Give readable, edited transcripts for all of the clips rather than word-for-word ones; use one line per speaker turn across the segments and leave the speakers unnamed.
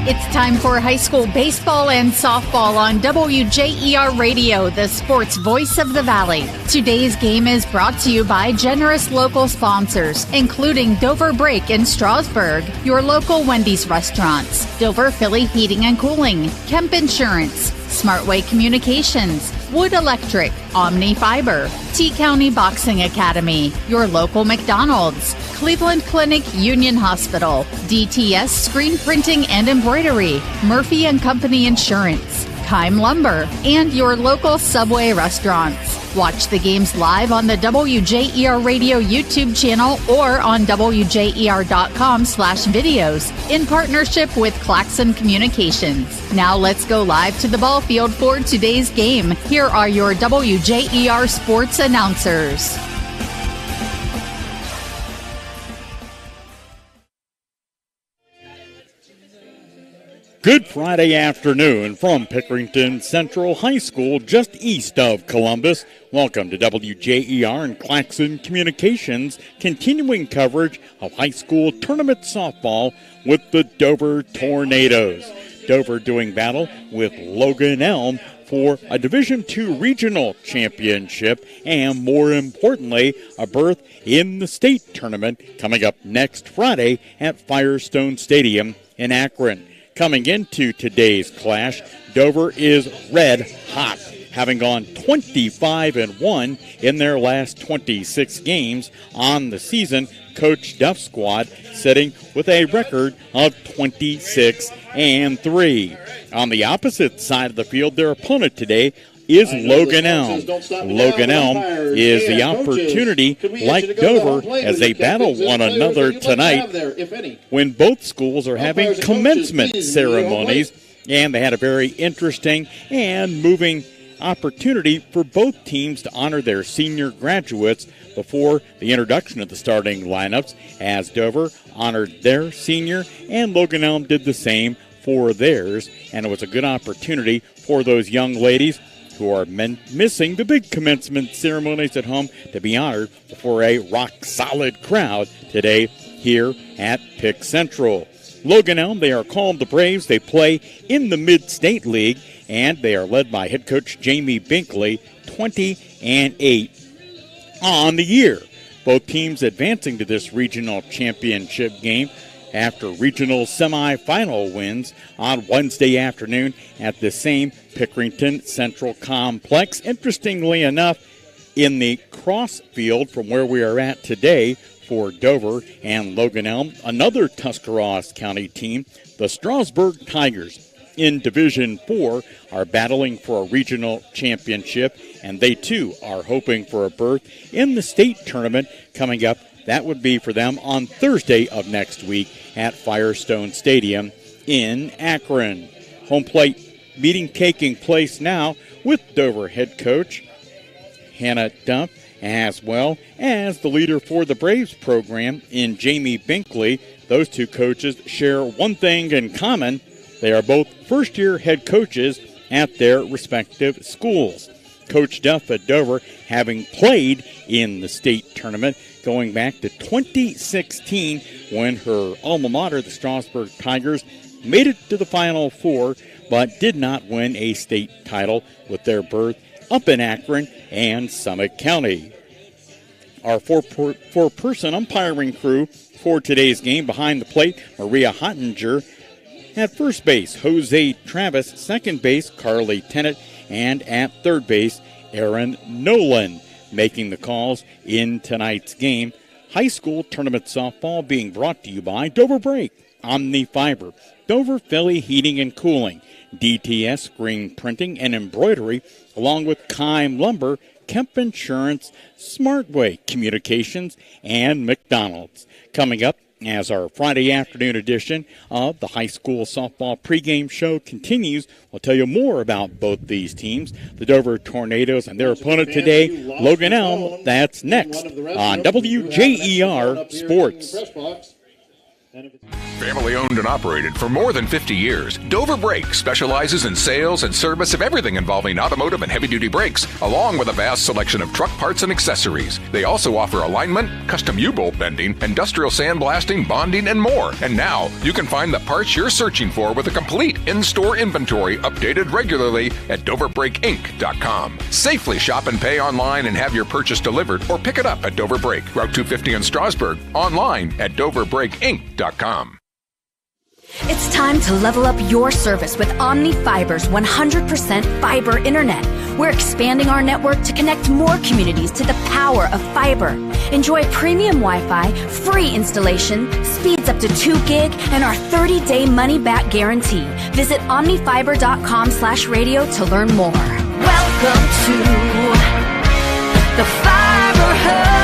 It's time for high school baseball and softball on WJER Radio, the sports voice of the Valley. Today's game is brought to you by generous local sponsors, including Dover Break in Strasburg, your local Wendy's restaurants, Dover Philly Heating and Cooling, Kemp Insurance, Smartway Communications, Wood Electric, Omni Fiber, T-County Boxing Academy, your local McDonald's, Cleveland Clinic Union Hospital, DTS Screen Printing and Embroidery, Murphy & Company Insurance, Keim Lumber, and your local Subway restaurants. Watch the games live on the WJER Radio YouTube channel or on WJER.com/videos in partnership with Claxon Communications. Now let's go live to the ball field for today's game. Here are your WJER sports announcers.
Good Friday afternoon from Pickerington Central High School, just east of Columbus. Welcome to WJER and Claxon Communications, continuing coverage of high school tournament softball with the Dover Tornadoes. Dover doing battle with Logan Elm for a Division II regional championship and, more importantly, a berth in the state tournament coming up next Friday at Firestone Stadium in Akron. Coming into today's clash, Dover is red hot, having gone 25-1 in their last 26 games on the season. Coach Duff's squad sitting with a record of 26-3. On the opposite side of the field, their opponent today is Logan Elm. Logan Elm is the opportunity, like Dover, as they battle one another tonight, when both schools are having commencement ceremonies, and they had a very interesting and moving opportunity for both teams to honor their senior graduates before the introduction of the starting lineups, as Dover honored their senior and Logan Elm did the same for theirs, and it was a good opportunity for those young ladies who are missing the big commencement ceremonies at home to be honored before a rock-solid crowd today here at Pick Central. Logan Elm, they are called the Braves. They play in the Mid-State League, and they are led by head coach Jamie Binkley, 20-8 on the year. Both teams advancing to this regional championship game after regional semifinal wins on Wednesday afternoon at the same Pickerington Central Complex. Interestingly enough, in the cross field from where we are at today for Dover and Logan Elm, another Tuscarawas County team, the Strasburg Tigers in Division 4, are battling for a regional championship, and they too are hoping for a berth in the state tournament coming up. That would be for them on Thursday of next week at Firestone Stadium in Akron. Home plate meeting taking place now with Dover head coach Hannah Dump, as well as the leader for the Braves program in Jamie Binkley. Those two coaches share one thing in common. They are both first-year head coaches at their respective schools. Coach Duff at Dover, having played in the state tournament going back to 2016 when her alma mater, the Strasburg Tigers, made it to the Final Four but did not win a state title with their berth up in Akron and Summit County. Our four-person umpiring crew for today's game: behind the plate, Maria Hottinger; at first base, Jose Travis; second base, Carly Tennant; and at third base, Aaron Nolan. Making the calls in tonight's game. High school tournament softball being brought to you by Dover Break, Omni Fiber, Dover Philly Heating and Cooling, DTS Screen Printing and Embroidery, along with Keim Lumber, Kemp Insurance, Smartway Communications, and McDonald's. Coming up as our Friday afternoon edition of the high school softball pregame show continues, we'll tell you more about both these teams, the Dover Tornadoes and their opponent today, Logan Elm. That's next on WJER Sports.
Family owned and operated for more than 50 years, Dover Brake specializes in sales and service of everything involving automotive and heavy-duty brakes, along with a vast selection of truck parts and accessories. They also offer alignment, custom U-bolt bending, industrial sandblasting, bonding, and more. And now, you can find the parts you're searching for with a complete in-store inventory updated regularly at DoverBrakeInc.com. Safely shop and pay online and have your purchase delivered, or pick it up at Dover Brake, Route 250 in Strasburg, online at DoverBrakeInc.com.
It's time to level up your service with Omni Fiber's 100% fiber internet. We're expanding our network to connect more communities to the power of fiber. Enjoy premium Wi-Fi, free installation, speeds up to 2 gig, and our 30-day money-back guarantee. Visit omnifiber.com/radio to learn more. Welcome to the Fiber Hub.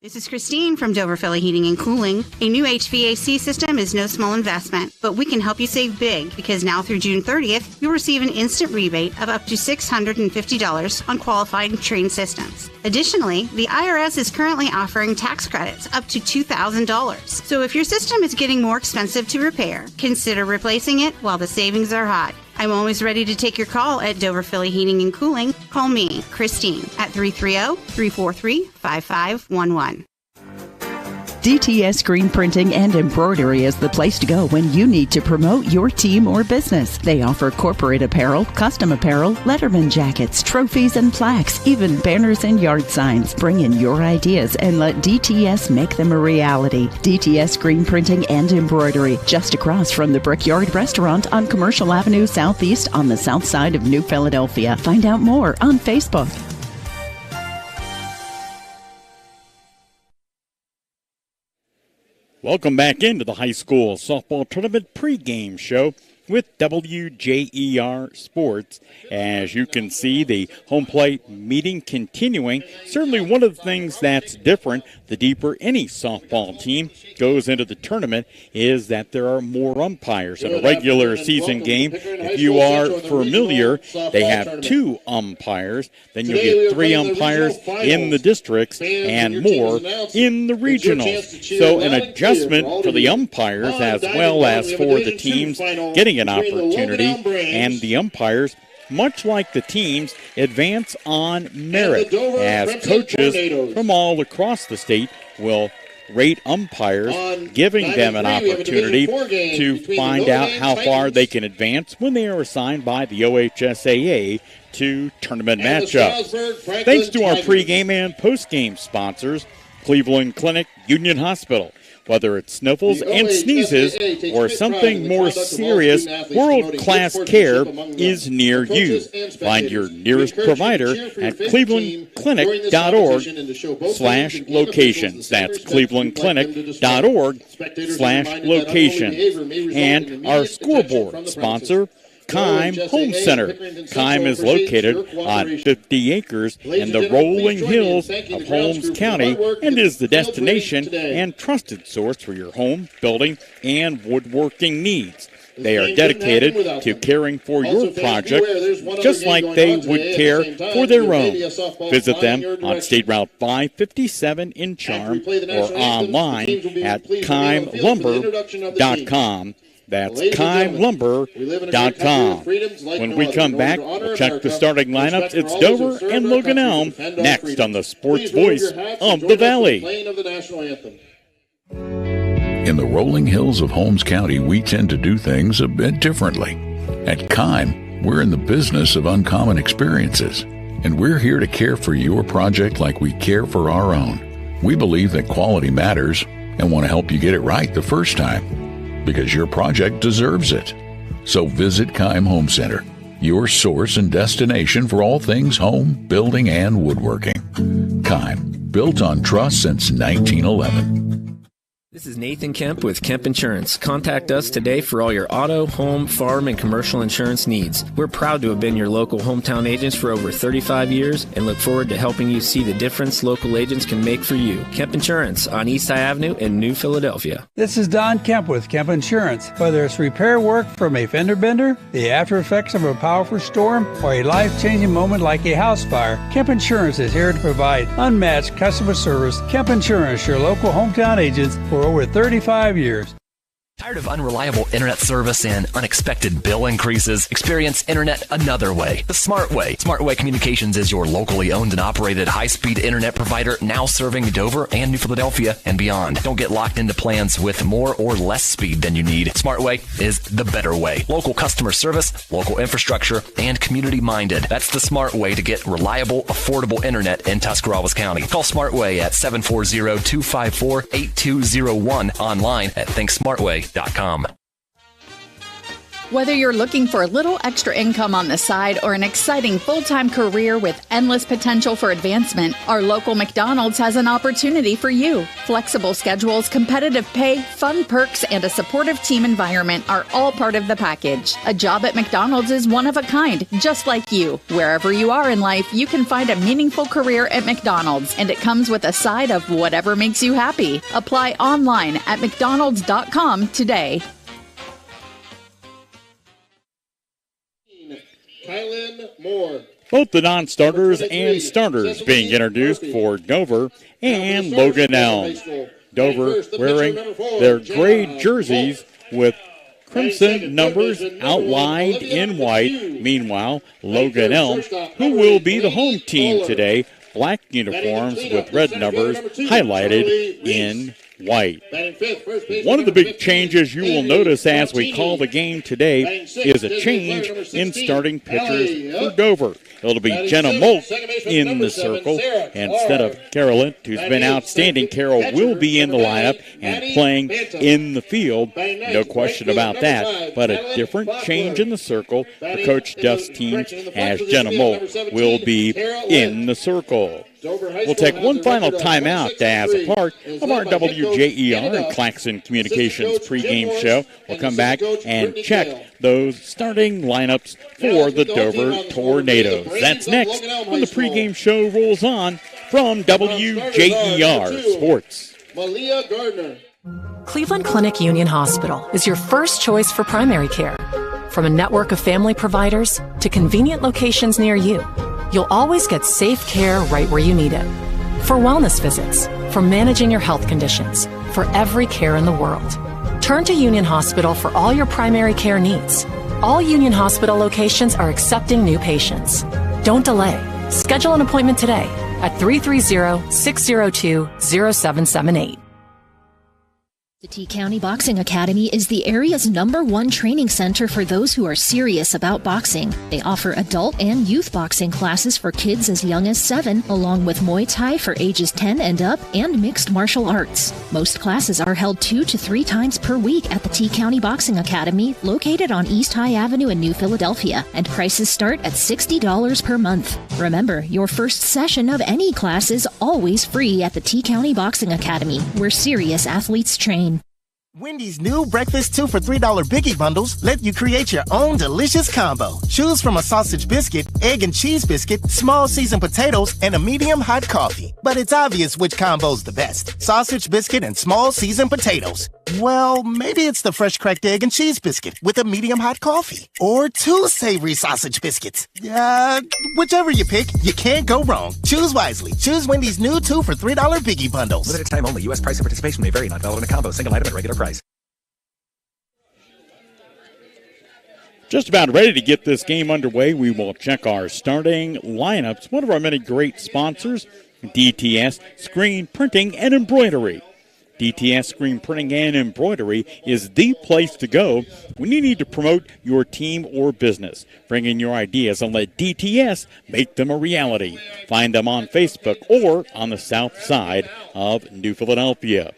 This is Christine from Dover Philly Heating and Cooling. A new HVAC system is no small investment, but we can help you save big because now through June 30th, you'll receive an instant rebate of up to $650 on qualified trained systems. Additionally, the IRS is currently offering tax credits up to $2,000. So if your system is getting more expensive to repair, consider replacing it while the savings are hot. I'm always ready to take your call at Dover Philly Heating and Cooling. Call me, Christine, at 330-343-5511.
DTS Screen Printing and Embroidery is the place to go when you need to promote your team or business. They offer corporate apparel, custom apparel, letterman jackets, trophies and plaques, even banners and yard signs. Bring in your ideas and let DTS make them a reality. DTS Screen Printing and Embroidery, just across from the Brickyard Restaurant on Commercial Avenue Southeast on the south side of New Philadelphia. Find out more on Facebook.
Welcome back into the high school softball tournament pregame show with WJER Sports. As you can see, the home plate meeting continuing. Certainly one of the things that's different, the deeper any softball team goes into the tournament, is that there are more umpires. In a regular season game, if you are familiar, they have 2 umpires. Then you get 3 umpires in the districts and more in the regionals. So an adjustment for the umpires as well as for the teams getting an opportunity, and the umpires, much like the teams, advance on merit as coaches from all across the state will rate umpires, giving them an opportunity to find out how far they can advance when they are assigned by the OHSAA to tournament matchups. Thanks to our pregame and postgame sponsors, Cleveland Clinic, Union Hospital. Whether it's sniffles and sneezes or something more serious, world-class care is near you. Find your nearest provider at clevelandclinic.org/locations. That's clevelandclinic.org/locations. And our scoreboard sponsor, Keim Home Center. Keim is located on 50 acres in the rolling hills of Holmes County and is the destination and trusted source for your home, building, and woodworking needs. They are dedicated to caring for your project just like they would care for their own. Visit them on State Route 557 in Charm or online at keimlumber.com. That's keimlumber.com. When we come back, we'll check the starting lineups. It's Dover and Logan Elm next on the Sports Voice of the Valley.
In the rolling hills of Holmes County, we tend to do things a bit differently. At Keim, we're in the business of uncommon experiences, and we're here to care for your project like we care for our own. We believe that quality matters and want to help you get it right the first time, because your project deserves it. So visit Keim Home Center, your source and destination for all things home, building, and woodworking. Keim, built on trust since 1911.
This is Nathan Kemp with Kemp Insurance. Contact us today for all your auto, home, farm, and commercial insurance needs. We're proud to have been your local hometown agents for over 35 years and look forward to helping you see the difference local agents can make for you. Kemp Insurance on East High Avenue in New Philadelphia.
This is Don Kemp with Kemp Insurance. Whether it's repair work from a fender bender, the after effects of a powerful storm, or a life-changing moment like a house fire, Kemp Insurance is here to provide unmatched customer service. Kemp Insurance, your local hometown agents for over 35 years.
Tired of unreliable internet service and unexpected bill increases? Experience internet another way, the Smart Way. Smart Way Communications is your locally owned and operated high-speed internet provider, now serving Dover and New Philadelphia and beyond. Don't get locked into plans with more or less speed than you need. Smart Way is the better way. Local customer service, local infrastructure, and community-minded. That's the Smart Way to get reliable, affordable internet in Tuscarawas County. Call Smart Way at 740-254-8201, online at thinksmartway.com.
Whether you're looking for a little extra income on the side or an exciting full-time career with endless potential for advancement, our local McDonald's has an opportunity for you. Flexible schedules, competitive pay, fun perks, and a supportive team environment are all part of the package. A job at McDonald's is one of a kind, just like you. Wherever you are in life, you can find a meaningful career at McDonald's, and it comes with a side of whatever makes you happy. Apply online at mcdonalds.com today.
Kylan Moore.
Both the non-starters and starters being introduced for Dover and Logan Elm. Dover wearing their gray jerseys with crimson numbers outlined in white. Meanwhile, Logan Elm, who will be the home team today, black uniforms with red numbers highlighted in white. One of the big changes you will notice as we call the game today is a change in starting pitchers for Dover. It'll be Jenna Molk in the circle instead of Carolyn, who's been outstanding. Carol will be in the lineup and playing in the field. No question about that. But a different change in the circle for Coach Duff's team as Jenna Molk will be in the circle. We'll take one final timeout as a part of our WJER and Claxon Communications pregame show. We'll come back and check those starting lineups for the Dover Tornadoes. That's next when the pregame show rolls on from WJER Sports.
Malia Gardner.
Cleveland Clinic Union Hospital is your first choice for primary care. From a network of family providers to convenient locations near you, you'll always get safe care right where you need it. For wellness visits, for managing your health conditions, for every care in the world. Turn to Union Hospital for all your primary care needs. All Union Hospital locations are accepting new patients. Don't delay. Schedule an appointment today at 330-602-0778.
The T-County Boxing Academy is the area's #1 training center for those who are serious about boxing. They offer adult and youth boxing classes for kids as young as 7, along with Muay Thai for ages 10 and up, and mixed martial arts. Most classes are held 2 to 3 times per week at the T-County Boxing Academy, located on East High Avenue in New Philadelphia, and prices start at $60 per month. Remember, your first session of any class is always free at the T-County Boxing Academy, where serious athletes train.
Wendy's new breakfast 2 for $3 Biggie Bundles let you create your own delicious combo. Choose from a sausage biscuit, egg and cheese biscuit, small seasoned potatoes, and a medium hot coffee. But it's obvious which combo's the best. Sausage biscuit and small seasoned potatoes. Well, maybe it's the fresh cracked egg and cheese biscuit with a medium hot coffee. Or 2 savory sausage biscuits. Whichever you pick, you can't go wrong. Choose wisely. Choose Wendy's new 2 for $3 Biggie Bundles.
Limited time only. U.S. price and participation may vary. Not valid in a combo. Single item at regular price.
Just about ready to get this game underway. We will check our starting lineups. One of our many great sponsors, DTS Screen Printing and Embroidery. DTS Screen Printing and Embroidery is the place to go when you need to promote your team or business. Bring in your ideas and let DTS make them a reality. Find them on Facebook or on the south side of New Philadelphia.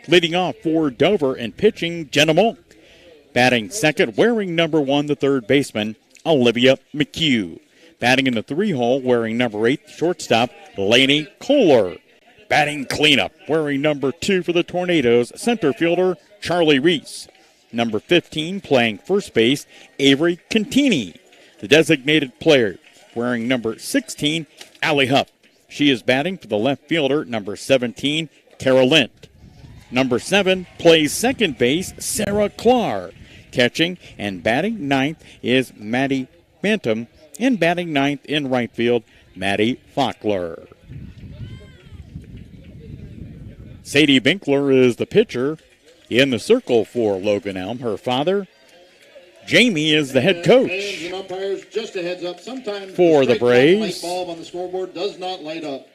Leading off for Dover and pitching, Jenna Molk. Batting second, wearing number 1, the third baseman, Olivia McHugh. Batting in the 3 hole, wearing number 8, shortstop, Lainey Kohler. Batting cleanup, wearing number 2 for the Tornadoes, center fielder Charlie Reese. Number 15, playing first base, Avery Contini. The designated player, wearing number 16, Allie Huff. She is batting for the left fielder, number 17, Carol Lint. Number 7, plays second base, Sarah Clark. Catching and batting ninth is Maddie Bantam, and batting ninth in right field, Maddie Fackler. Sadie Binkler is the pitcher in the circle for Logan Elm. Her father, Jamie, is the head coach.
And umpires, just a heads up, sometimes
for the Braves.
Light bulb on the scoreboard does not light up.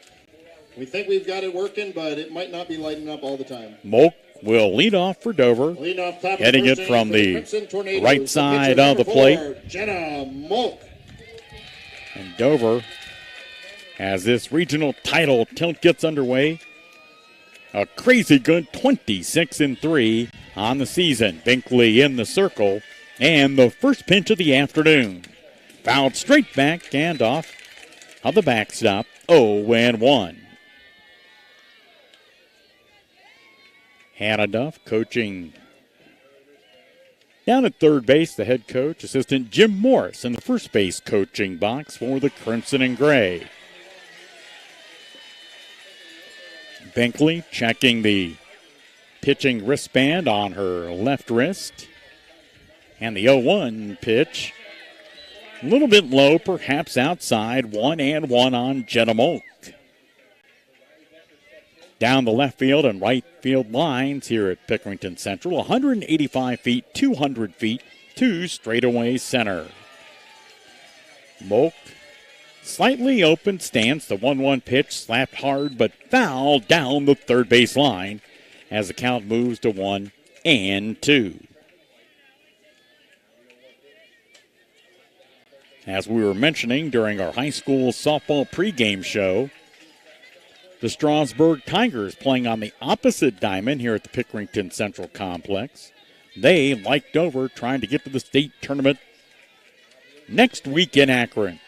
We think we've got it working, but it might not be lighting up all the time.
Moak will lead off for Dover, heading it from the right side of the plate.
Jenna Moak.
And Dover, as this regional title tilt gets underway, a crazy good 26-3 on the season. Binkley in the circle, and the first pitch of the afternoon. Fouled straight back and off of the backstop, 0-1. Hannah Duff coaching down at third base, the head coach, assistant Jim Morris in the first base coaching box for the Crimson and Gray. Binkley checking the pitching wristband on her left wrist. And the 0-1 pitch, a little bit low, perhaps outside, 1-1 on Jenna Moak. Down the left field and right field lines here at Pickerington Central, 185 feet, 200 feet, 2 straightaway center. Moak, slightly open stance, the 1-1 pitch slapped hard but foul down the third base line as the count moves to 1-2. As we were mentioning during our high school softball pregame show, the Strasburg Tigers playing on the opposite diamond here at the Pickerington Central Complex. They, like Dover, trying to get to the state tournament next week in Akron.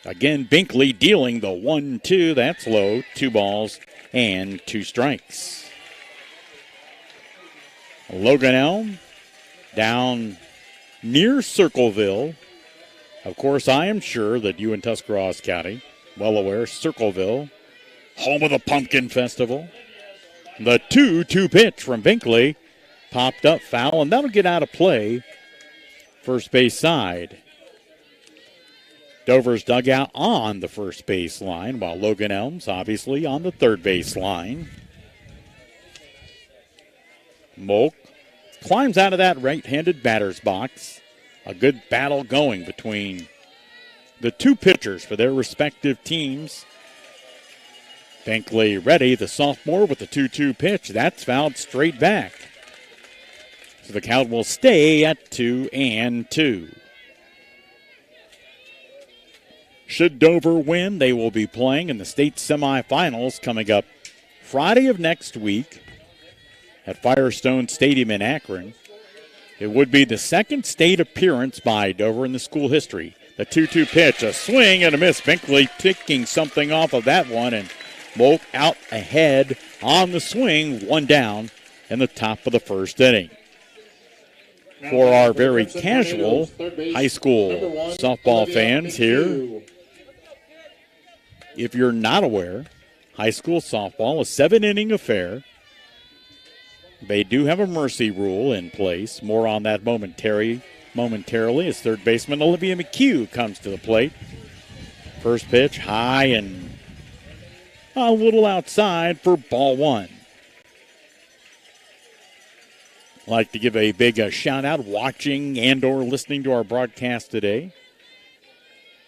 Again, Binkley dealing the 1-2. That's low. 2 balls and 2 strikes. Logan Elm down near Circleville. Of course, I am sure that you in Tuscarawas County, well aware, Circleville, home of the Pumpkin Festival. The 2-2 pitch from Binkley popped up foul, and that'll get out of play first base side. Dover's dugout on the first base line, while Logan Elm's obviously on the third base line. Moak climbs out of that right-handed batter's box. A good battle going between the two pitchers for their respective teams. Binkley ready, the sophomore, with the 2-2 pitch. That's fouled straight back. So the count will stay at 2-2. Should Dover win, they will be playing in the state semifinals coming up Friday of next week at Firestone Stadium in Akron. It would be the second state appearance by Dover in the school history. The 2-2 pitch, a swing and a miss. Binkley taking something off of that one, and Moak out ahead on the swing, 1 down in the top of the first inning. For our very casual high school softball fans here, if you're not aware, high school softball, a 7-inning affair. They do have a mercy rule in place. More on that momentarily as third baseman Olivia McHugh comes to the plate. First pitch high and a little outside for ball 1. I'd like to give a big shout out watching and or listening to our broadcast today.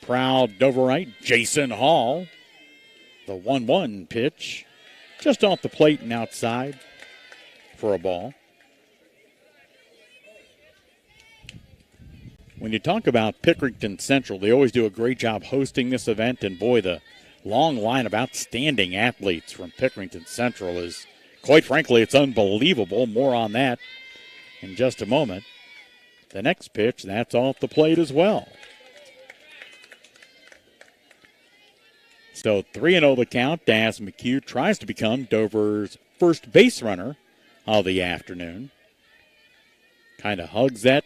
Proud Doverite Jason Hall. The 1-1 pitch just off the plate and outside for a ball. When you talk about Pickerington Central, they always do a great job hosting this event, and boy, the long line of outstanding athletes from Pickerington Central is, quite frankly, it's unbelievable. More on that in just a moment. The next pitch, that's off the plate as well. So 3-0 the count as McHugh tries to become Dover's first base runner of the afternoon. Kind of hugs that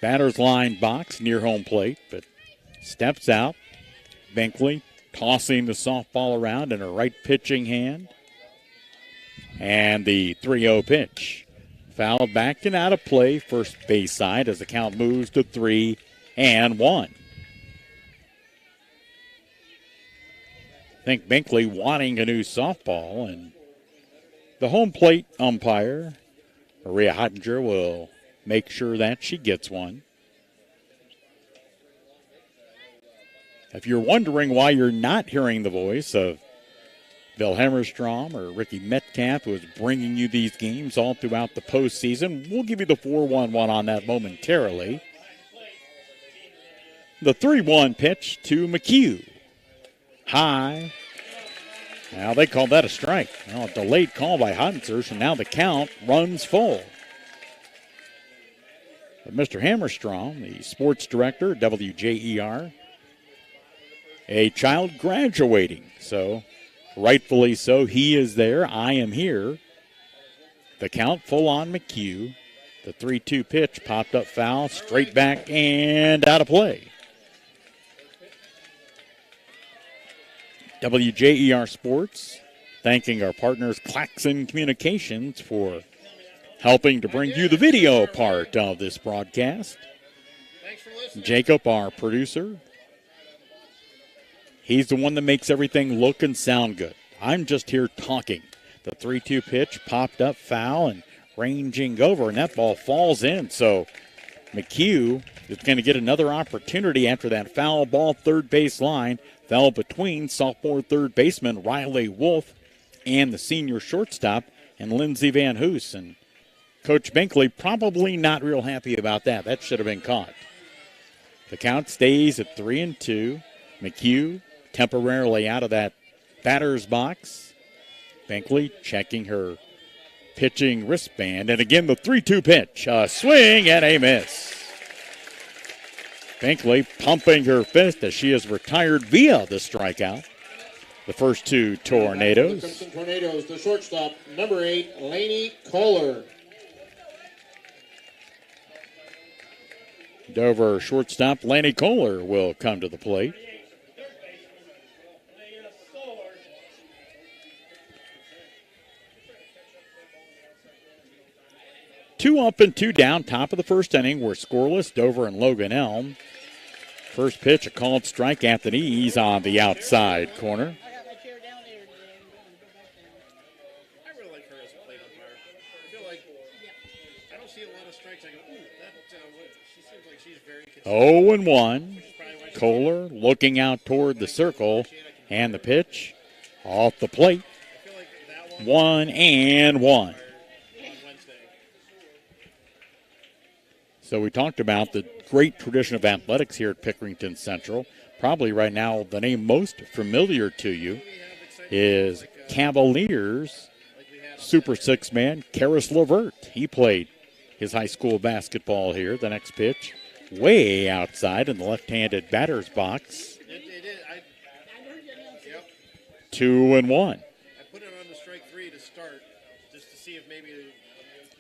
batter's line box near home plate, but steps out. Binkley tossing the softball around in her right pitching hand. And the 3-0 pitch. Fouled back and out of play, first base side as the count moves to 3-1. I think Binkley wanting a new softball, and the home plate umpire, Maria Hottinger, will make sure that she gets one. If you're wondering why you're not hearing the voice of Bill Hammerstrom or Rikki Metcalf, who is bringing you these games all throughout the postseason, we'll give you the 4-1-1 on that momentarily. The 3-1 pitch to McHugh. High. Now they call that a strike. Well, a delayed call by Hottinger, so now the count runs full. But Mr. Hammerstrom, the sports director at WJER, a child graduating, so rightfully so, he is there. I am here. The count full on McHugh. The 3-2 pitch popped up foul, straight back and out of play. WJER Sports, thanking our partners Claxon Communications for helping to bring you the video part of this broadcast. Jacob, our producer, he's the one that makes everything look and sound good. I'm just here talking. The 3-2 pitch popped up foul and ranging over, and that ball falls in. So McHugh is going to get another opportunity after that foul ball third base line fell between sophomore third baseman Riley Wolf and the senior shortstop and Lindsey Van Hoos. And Coach Binkley probably not real happy about that. That should have been caught. The count stays at 3-2. McHugh temporarily out of that batter's box. Binkley checking her pitching wristband. And again, the 3-2 pitch. A swing and a miss. Binkley pumping her fist as she is retired via the strikeout. The first two Tornadoes.
The Crimson Tornadoes, the shortstop, number 8, Lainey Kohler.
Dover shortstop Lainey Kohler will come to the plate. Two up and two down, top of the first inning. We're scoreless, Dover and Logan Elm. First pitch, a called strike, Anthony Ease on the outside corner.
I really like her as a plate umpire. I feel like I don't see a lot of strikes. I go, ooh, she seems like she's very consistent.
0-1. Kohler looking out toward the circle, and the pitch off the plate. 1-1. So we talked about the great tradition of athletics here at Pickerington Central. Probably right now the name most familiar to you is Cavaliers Super Six-man Karis Levert. He played his high school basketball here. The next pitch way outside in the left-handed batter's box. 2-1.
I put it on the strike 3 to start just to see if maybe...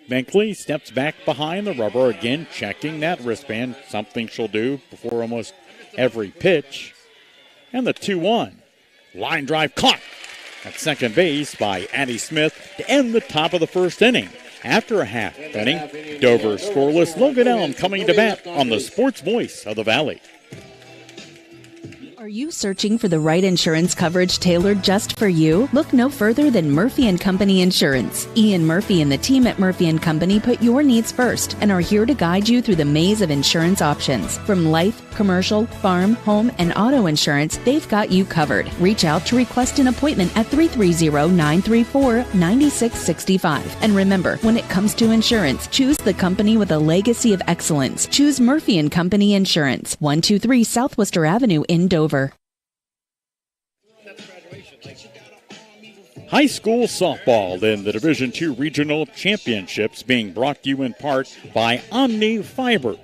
Binkley steps back behind the rubber, again checking that wristband, something she'll do before almost every pitch. And the 2-1. Line drive caught at second base by Addie Smith to end the top of the first inning. After a half inning, Dover scoreless. Logan Elm coming to bat on the Sports Voice of the Valley.
Are you searching for the right insurance coverage tailored just for you? Look no further than Murphy & Company Insurance. Ian Murphy and the team at Murphy & Company put your needs first and are here to guide you through the maze of insurance options. From life, commercial, farm, home, and auto insurance, they've got you covered. Reach out to request an appointment at 330-934-9665. And remember, when it comes to insurance, choose the company with a legacy of excellence. Choose Murphy & Company Insurance, 123 Southwester Avenue in Dover.
High school softball in the Division II Regional Championships being brought to you in part by Omni Fiber.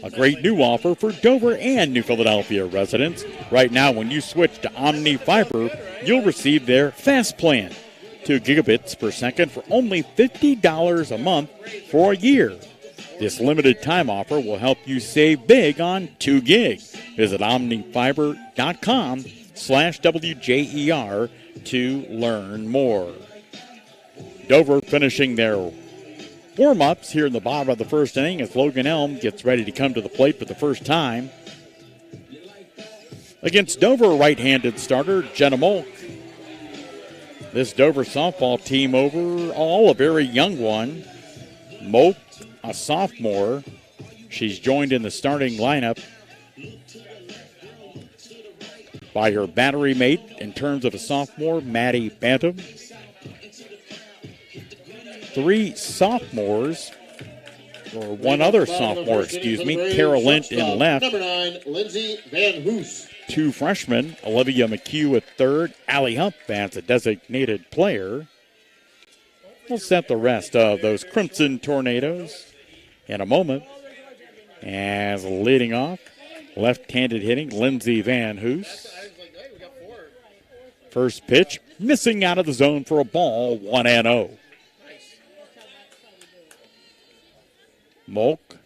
A great new offer for Dover and New Philadelphia residents. Right now, when you switch to Omni Fiber, you'll receive their Fast Plan, 2 gigabits per second for only $50 a month for a year. This limited time offer will help you save big on 2 gig. Visit omnifiber.com/WJER to learn more. Dover finishing their warm-ups here in the bottom of the first inning as Logan Elm gets ready to come to the plate for the first time. Against Dover, right-handed starter Jenna Molk. This Dover softball team overall a very young one. Molk, a sophomore. She's joined in the starting lineup by her battery mate in terms of a sophomore, Maddie Bantam. 3 sophomores, or one other sophomore, Carol Lint in left.
Number 9, Lindsay Van Hoos.
2 freshmen, Olivia McHugh at third, Allie Hupp as a designated player. We'll set the rest of those Crimson Tornadoes in a moment. As leading off, left-handed hitting, Lindsay Van Hoos. First pitch, missing out of the zone for a ball, 1-0. Molk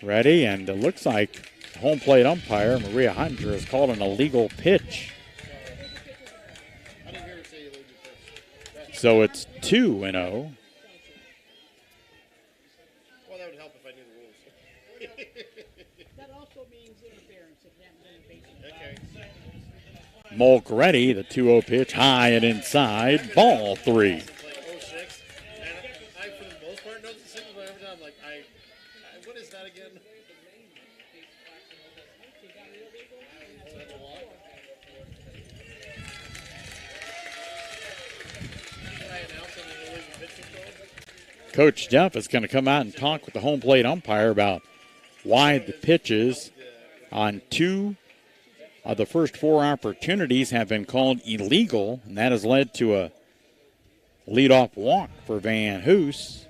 ready, and it looks like home plate umpire Maria Hunter has called an illegal pitch. So it's 2-0.
Well, that would help if I knew the rules.
That also means interference if that
Okay.
Molk ready, the 2-0 pitch, high and inside, ball 3.
What is that again?
Coach Duff is going to come out and talk with the home plate umpire about why the pitches on 2 of the first 4 opportunities have been called illegal, and that has led to a leadoff walk for Van Hoos.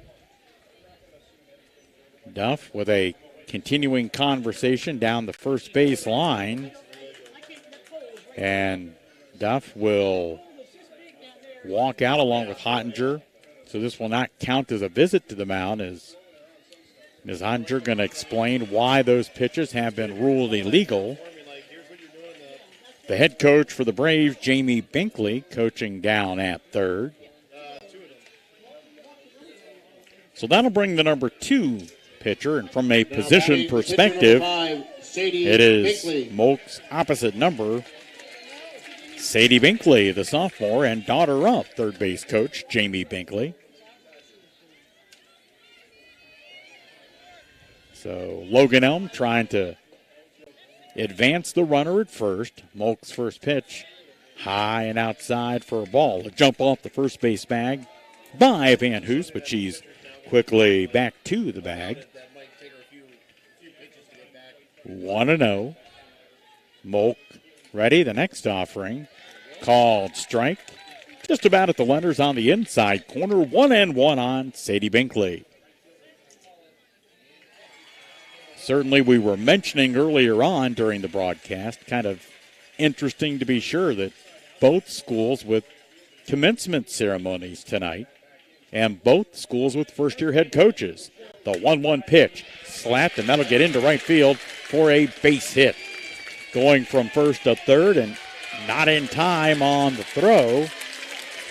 Duff with a continuing conversation down the first base line. And Duff will walk out along with Hottinger. So this will not count as a visit to the mound, as Ms. Hottinger going to explain why those pitches have been ruled illegal. The head coach for the Braves, Jamie Binkley, coaching down at third. So that'll bring the number 2 pitcher, and from a position perspective, it is Molk's opposite number, Sadie Binkley, the sophomore, and daughter of third base coach Jamie Binkley. So Logan Elm trying to advance the runner at first. Molk's first pitch, high and outside for a ball. A jump off the first base bag by Van Hoos, but she's quickly back to the bag. 1-0. Molk ready. The next offering called strike. Just about at the letters on the inside corner. 1-1 on Sadie Binkley. Certainly we were mentioning earlier on during the broadcast, kind of interesting to be sure that both schools with commencement ceremonies tonight and both schools with first-year head coaches. The 1-1 pitch slapped, and that'll get into right field for a base hit. Going from first to third and not in time on the throw.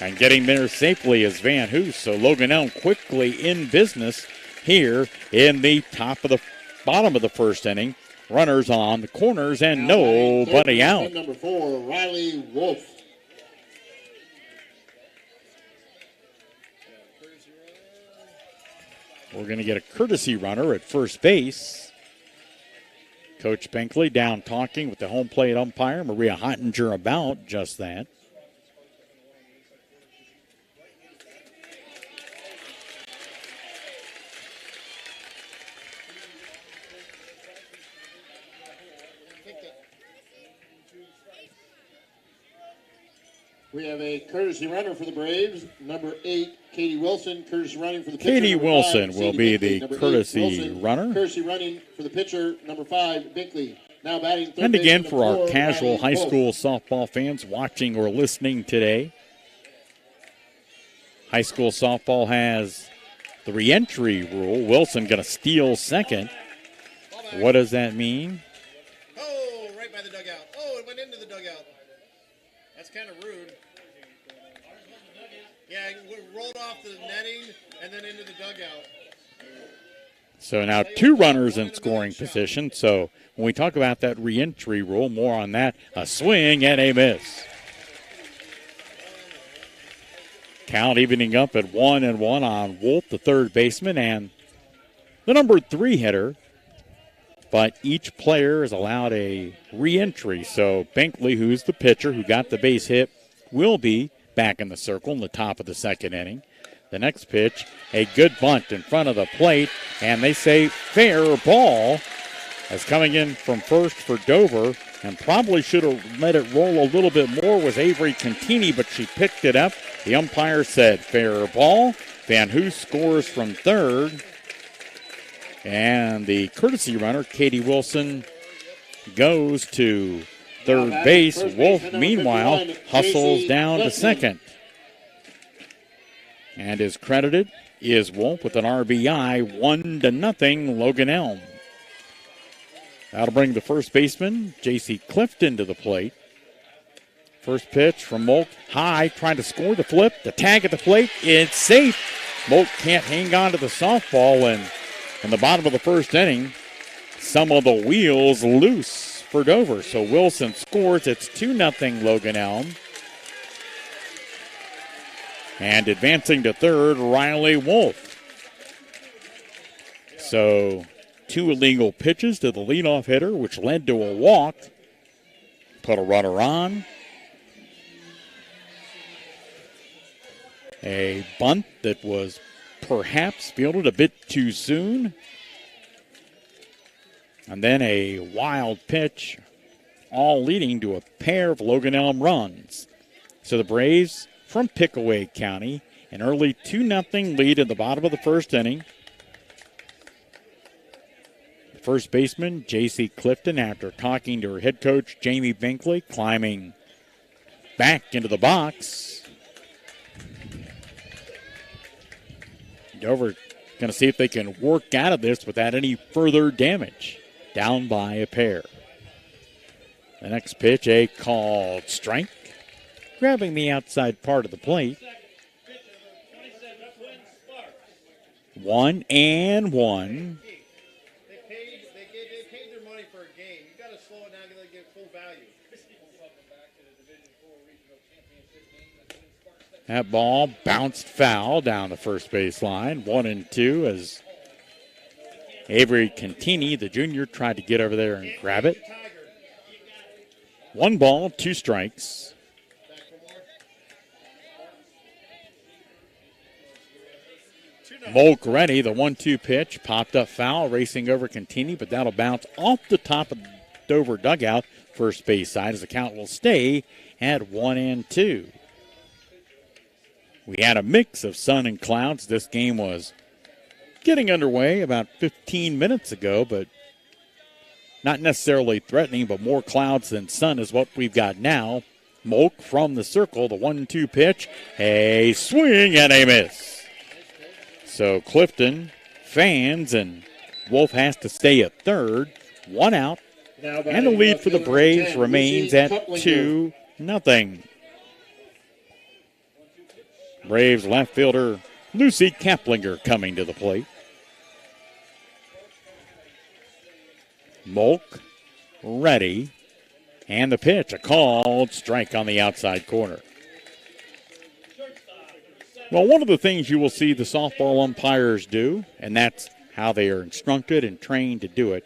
And getting there safely is Van Hoos. So Logan Elm quickly in business here in the bottom of the first inning. Runners on the corners and nobody out.
Number 4, Riley Wolf.
We're going to get a courtesy runner at first base. Coach Binkley down talking with the home plate umpire, Maria Hottinger, about just that.
We have a courtesy runner for the Braves, number 8, Katie Wilson. Courtesy running for the pitcher.
Katie Wilson
5,
will
Sadie
be
Binkley.
the
Number 8,
courtesy
Wilson.
runner.
Courtesy running for the pitcher, number 5, Binkley. Now batting third
And again,
base,
for our
number 4,
casual
Riley
high school softball fans watching or listening today, high school softball has the reentry rule. Wilson going to steal second. What does that mean?
Oh, right by the dugout. Oh, it went into the dugout. That's kind of rude. Yeah, it rolled off the netting and then into the dugout.
So now 2 runners in scoring position. So when we talk about that reentry rule, more on that. A swing and a miss. Count evening up at 1-1 on Wolf, the third baseman, and the number 3 hitter. But each player is allowed a reentry. So Binkley, who's the pitcher who got the base hit, will be back in the circle in the top of the second inning. The next pitch, a good bunt in front of the plate, and they say fair ball. As coming in from first for Dover, and probably should have let it roll a little bit more, was Avery Contini, but she picked it up. The umpire said fair ball. Van Hoos scores from third. And the courtesy runner, Katie Wilson, goes to third base. Wolf, meanwhile, hustles down to second. And is credited is Wolf with an RBI, 1-0, Logan Elm. That'll bring the first baseman, J.C. Clifton, to the plate. First pitch from Molk, high, trying to score the flip. The tag at the plate, it's safe. Molk can't hang on to the softball, and in the bottom of the first inning, some of the wheels loose for Dover. So Wilson scores. It's 2-0 Logan Elm. And advancing to third, Riley Wolf. So 2 illegal pitches to the leadoff hitter, which led to a walk. Put a runner on. A bunt that was perhaps fielded a bit too soon. And then a wild pitch, all leading to a pair of Logan Elm runs. So the Braves from Pickaway County, an early 2-0 lead in the bottom of the first inning. The first baseman, J.C. Clifton, after talking to her head coach, Jamie Binkley, climbing back into the box. Dover going to see if they can work out of this without any further damage. Down by a pair. The next pitch, a called strike. Grabbing the outside part of the plate. 1-1.
They paid their money for a game. You got to slow it down to get full value.
That ball bounced foul down the first base line. 1-2 as Avery Contini, the junior, tried to get over there and grab it. 1 ball, 2 strikes. Molk ready. The 1-2 pitch popped up foul, racing over Contini, but that'll bounce off the top of the Dover dugout, first base side, as the count will stay at 1-2. We had a mix of sun and clouds. This game was getting underway about 15 minutes ago, but not necessarily threatening, but more clouds than sun is what we've got now. Molk from the circle, the 1-2 pitch, a swing and a miss. So Clifton fans, and Wolf has to stay at third. 1 out, and the lead for the Braves remains at 2-0. Braves left fielder Lucy Kaplinger coming to the plate. Molk ready. And the pitch, a called strike on the outside corner. Well, one of the things you will see the softball umpires do, and that's how they are instructed and trained to do it,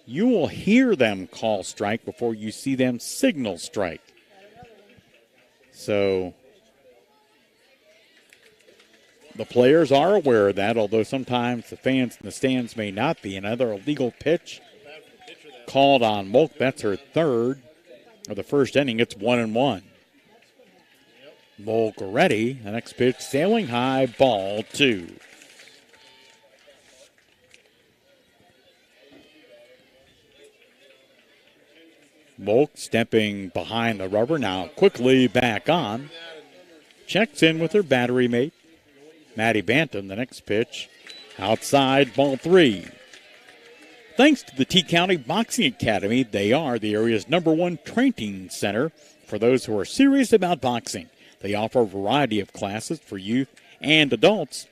you will hear them call strike before you see them signal strike. So the players are aware of that, although sometimes the fans in the stands may not be. Another illegal pitch called on Molk. That's her third of the first inning. It's 1-1. Molk ready. The next pitch sailing high, ball 2. Molk stepping behind the rubber, now quickly back on. Checks in with her battery mate, Maddie Bantam. The next pitch outside, ball 3. Thanks to the T-County Boxing Academy, they are the area's #1 training center for those who are serious about boxing. They offer a variety of classes for youth and adults,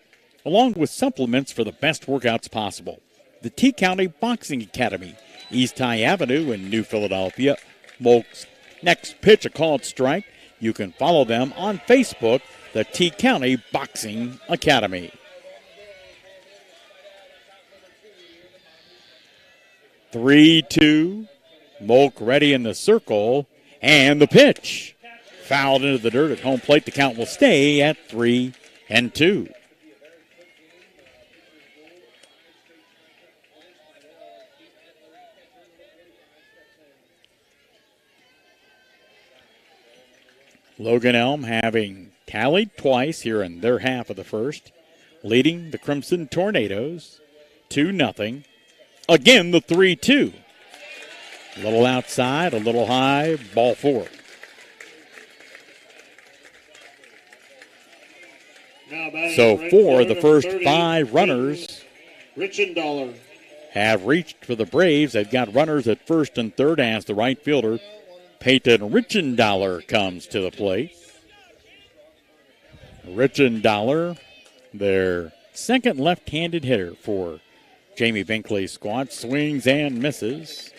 along with supplements for the best workouts possible. The T-County Boxing Academy, East High Avenue in New Philadelphia. Molk's next pitch, a called strike. You can follow them on Facebook, the T-County Boxing Academy. 3-2. Molk ready in the circle. And the pitch. Fouled into the dirt at home plate. The count will stay at 3-2. Logan Elm having tallied twice here in their half of the first, leading the Crimson Tornadoes 2-0. Again, the 3-2. A little outside, a little high, ball 4. So for the first 5 runners have reached for the Braves. They've got runners at first and third as the right fielder, Peyton Richendaler, comes to the plate. Richendaler, their second left-handed hitter for Jamie Binkley's squad, swings and misses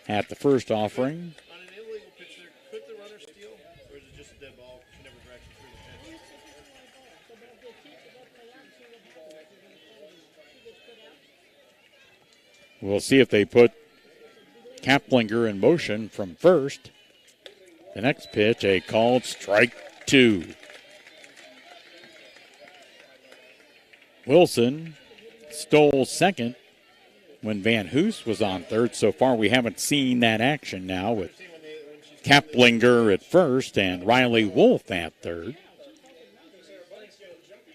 at the first offering.
On an illegal pitch there, could the runner steal, or is it just a dead ball? She never directed through the pitch.
We'll see if they put Kaplinger in motion from first. The next pitch, a called strike 2. Wilson stole second when Van Hoos was on third. So far, we haven't seen that action now with Kaplinger at first and Riley Wolf at third.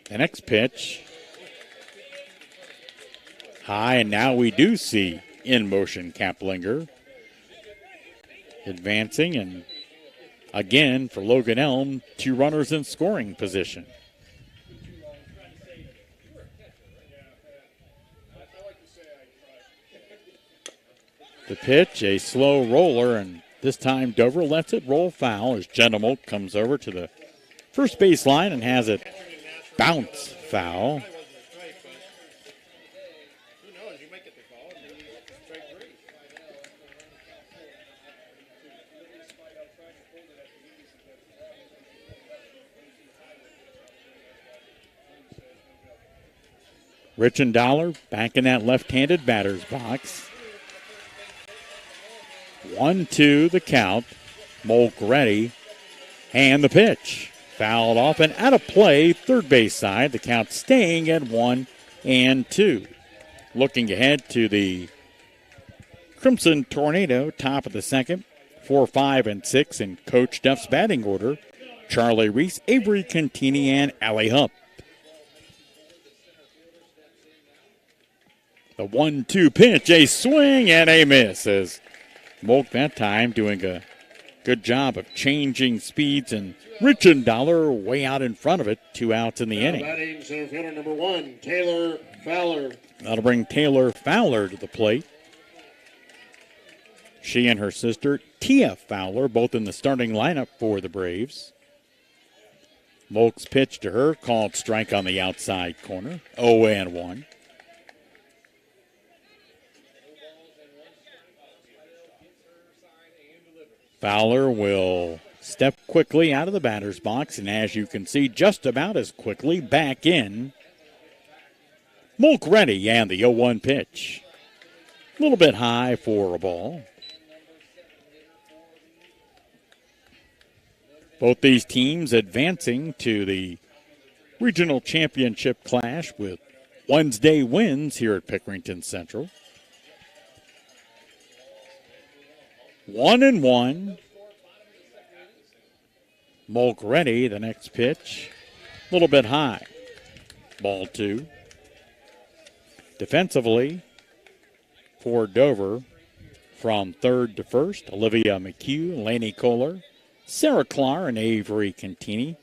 The next pitch, high, and now we do see in motion Kaplinger advancing, and again for Logan Elm, 2 runners in scoring position. The pitch, a slow roller, and this time Dover lets it roll foul as Jenna Molk comes over to the first base line and has it bounce foul. Richendaler back in that left-handed batter's box. 1-2 the count. Molk ready. And the pitch. Fouled off and out of play, third base side. The count staying at 1-2. Looking ahead to the Crimson Tornado, top of the second. 4, 5, and 6 in Coach Duff's batting order. Charlie Reese, Avery Contini, and Allie Hupp. The 1-2 pitch, a swing and a miss as Molk that time doing a good job of changing speeds, and Richendaler way out in front of it. 2 outs in the inning.
Batting center fielder number 1, Taylor Fowler.
That'll bring Taylor Fowler to the plate. She and her sister, Tia Fowler, both in the starting lineup for the Braves. Molk's pitch to her, called strike on the outside corner. 0-1. Fowler will step quickly out of the batter's box, and as you can see, just about as quickly back in. Molk ready, and the 0-1 pitch. A little bit high for a ball. Both these teams advancing to the regional championship clash with Wednesday wins here at Pickerington Central. 1-1. Mulready, the next pitch, a little bit high. Ball 2. Defensively for Dover, from third to first, Olivia McHugh, Lainey Kohler, Sarah Clark, and Avery Contini.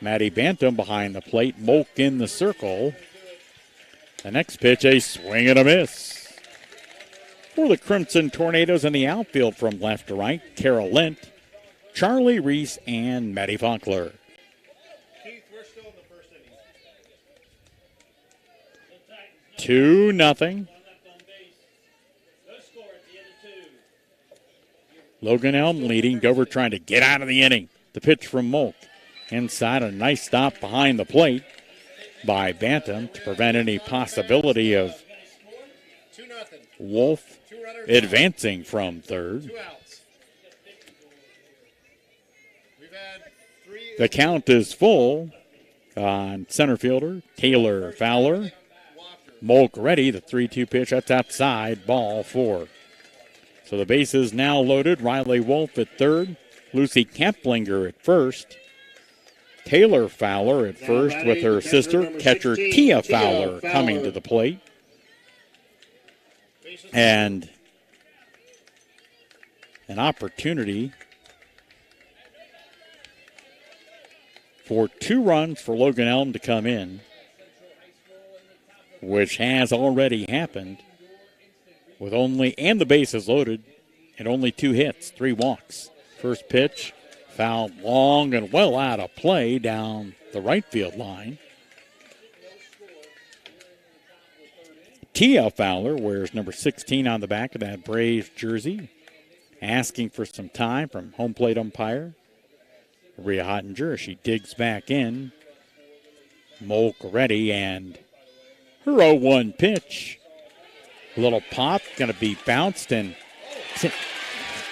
Maddie Bantam behind the plate, Molk in the circle. The next pitch, a swing and a miss. For the Crimson Tornadoes in the outfield from left to right, Kara Lent, Charlie Reese, and Maddie Faulkner.
Keith, we're still in the first inning.
2-0. Logan Elm leading. Dover trying to get out of the inning. The pitch from Molk. Inside, a nice stop behind the plate by Bantam to prevent any possibility of Wolf advancing from third. The count is full on center fielder Taylor Fowler. Molk ready, the 3-2 pitch. That's outside, ball 4. So the bases now loaded. Riley Wolf at third. Lucy Keplinger at first. Taylor Fowler at first with her sister, catcher Tia Fowler, coming to the plate. And an opportunity for 2 runs for Logan Elm to come in, which has already happened with and the bases loaded and only 2 hits, 3 walks. First pitch, fouled long and well out of play down the right field line. Tia Fowler wears number 16 on the back of that Braves jersey, asking for some time from home plate umpire Rhea Hottinger as she digs back in. Molk ready, and her 0-1 pitch. A little pop, going to be bounced, and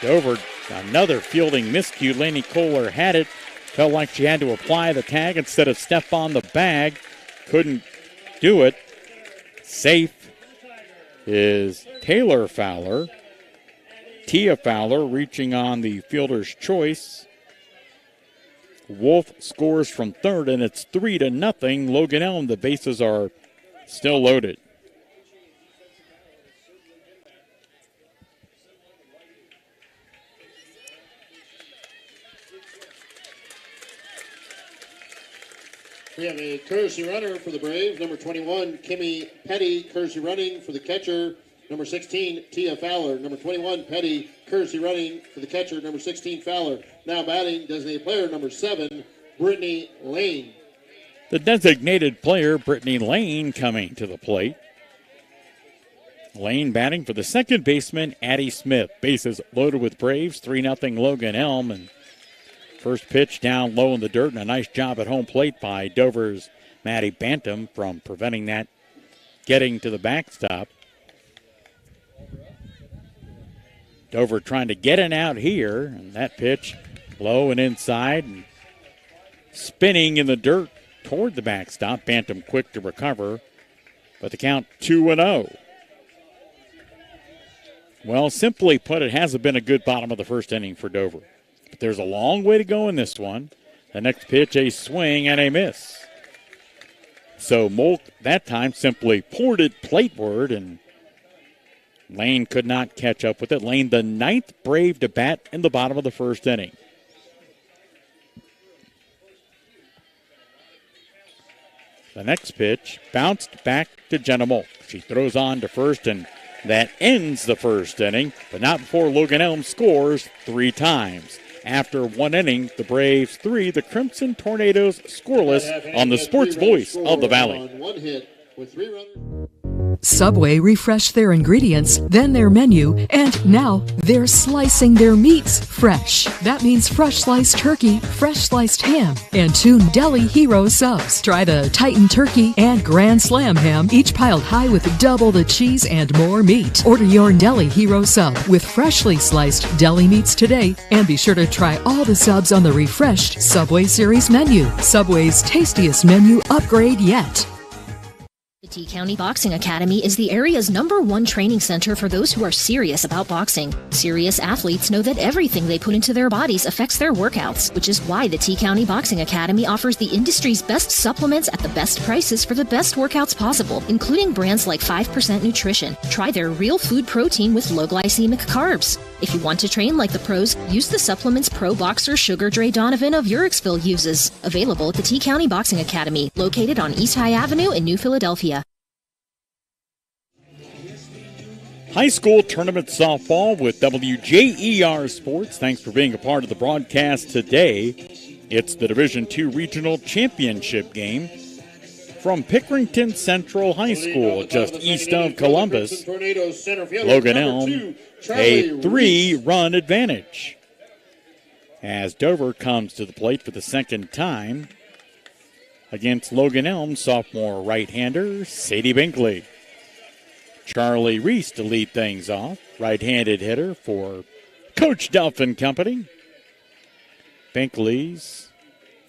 Dover, another fielding miscue. Lainey Kohler had it. Felt like she had to apply the tag instead of step on the bag. Couldn't do it. Safe is Taylor Fowler. Tia Fowler reaching on the fielder's choice. Wolf scores from third, and it's 3-0. Logan Elm, the bases are still loaded.
We have a courtesy runner for the Braves, number 21, Kimmy Petty, courtesy running for the catcher, number 16, Tia Fowler. Number 21, Petty, courtesy running for the catcher, number 16, Fowler. Now batting, designated player, number 7, Brittany Lane.
The designated player, Brittany Lane, coming to the plate. Lane batting for the second baseman, Addie Smith. Bases loaded with Braves, 3-0 Logan Elm, and first pitch down low in the dirt, and a nice job at home plate by Dover's Maddie Bantam from preventing that getting to the backstop. Dover trying to get an out here, and that pitch low and inside, and spinning in the dirt toward the backstop. Bantam quick to recover, but the count 2-0. Well, simply put, it hasn't been a good bottom of the first inning for Dover. But there's a long way to go in this one. The next pitch, a swing and a miss. So Molk that time simply poured it plateward, and Lane could not catch up with it. Lane, the 9th Brave to bat in the bottom of the first inning. The next pitch bounced back to Jenna Molk. She throws on to first, and that ends the first inning, but not before Logan Elm scores 3 times. After 1 inning, the Braves 3, the Crimson Tornadoes scoreless on the Sports Voice of the Valley.
1 hit with 3 runners.
Subway refreshed their ingredients, then their menu, and now they're slicing their meats fresh. That means fresh sliced turkey, fresh sliced ham, and 2 Deli Hero subs. Try the Titan Turkey and Grand Slam ham, each piled high with double the cheese and more meat. Order your Deli Hero sub with freshly sliced deli meats today, and be sure to try all the subs on the refreshed Subway Series menu. Subway's tastiest menu upgrade yet.
The T County Boxing Academy is the area's #1 training center for those who are serious about boxing. Serious athletes know that everything they put into their bodies affects their workouts, which is why the T County Boxing Academy offers the industry's best supplements at the best prices for the best workouts possible, including brands like 5% Nutrition. Try their real food protein with low glycemic carbs. If you want to train like the pros, use the supplements pro boxer Sugar Dre Donovan of Urixville uses. Available at the T County Boxing Academy, located on East High Avenue in New Philadelphia.
High school tournament softball with WJER Sports. Thanks for being a part of the broadcast today. It's the Division II Regional Championship game from Pickerington Central High School, just east of Columbus. Logan Elm, a 3-run advantage. As Dover comes to the plate for the second time against Logan Elm, sophomore right-hander Sadie Binkley. Charlie Reese to lead things off, right-handed hitter for Coach Duff and company. Binkley's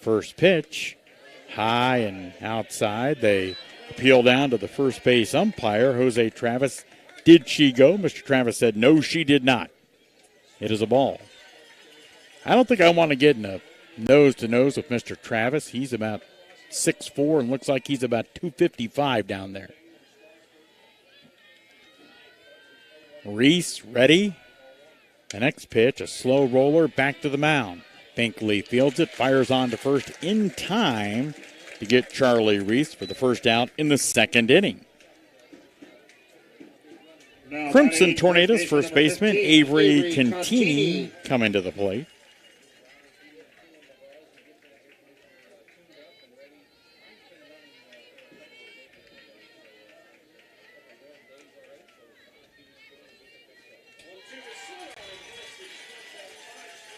first pitch, high and outside. They appeal down to the first base umpire, Jose Travis. Did she go? Mr. Travis said no, she did not. It is a ball. I don't think I want to get in a nose-to-nose with Mr. Travis. He's about 6'4" and looks like he's about 255 down there. Reese ready. The next pitch, a slow roller back to the mound. Binkley fields it, fires on to first in time to get Charlie Reese for the first out in the second inning. Crimson Tornadoes first baseman Avery Cantini coming to the plate.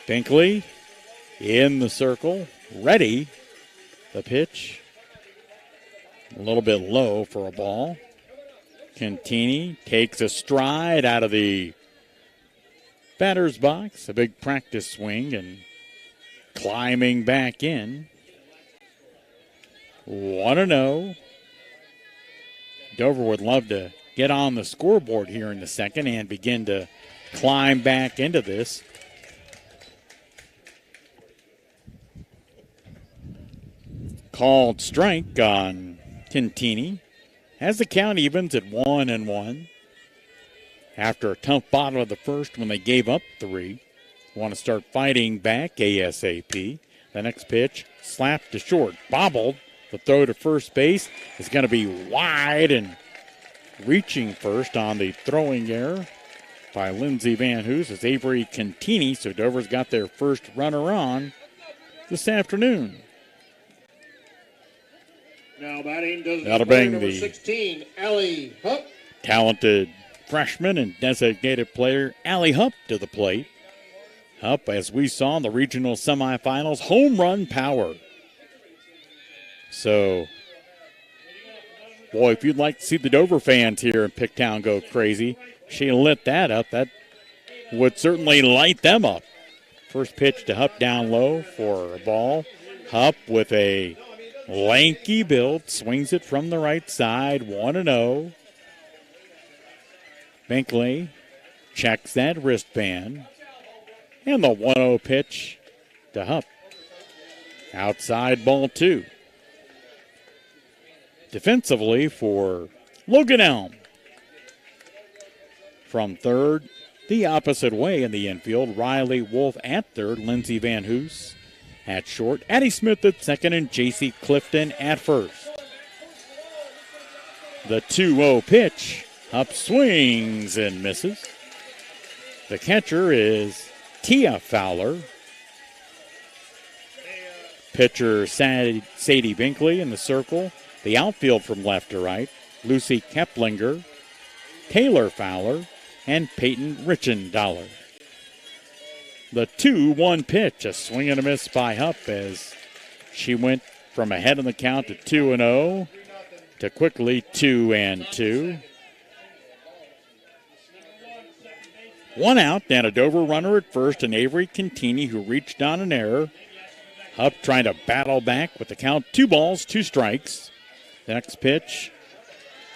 Binkley in the circle, ready. The pitch a little bit low for a ball. Cantini takes a stride out of the batter's box, a big practice swing, and climbing back in. 1-0. Dover would love to get on the scoreboard here in the second and begin to climb back into this. Called strike on Cantini. As the count evens at 1-1. After a tough bottom of the first when they gave up 3. Want to start fighting back ASAP. The next pitch, slapped to short. Bobbled. The throw to first base is going to be wide, and reaching first on the throwing error by Lindsey Van Hoos is Avery Cantini. So Dover's got their first runner on this afternoon.
Now batting does
that'll bring
number
the
16, Allie Hupp.
Talented freshman and designated player Allie Hupp to the plate. Hupp, as we saw in the regional semifinals, home run power. So, boy, if you'd like to see the Dover fans here in Picktown go crazy, she lit that up. That would certainly light them up. First pitch to Hupp down low for a ball. Hupp with a lanky build, swings it from the right side, 1-0. Binkley checks that wristband. And the 1-0 pitch to Hupp. Outside ball 2. Defensively for Logan Elm. From third, the opposite way in the infield, Riley Wolf at third, Lindsey Van Hoos at short, Addie Smith at second, and J.C. Clifton at first. The 2-0 pitch. Up swings and misses. The catcher is Tia Fowler. Pitcher Sadie Binkley in the circle. The outfield from left to right, Lucy Keplinger, Taylor Fowler, and Peyton Richendollar. The 2-1 pitch, a swing and a miss by Hupp as she went from ahead in the count to 2-0 to quickly 2-2. One out, and a Dover runner at first, and Avery Cantini, who reached on an error. Hupp trying to battle back with the count, 2 balls, 2 strikes. The next pitch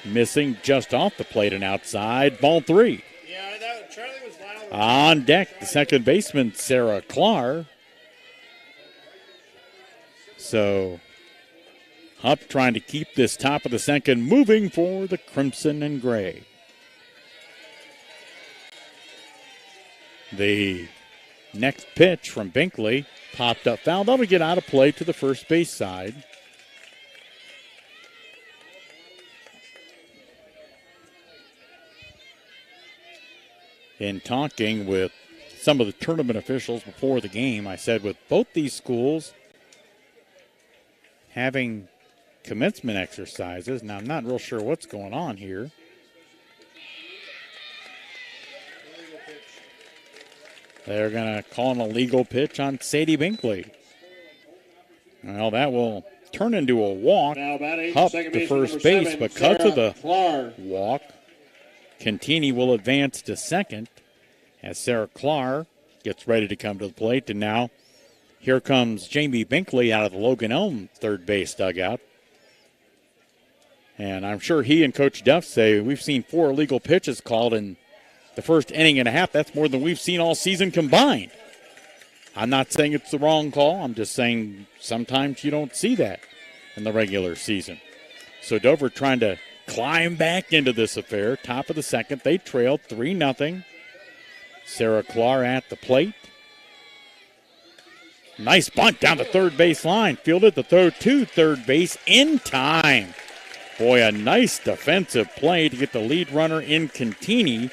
Missing just off the plate and outside. Ball 3.
Yeah, Charlie was loud.
On deck, the second baseman, Sarah Clark. So Hupp trying to keep this top of the second moving for the Crimson and Gray. The next pitch from Binkley popped up foul. That'll get out of play to the first base side. In talking with some of the tournament officials before the game, I said with both these schools having commencement exercises, now I'm not real sure what's going on here. They're going to call an illegal pitch on Sadie Binkley. Well, that will turn into a walk up to first base because of the walk. Cantini will advance to second as Sarah Clark gets ready to come to the plate. And now here comes Jamie Binkley out of the Logan Elm third base dugout. And I'm sure he and Coach Duff say we've seen 4 illegal pitches called in the first inning and a half. That's more than we've seen all season combined. I'm not saying it's the wrong call. I'm just saying sometimes you don't see that in the regular season. So Dover trying to climb back into this affair. Top of the second. They trailed 3-0. Sarah Clark at the plate. Nice bunt down the third base line. Fielded the throw to third base in time. Boy, a nice defensive play to get the lead runner in Cantini.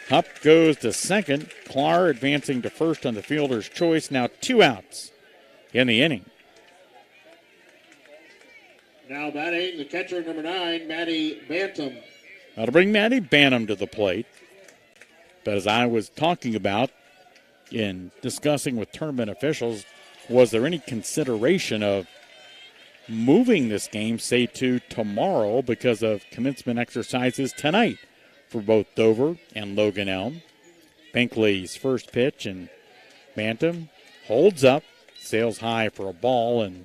Hupp goes to second. Clark advancing to first on the fielder's choice. Now 2 outs in the inning.
Now batting the catcher, number 9, Maddie Bantam.
That'll bring Maddie Bantam to the plate. But as I was talking about in discussing with tournament officials, was there any consideration of moving this game, say, to tomorrow because of commencement exercises tonight for both Dover and Logan Elm? Binkley's first pitch, and Bantam holds up, sails high for a ball, and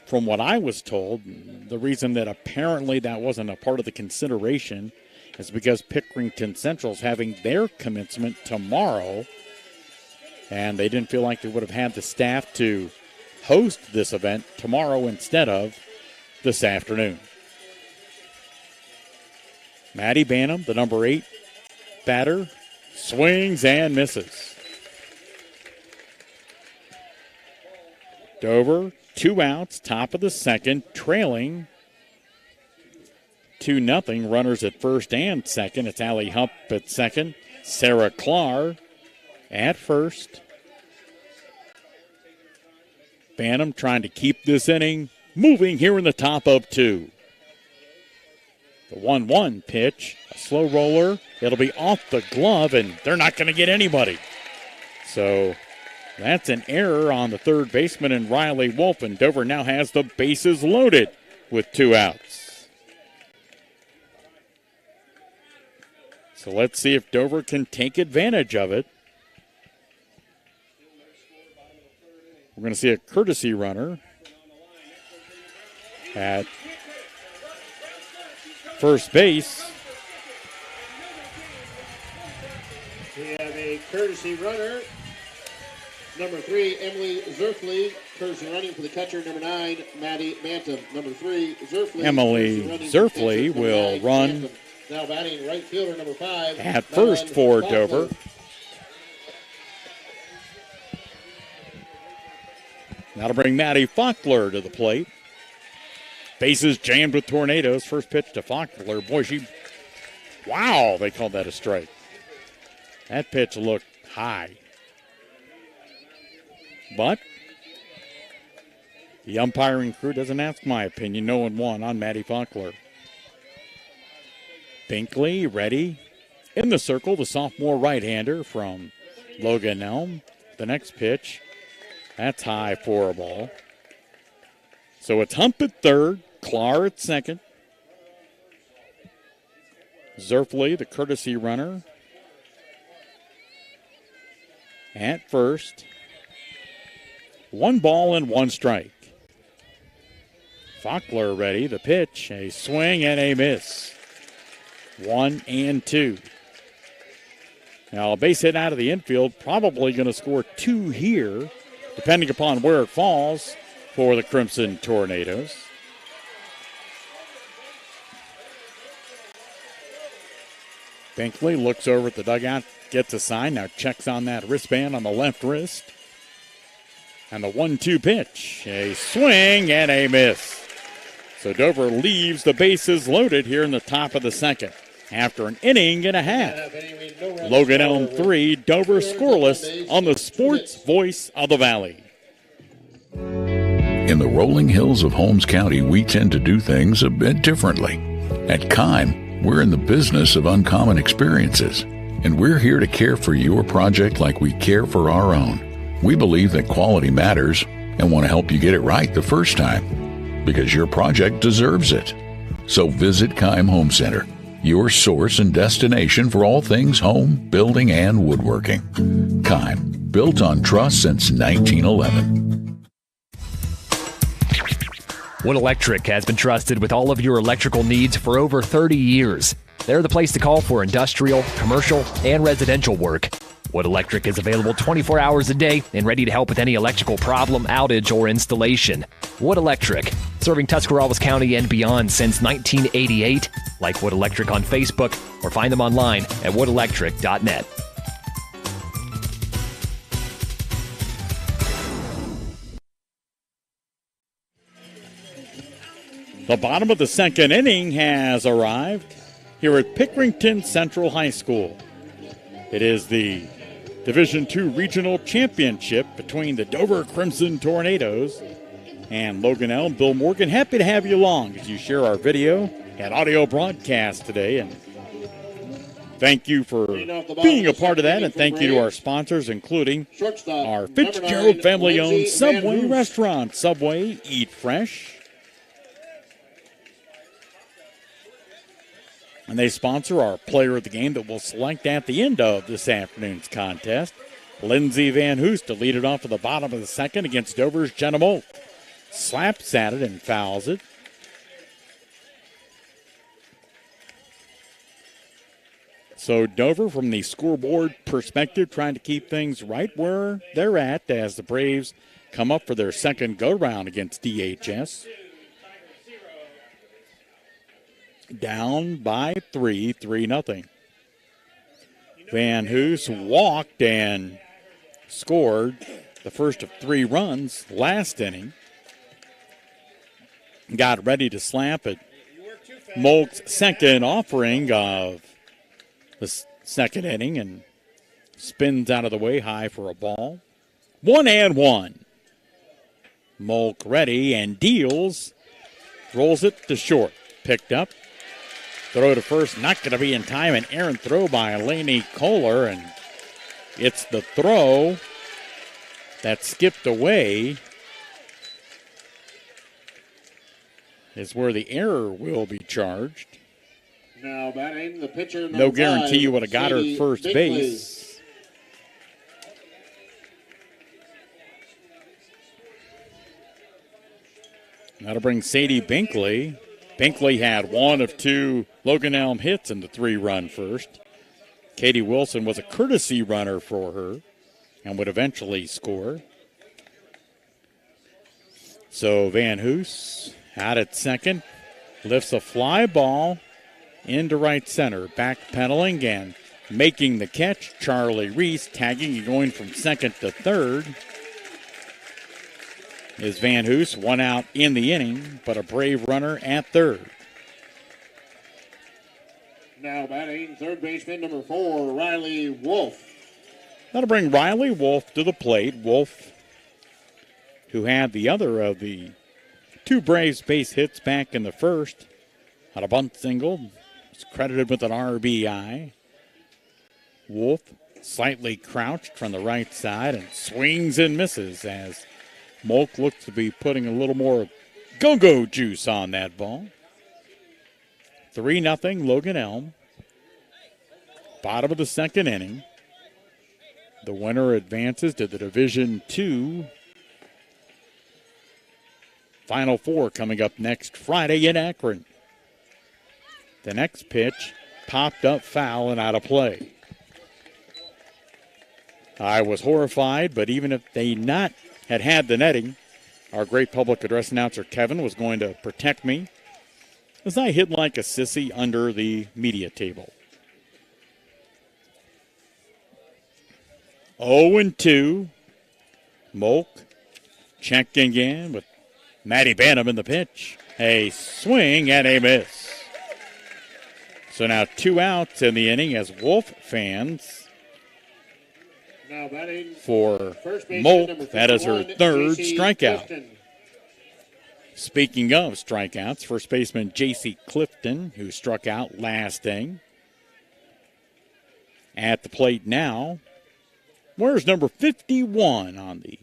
from what I was told, the reason that apparently that wasn't a part of the consideration is because Pickerington Central's having their commencement tomorrow, and they didn't feel like they would have had the staff to host this event tomorrow instead of this afternoon. Maddie Bantam, the number 8 batter, swings and misses. Dover, 2 outs, top of the second, trailing 2-0. Runners at first and second. It's Allie Hupp at second. Sarah Clark at first. Bantam trying to keep this inning moving here in the top of 2. The 1-1 pitch, a slow roller. It'll be off the glove, and they're not going to get anybody. So that's an error on the third baseman and Riley Wolf, and Dover now has the bases loaded with 2 outs. So let's see if Dover can take advantage of it. We're going to see a courtesy runner at first base.
We have a courtesy runner. Number 3, Emily Zerfley. Courtesy running for the catcher, number 9, Maddie Bantam. Number 3, Zerfley.
Emily Zerfley will run
Bantam. Now batting right fielder, number 5.
At first for Dover. That'll bring Maddie Faulkner to the plate. Bases jammed with tornadoes. First pitch to Faulkner. Boy, wow, they called that a strike. That pitch looked high. But the umpiring crew doesn't ask my opinion. No 1 on Maddie Faulkner. Binkley ready. In the circle, the sophomore right-hander from Logan Elm. The next pitch, that's high for a ball. So it's Hump at third, Clark at second. Zerfley, the courtesy runner, at first. 1 ball and 1 strike. Faulkner ready. The pitch, a swing and a miss. 1-2. Now, a base hit out of the infield, probably going to score 2 here, depending upon where it falls for the Crimson Tornadoes. Binkley looks over at the dugout, gets a sign, now checks on that wristband on the left wrist. And the 1-2 pitch, a swing and a miss. So Dover leaves the bases loaded here in the top of the second after an inning and a half. Logan Elm 3, Dover scoreless on the Sports Voice of the Valley.
In the rolling hills of Holmes County, we tend to do things a bit differently. At Kime, we're in the business of uncommon experiences, and we're here to care for your project like we care for our own. We believe that quality matters and want to help you get it right the first time, because your project deserves it. So visit Kime Home Center, your source and destination for all things home, building, and woodworking. Kime, built on trust since 1911.
Wood Electric has been trusted with all of your electrical needs for over 30 years. They're the place to call for industrial, commercial, and residential work. Wood Electric is available 24 hours a day and ready to help with any electrical problem, outage, or installation. Wood Electric, serving Tuscarawas County and beyond since 1988. Like Wood Electric on Facebook or find them online at woodelectric.net.
The bottom of the second inning has arrived here at Pickerington Central High School. It is the Division II Regional Championship between the Dover Crimson Tornadoes and Logan Elm. Bill Morgan, happy to have you along as you share our video and audio broadcast today. And thank you for being a part of that, and thank you to our sponsors, including our Fitzgerald family-owned Subway restaurant, Subway Eat Fresh. And they sponsor our player of the game that we'll select at the end of this afternoon's contest. Lindsey Van Hoos to lead it off at the bottom of the second against Dover's Jenna Molt. Slaps at it and fouls it. So Dover, from the scoreboard perspective, trying to keep things right where they're at as the Braves come up for their second go-round against DHS. Down by 3-0. Van Hoos walked and scored the first of 3 runs last inning. Got ready to slap it. Molt's second offering of the second inning and spins out of the way high for a ball. 1-1. Molt ready and deals. Rolls it to short. Picked up. Throw to first, not going to be in time. An errant throw by Lainey Kohler, and it's the throw that skipped away is where the error will be charged.
Now batting the pitcher.
No guarantee you would have got her at first base. That'll bring Sadie Binkley. Binkley had 1 of 2 Logan Elm hits in the 3-run first. Katie Wilson was a courtesy runner for her and would eventually score. So Van Hoos out at second, lifts a fly ball into right center, backpedaling and making the catch. Charlie Reese tagging and going from second to third. Is Van Hoos, 1 out in the inning, but a brave runner at third.
Now batting third baseman number 4, Riley Wolf.
That'll bring Riley Wolf to the plate. Wolf, who had the other of the 2 Braves base hits back in the first on a bunt single, was credited with an RBI. Wolf slightly crouched from the right side and swings and misses as Molk looks to be putting a little more go-go juice on that ball. 3-0 Logan Elm. Bottom of the second inning. The winner advances to the Division II Final Four coming up next Friday in Akron. The next pitch popped up foul and out of play. I was horrified, but even if they not had the netting, our great public address announcer Kevin was going to protect me as I hid like a sissy under the media table. 0-2. Molk checking in with Maddie Banham in the pitch. A swing and a miss. So now 2 outs in the inning as Wolf fans
now batting
for Molk. That is her third strikeout. Speaking of strikeouts, first baseman J.C. Clifton, who struck out last inning. At the plate now, where's number 51 on the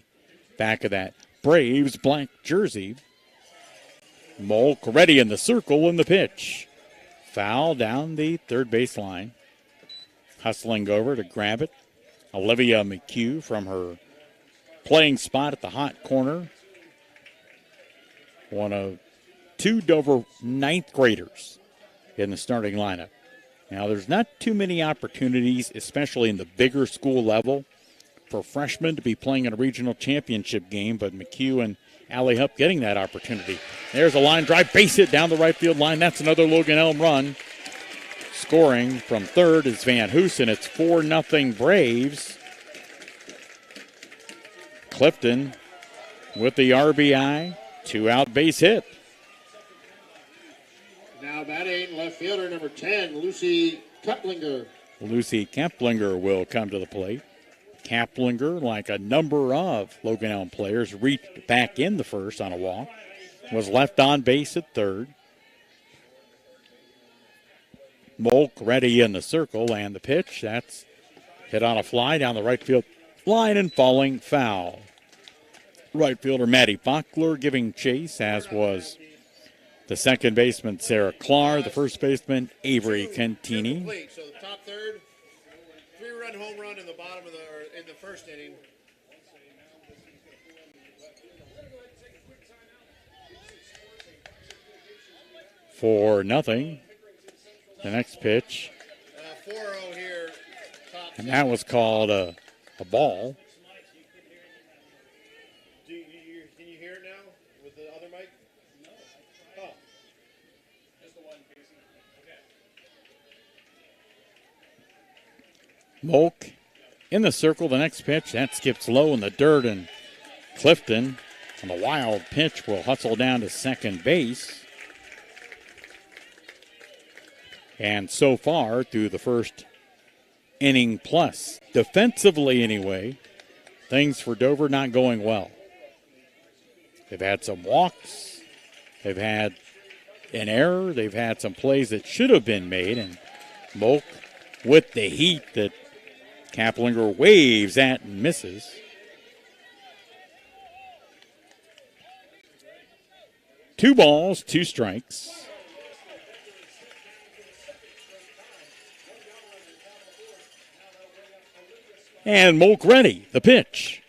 back of that Braves black jersey? Molk ready in the circle in the pitch. Foul down the third base line. Hustling over to grab it. Olivia McHugh from her playing spot at the hot corner. One of 2 Dover 9th graders in the starting lineup. Now, there's not too many opportunities, especially in the bigger school level, for freshmen to be playing in a regional championship game, but McHugh and Allie Hupp getting that opportunity. There's a line drive, base hit down the right field line. That's another Logan Elm run. Scoring from third is Van Hoosen. It's 4-0 Braves. Clifton with the RBI. 2-out base hit.
Now batting left fielder number 10, Lucy Keplinger.
Lucy Keplinger will come to the plate. Keplinger, like a number of Logan Elm players, reached back in the first on a walk. Was left on base at third. Molk ready in the circle, and the pitch, that's hit on a fly down the right field line and falling foul. Right fielder Maddie Bachler giving chase, as was the second baseman Sarah Clark, the first baseman Avery Cantini.
So the top third, 3-run home run in the bottom of in the first inning.
For nothing. The next pitch.
4-0 here.
And that was called a ball.
Can you hear it now with the other mic? No. Oh. Just the one facing. Okay.
Molk in the circle. The next pitch, that skips low in the dirt, and Clifton on the wild pitch will hustle down to second base. And so far, through the first inning plus, defensively anyway, things for Dover not going well. They've had some walks. They've had an error. They've had some plays that should have been made. And Molk, with the heat that Keplinger waves at and misses. Two balls, 2 strikes. And Molk ready, the pitch.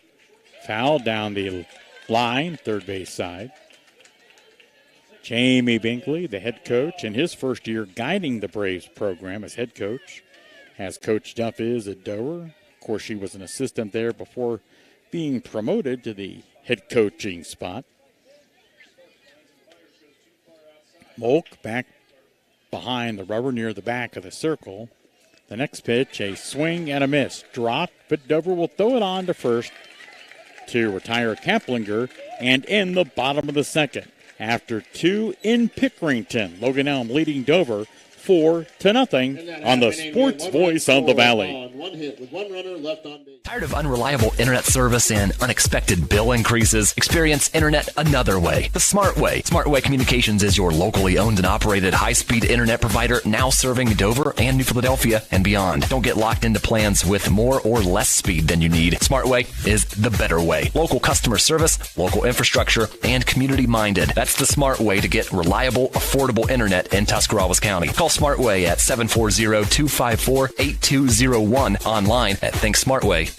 Foul down the line, third base side. Jamie Binkley, the head coach, in his first year guiding the Braves program as head coach, as Coach Duff is at Dover. Of course, she was an assistant there before being promoted to the head coaching spot. Molk back behind the rubber near the back of the circle. The next pitch, a swing and a miss. Dropped, but Dover will throw it on to first to retire Keplinger and in the bottom of the second. After 2 in Pickerington, Logan Elm leading Dover 4-0 on the Sports Voice of the Valley.
One hit with 1 runner left on base.
Tired of unreliable internet service and unexpected bill increases? Experience internet another way, the smart way. Smart Way Communications is your locally owned and operated high-speed internet provider, now serving Dover and New Philadelphia and beyond. Don't get locked into plans with more or less speed than you need. Smart Way is the better way. Local customer service, local infrastructure, and community-minded. That's the smart way to get reliable, affordable internet in Tuscarawas County. Call Smart Way at 740-254-8201, online at thinksmartway.com.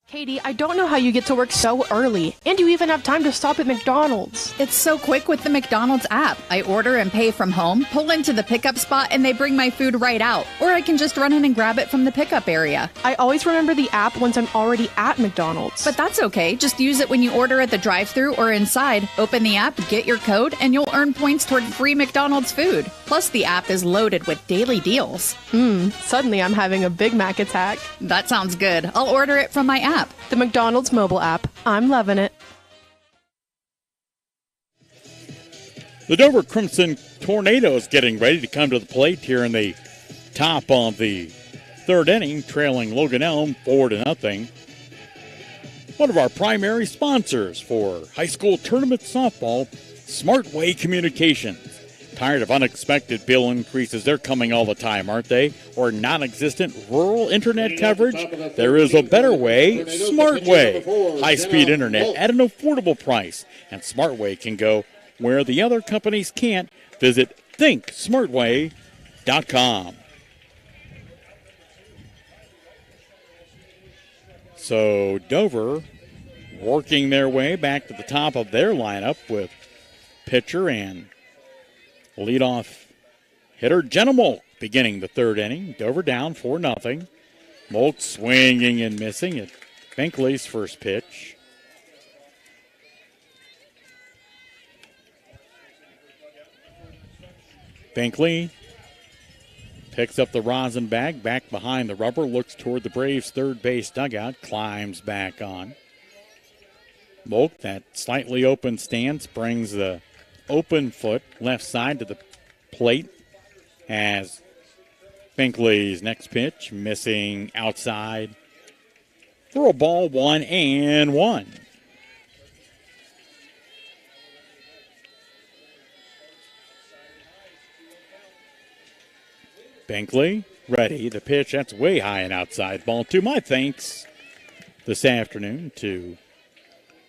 Katie, I don't know how you get to work so early, and you even have time to stop at McDonald's.
It's so quick with the McDonald's app. I order and pay from home, pull into the pickup spot, and they bring my food right out. Or I can just run in and grab it from the pickup area.
I always remember the app once I'm already at McDonald's.
But that's okay. Just use it when you order at the drive-thru or inside. Open the app, get your code, and you'll earn points toward free McDonald's food. Plus, the app is loaded with daily deals.
Suddenly I'm having a Big Mac attack.
That sounds good. I'll order it from my app.
The McDonald's mobile app. I'm loving it.
The Dover Crimson Tornadoes getting ready to come to the plate here in the top of the third inning, trailing Logan Elm 4-0. One of our primary sponsors for high school tournament softball, Smartway Communications. Tired of unexpected bill increases? They're coming all the time, aren't they? Or non-existent rural internet coverage? There is a better way, Smartway. High-speed internet at an affordable price. And Smartway can go where the other companies can't. Visit thinksmartway.com. So Dover working their way back to the top of their lineup with pitcher and leadoff hitter Jenna Molk beginning the third inning. Dover down 4-0. Molk swinging and missing at Binkley's first pitch. Binkley picks up the rosin bag back behind the rubber, looks toward the Braves' third base dugout, climbs back on. Molk, that slightly open stance, brings the open foot left side to the plate as Binkley's next pitch missing outside for a ball, 1-1. Binkley ready. The pitch, that's way high and outside. Ball 2. My thanks this afternoon to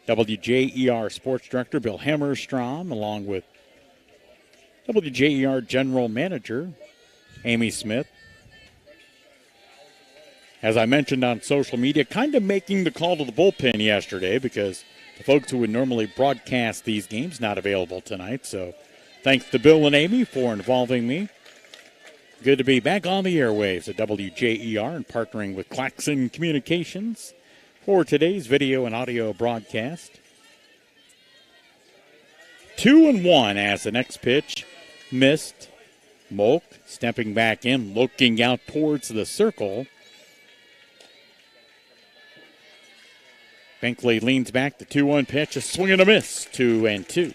WJER Sports Director Bill Hammerstrom, along with WJER General Manager Amy Smith. As I mentioned on social media, kind of making the call to the bullpen yesterday because the folks who would normally broadcast these games not available tonight. So thanks to Bill and Amy for involving me. Good to be back on the airwaves at WJER and partnering with Claxon Communications for today's video and audio broadcast. 2-1 as the next pitch missed. Molk stepping back in, looking out towards the circle. Binkley leans back, the 2-1 pitch, a swing and a miss, 2-2.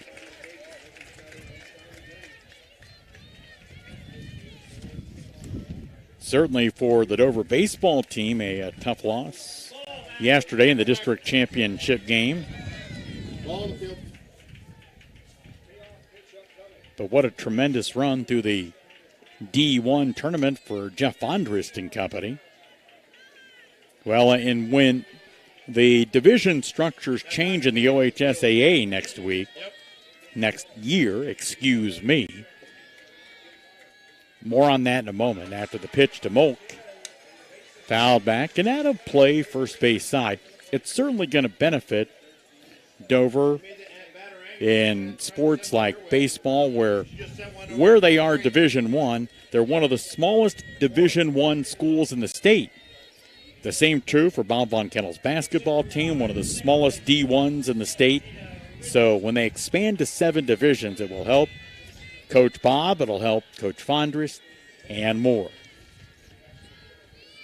Certainly for the Dover baseball team, a tough loss yesterday in the district championship game. But what a tremendous run through the D1 tournament for Jeff Fondrist and company. Well, and when the division structures change in the OHSAA next year, more on that in a moment after the pitch to Molk. Fouled back and out of play first base side. It's certainly going to benefit Dover in sports like baseball where they are Division I, they're one of the smallest Division I schools in the state. The same true for Bob Von Kennel's basketball team, one of the smallest D1s in the state. So when they expand to 7 divisions, it will help Coach Bob, it'll help Coach Fondrist, and more.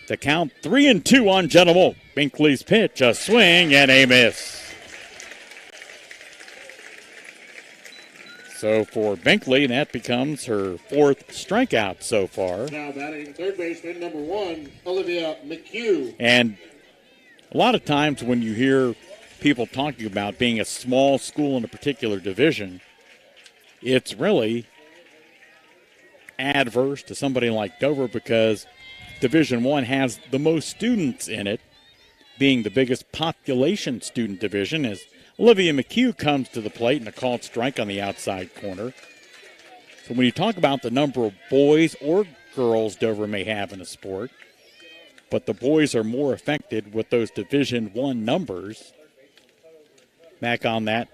The count 3-2 on Jenna Molk. Binkley's pitch, a swing and a miss. So for Binkley, that becomes her 4th strikeout so far.
Now batting third baseman, number 1, Olivia McHugh.
And a lot of times when you hear people talking about being a small school in a particular division, it's really adverse to somebody like Dover because Division I has the most students in it, being the biggest population student division, as Olivia McHugh comes to the plate and a called strike on the outside corner. So when you talk about the number of boys or girls Dover may have in a sport, but the boys are more affected with those Division I numbers. Back on that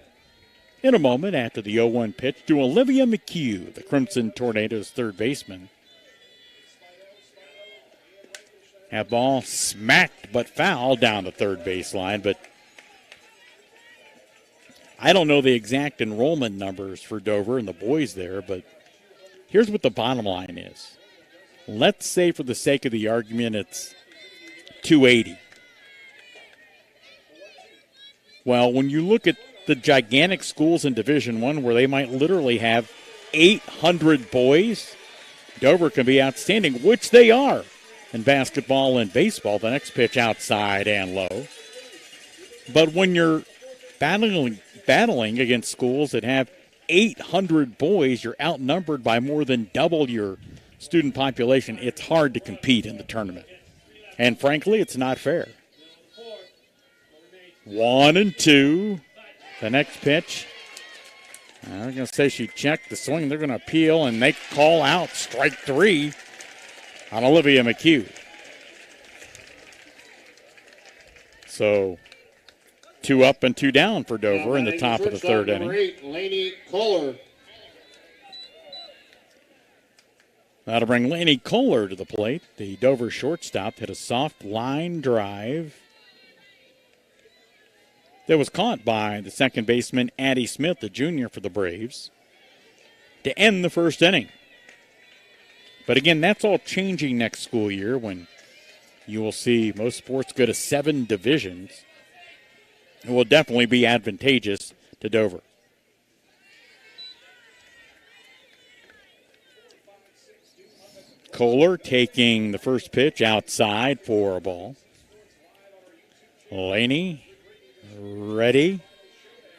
in a moment after the 0-1 pitch to Olivia McHugh, the Crimson Tornadoes third baseman. That ball smacked but fouled down the third baseline, but I don't know the exact enrollment numbers for Dover and the boys there, but here's what the bottom line is. Let's say for the sake of the argument it's 280. Well, when you look at the gigantic schools in Division I where they might literally have 800 boys, Dover can be outstanding, which they are in basketball and baseball. The next pitch outside and low. But when you're battling against schools that have 800 boys, you're outnumbered by more than double your student population. It's hard to compete in the tournament. And frankly, it's not fair. 1-2. The next pitch. I'm going to say she checked the swing. They're going to appeal, and they call out strike 3 on Olivia McHugh. So 2 up and 2 down for Dover in the top of the third inning.
Number 8, Lainey Kohler.
That'll bring Lainey Kohler to the plate. The Dover shortstop hit a soft line drive that was caught by the second baseman, Addie Smith, the junior for the Braves, to end the first inning. But again, that's all changing next school year when you will see most sports go to 7 divisions. It will definitely be advantageous to Dover. Kohler taking the first pitch outside for a ball. Laney ready.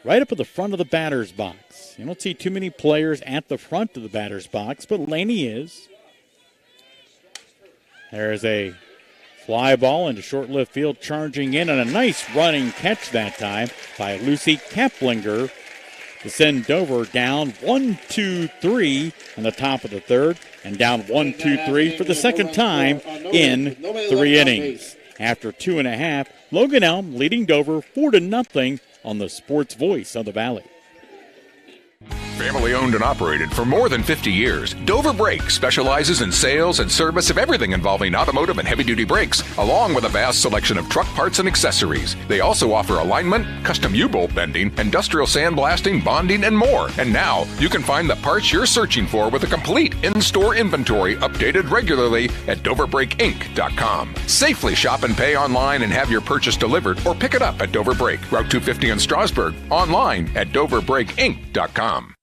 Right up at the front of the batter's box. You don't see too many players at the front of the batter's box, but Laney is. There's a fly ball into short left field, charging in, and a nice running catch that time by Lucy Kaplinger to send Dover down 1-2-3 in the top of the third, and down 1-2-3 for the second time in 3 innings. After 2.5, Logan Elm leading Dover 4-0 on the Sports Voice of the Valley.
Family owned and operated for more than 50 years, Dover Brake specializes in sales and service of everything involving automotive and heavy-duty brakes, along with a vast selection of truck parts and accessories. They also offer alignment, custom U-bolt bending, industrial sandblasting, bonding, and more. And now, you can find the parts you're searching for with a complete in-store inventory updated regularly at DoverBrakeInc.com. Safely shop and pay online and have your purchase delivered, or pick it up at Dover Brake, Route 250 in Strasburg, online at DoverBrakeInc.com.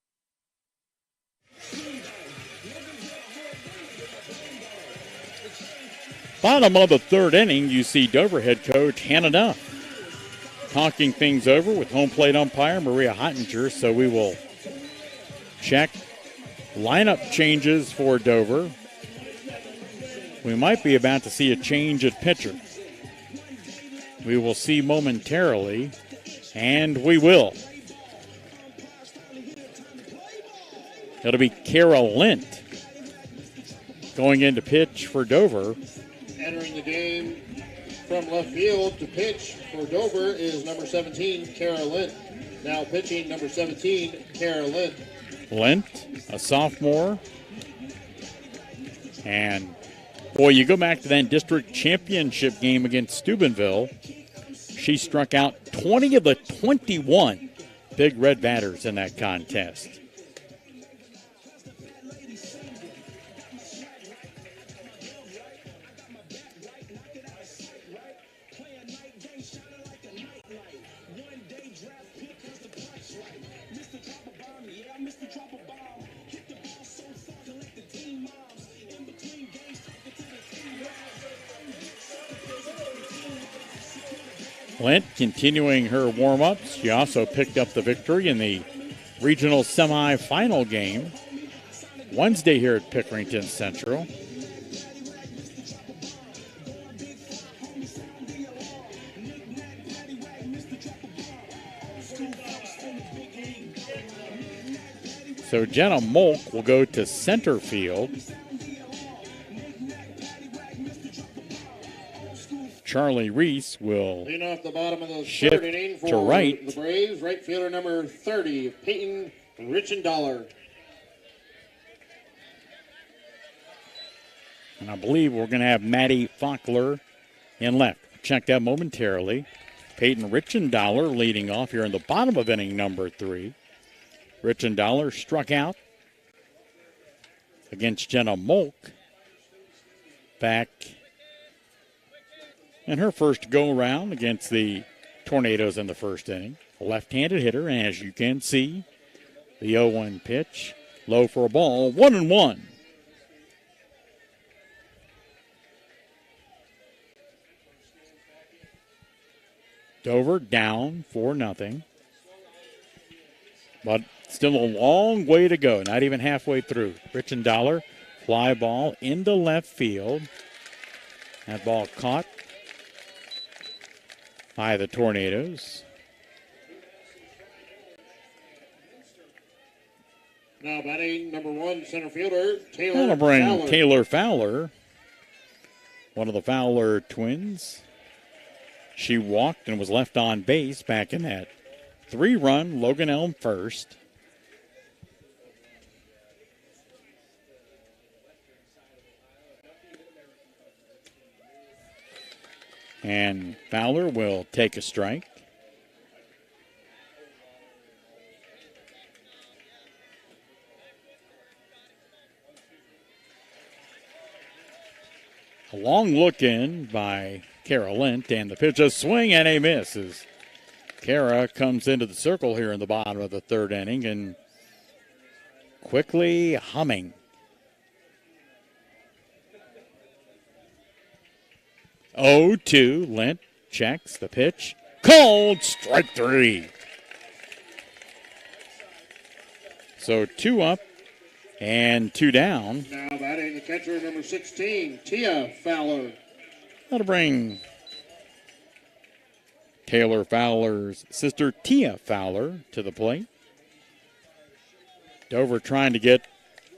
Bottom of the third inning, you see Dover head coach Hannah Duff talking things over with home plate umpire Maria Hottinger. So we will check lineup changes for Dover. We might be about to see a change at pitcher. We will see momentarily, and we will. It'll be Kara Lint going into pitch for Dover.
Entering the game from left field to pitch for Dover is number 17, Kara Lint. Now pitching number 17, Kara Lint.
Lint, a sophomore. And, boy, you go back to that district championship game against Steubenville. She struck out 20 of the 21 Big Red batters in that contest. Lint continuing her warm-ups. She also picked up the victory in the regional semifinal game Wednesday here at Pickerington Central. So Jenna Molk will go to center field. Charlie Reese will
leading off the bottom of the
shift
third inning for
to right.
the Braves, right fielder number 30, Peyton Richendaler.
And I believe we're going to have Maddie Faulkner in left. Check that momentarily. Peyton Richendaler leading off here in the bottom of inning number 3. Richendaler struck out against Jenna Molk back in her first go-around against the Tornadoes in the first inning. A left-handed hitter, and as you can see, the 0-1 pitch, low for a ball, 1-1. Dover down 4-0. But still a long way to go, not even halfway through. Richendaler, fly ball into left field. That ball caught by the Tornadoes.
Now batting number 1, center fielder, Taylor
That'll bring
Fowler.
Taylor Fowler, one of the Fowler twins. She walked and was left on base back in that 3-run Logan Elm first. And Fowler will take a strike. A long look in by Kara Lent, and the pitch, a swing and a miss as Kara comes into the circle here in the bottom of the third inning and quickly humming. 0-2, Lent checks the pitch, called strike 3. So 2 up and 2 down.
Now batting the catcher, number 16, Tia Fowler.
That'll bring Taylor Fowler's sister, Tia Fowler, to the plate. Dover trying to get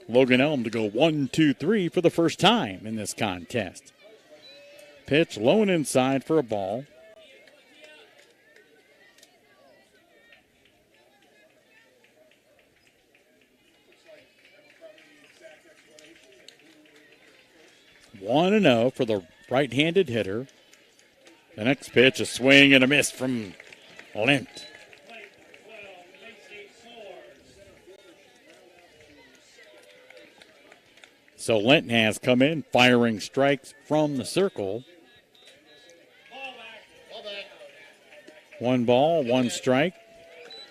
Logan Elm to go 1-2-3 for the first time in this contest. Pitch low and inside for a ball. One and 0 for the right-handed hitter. The next pitch, a swing and a miss from Lent. So Lent has come in, firing strikes from the circle. 1 ball, 1 strike.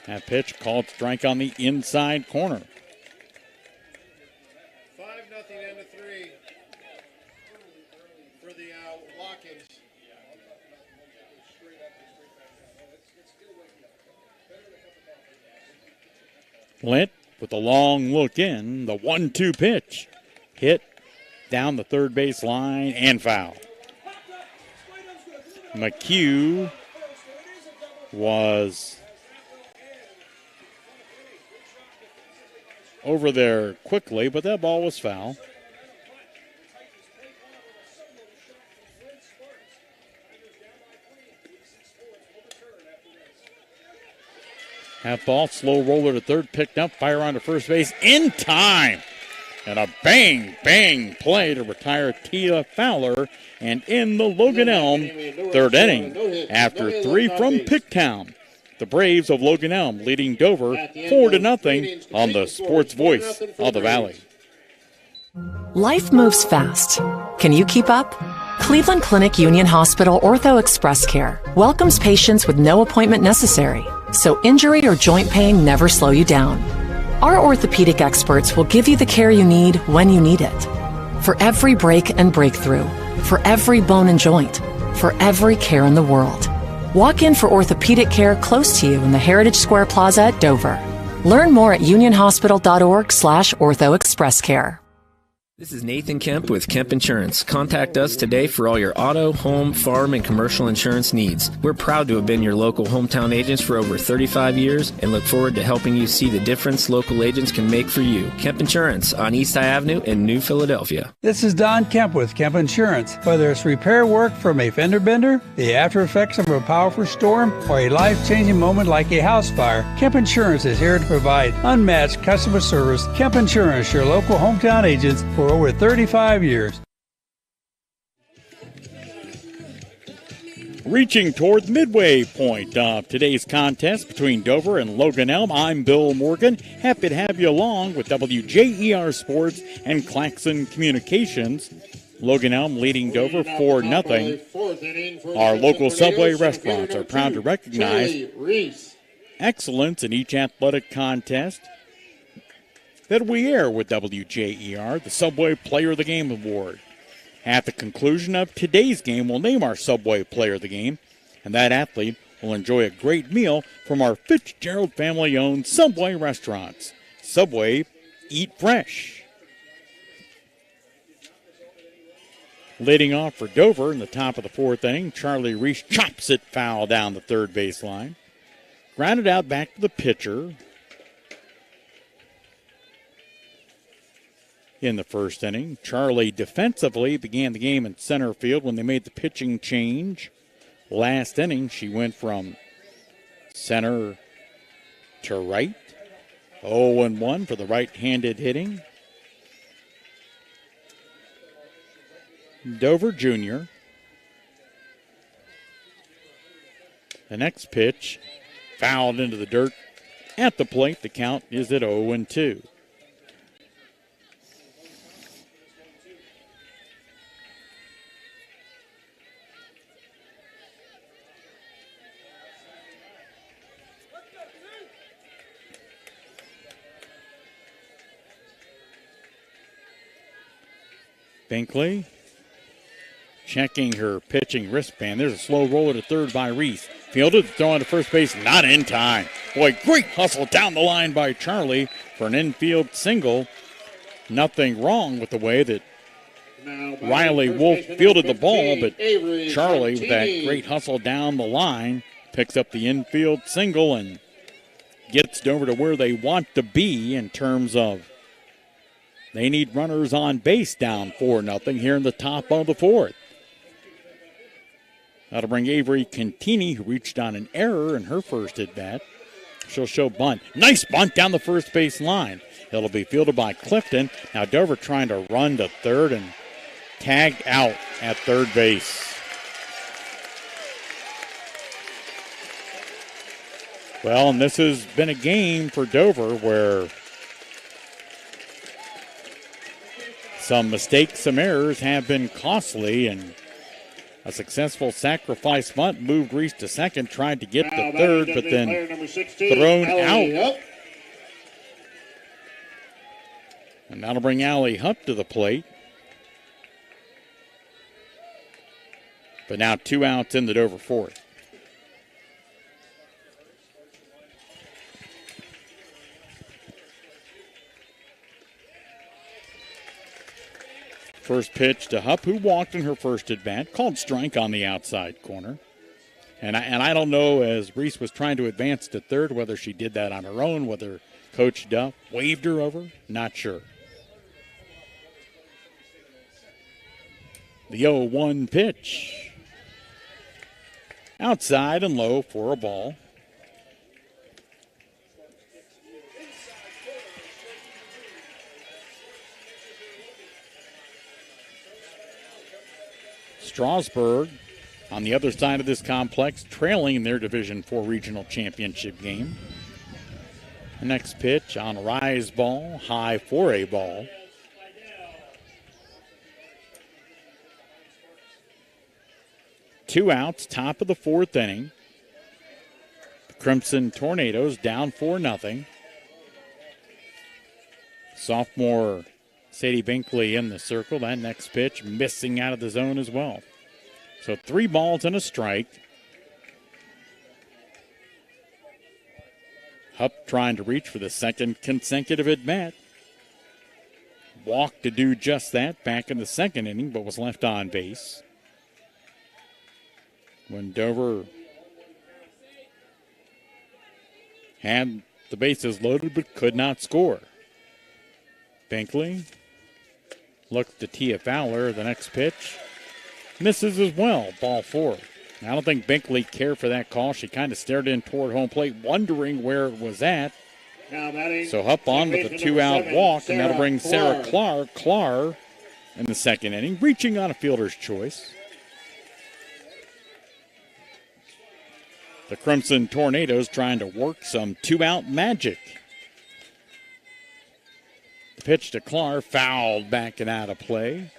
That pitch called strike on the inside corner.
5-0 into 3 for the Watkins.
Lent with a long look in, the 1-2 pitch. Hit down the third base line and foul. McHugh was over there quickly, but that ball was foul. Half ball, slow roller to third, picked up, fire on to first base in time. And a bang, bang play to retire Tia Fowler. And in the Logan Elm third inning, after 3 from Picktown, the Braves of Logan Elm leading Dover 4-0 on the Sports Voice of the Valley.
Life moves fast. Can you keep up? Cleveland Clinic Union Hospital Ortho Express Care welcomes patients with no appointment necessary, so injury or joint pain never slow you down. Our orthopedic experts will give you the care you need when you need it. For every break and breakthrough, for every bone and joint, for every care in the world. Walk in for orthopedic care close to you in the Heritage Square Plaza at Dover. Learn more at unionhospital.org/orthoexpresscare.
This is Nathan Kemp with Kemp Insurance. Contact us today for all your auto, home, farm, and commercial insurance needs. We're proud to have been your local hometown agents for over 35 years and look forward to helping you see the difference local agents can make for you. Kemp Insurance on East High Avenue in New Philadelphia.
This is Don Kemp with Kemp Insurance. Whether it's repair work from a fender bender, the after effects of a powerful storm, or a life-changing moment like a house fire, Kemp Insurance is here to provide unmatched customer service. Kemp Insurance, your local hometown agents for over 35 years.
Reaching toward the midway point of today's contest between Dover and Logan Elm, I'm Bill Morgan. Happy to have you along with WJER Sports and Claxon Communications. Logan Elm leading Dover 4-0. Our local Subway restaurants are proud to recognize excellence in each athletic contest that we air with WJER, the Subway Player of the Game Award. At the conclusion of today's game, we'll name our Subway Player of the Game, and that athlete will enjoy a great meal from our Fitzgerald family-owned Subway restaurants. Subway, eat fresh. Leading off for Dover in the top of the fourth inning, Charlie Reese chops it foul down the third baseline. Grounded out back to the pitcher. In the first inning, Charlie defensively began the game in center field when they made the pitching change. Last inning, she went from center to right. 0-1 for the right-handed hitting. Dover Jr. The next pitch fouled into the dirt at the plate. The count is at 0-2. Binkley checking her pitching wristband. There's a slow roller to third by Reese. Fielded, throwing to first base, not in time. Boy, great hustle down the line by Charlie for an infield single. Nothing wrong with the way that Riley Wolf fielded the ball, but Charlie, with that great hustle down the line, picks up the infield single and gets Dover to where they want to be in terms of they need runners on base down 4-0 here in the top of the fourth. That'll bring Avery Contini, who reached on an error in her first at-bat. She'll show bunt. Nice bunt down the first base line. It'll be fielded by Clifton. Now Dover trying to run to third and tagged out at third base. Well, and this has been a game for Dover where some mistakes, some errors have been costly, and a successful sacrifice bunt moved Reese to second, tried to get to third, but then thrown out. And that'll bring Allie Hupp to the plate. But now 2 outs in the Dover fourth. First pitch to Hupp, who walked in her first at-bat, called strike on the outside corner. And I don't know, as Reese was trying to advance to third, whether she did that on her own, whether Coach Duff waved her over, not sure. The 0-1 pitch. Outside and low for a ball. Strasburg on the other side of this complex, trailing in their Division IV regional championship game. The next pitch on a rise ball, high for a ball. Two outs, top of the fourth inning. The Crimson Tornadoes down 4-0. Sophomore Sadie Binkley in the circle. That next pitch missing out of the zone as well. So 3 balls and a strike. Hupp trying to reach for the second consecutive at-bat. walked to do just that back in the second inning, but was left on base. When Dover had the bases loaded but could not score. Binkley looks to Tia Fowler. The next pitch misses as well. Ball 4. I don't think Binkley cared for that call. She kind of stared in toward home plate, wondering where it was at. So up on with a 2-out walk, and that'll bring Sarah Clark in the second inning, reaching on a fielder's choice. The Crimson Tornadoes trying to work some 2-out magic. The pitch to Clark, fouled back and out of play.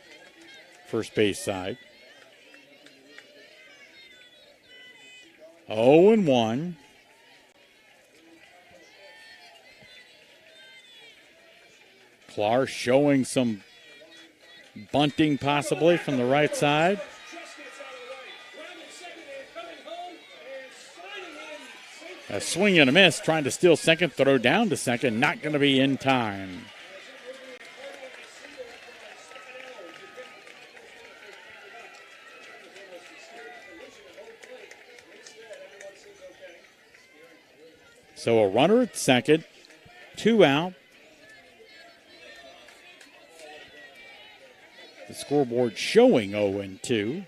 First base side. 0-1. Clark showing some bunting possibly from the right side. A swing and a miss, trying to steal second, throw down to second, not going to be in time. So a runner at second, 2 out. The scoreboard showing 0-2.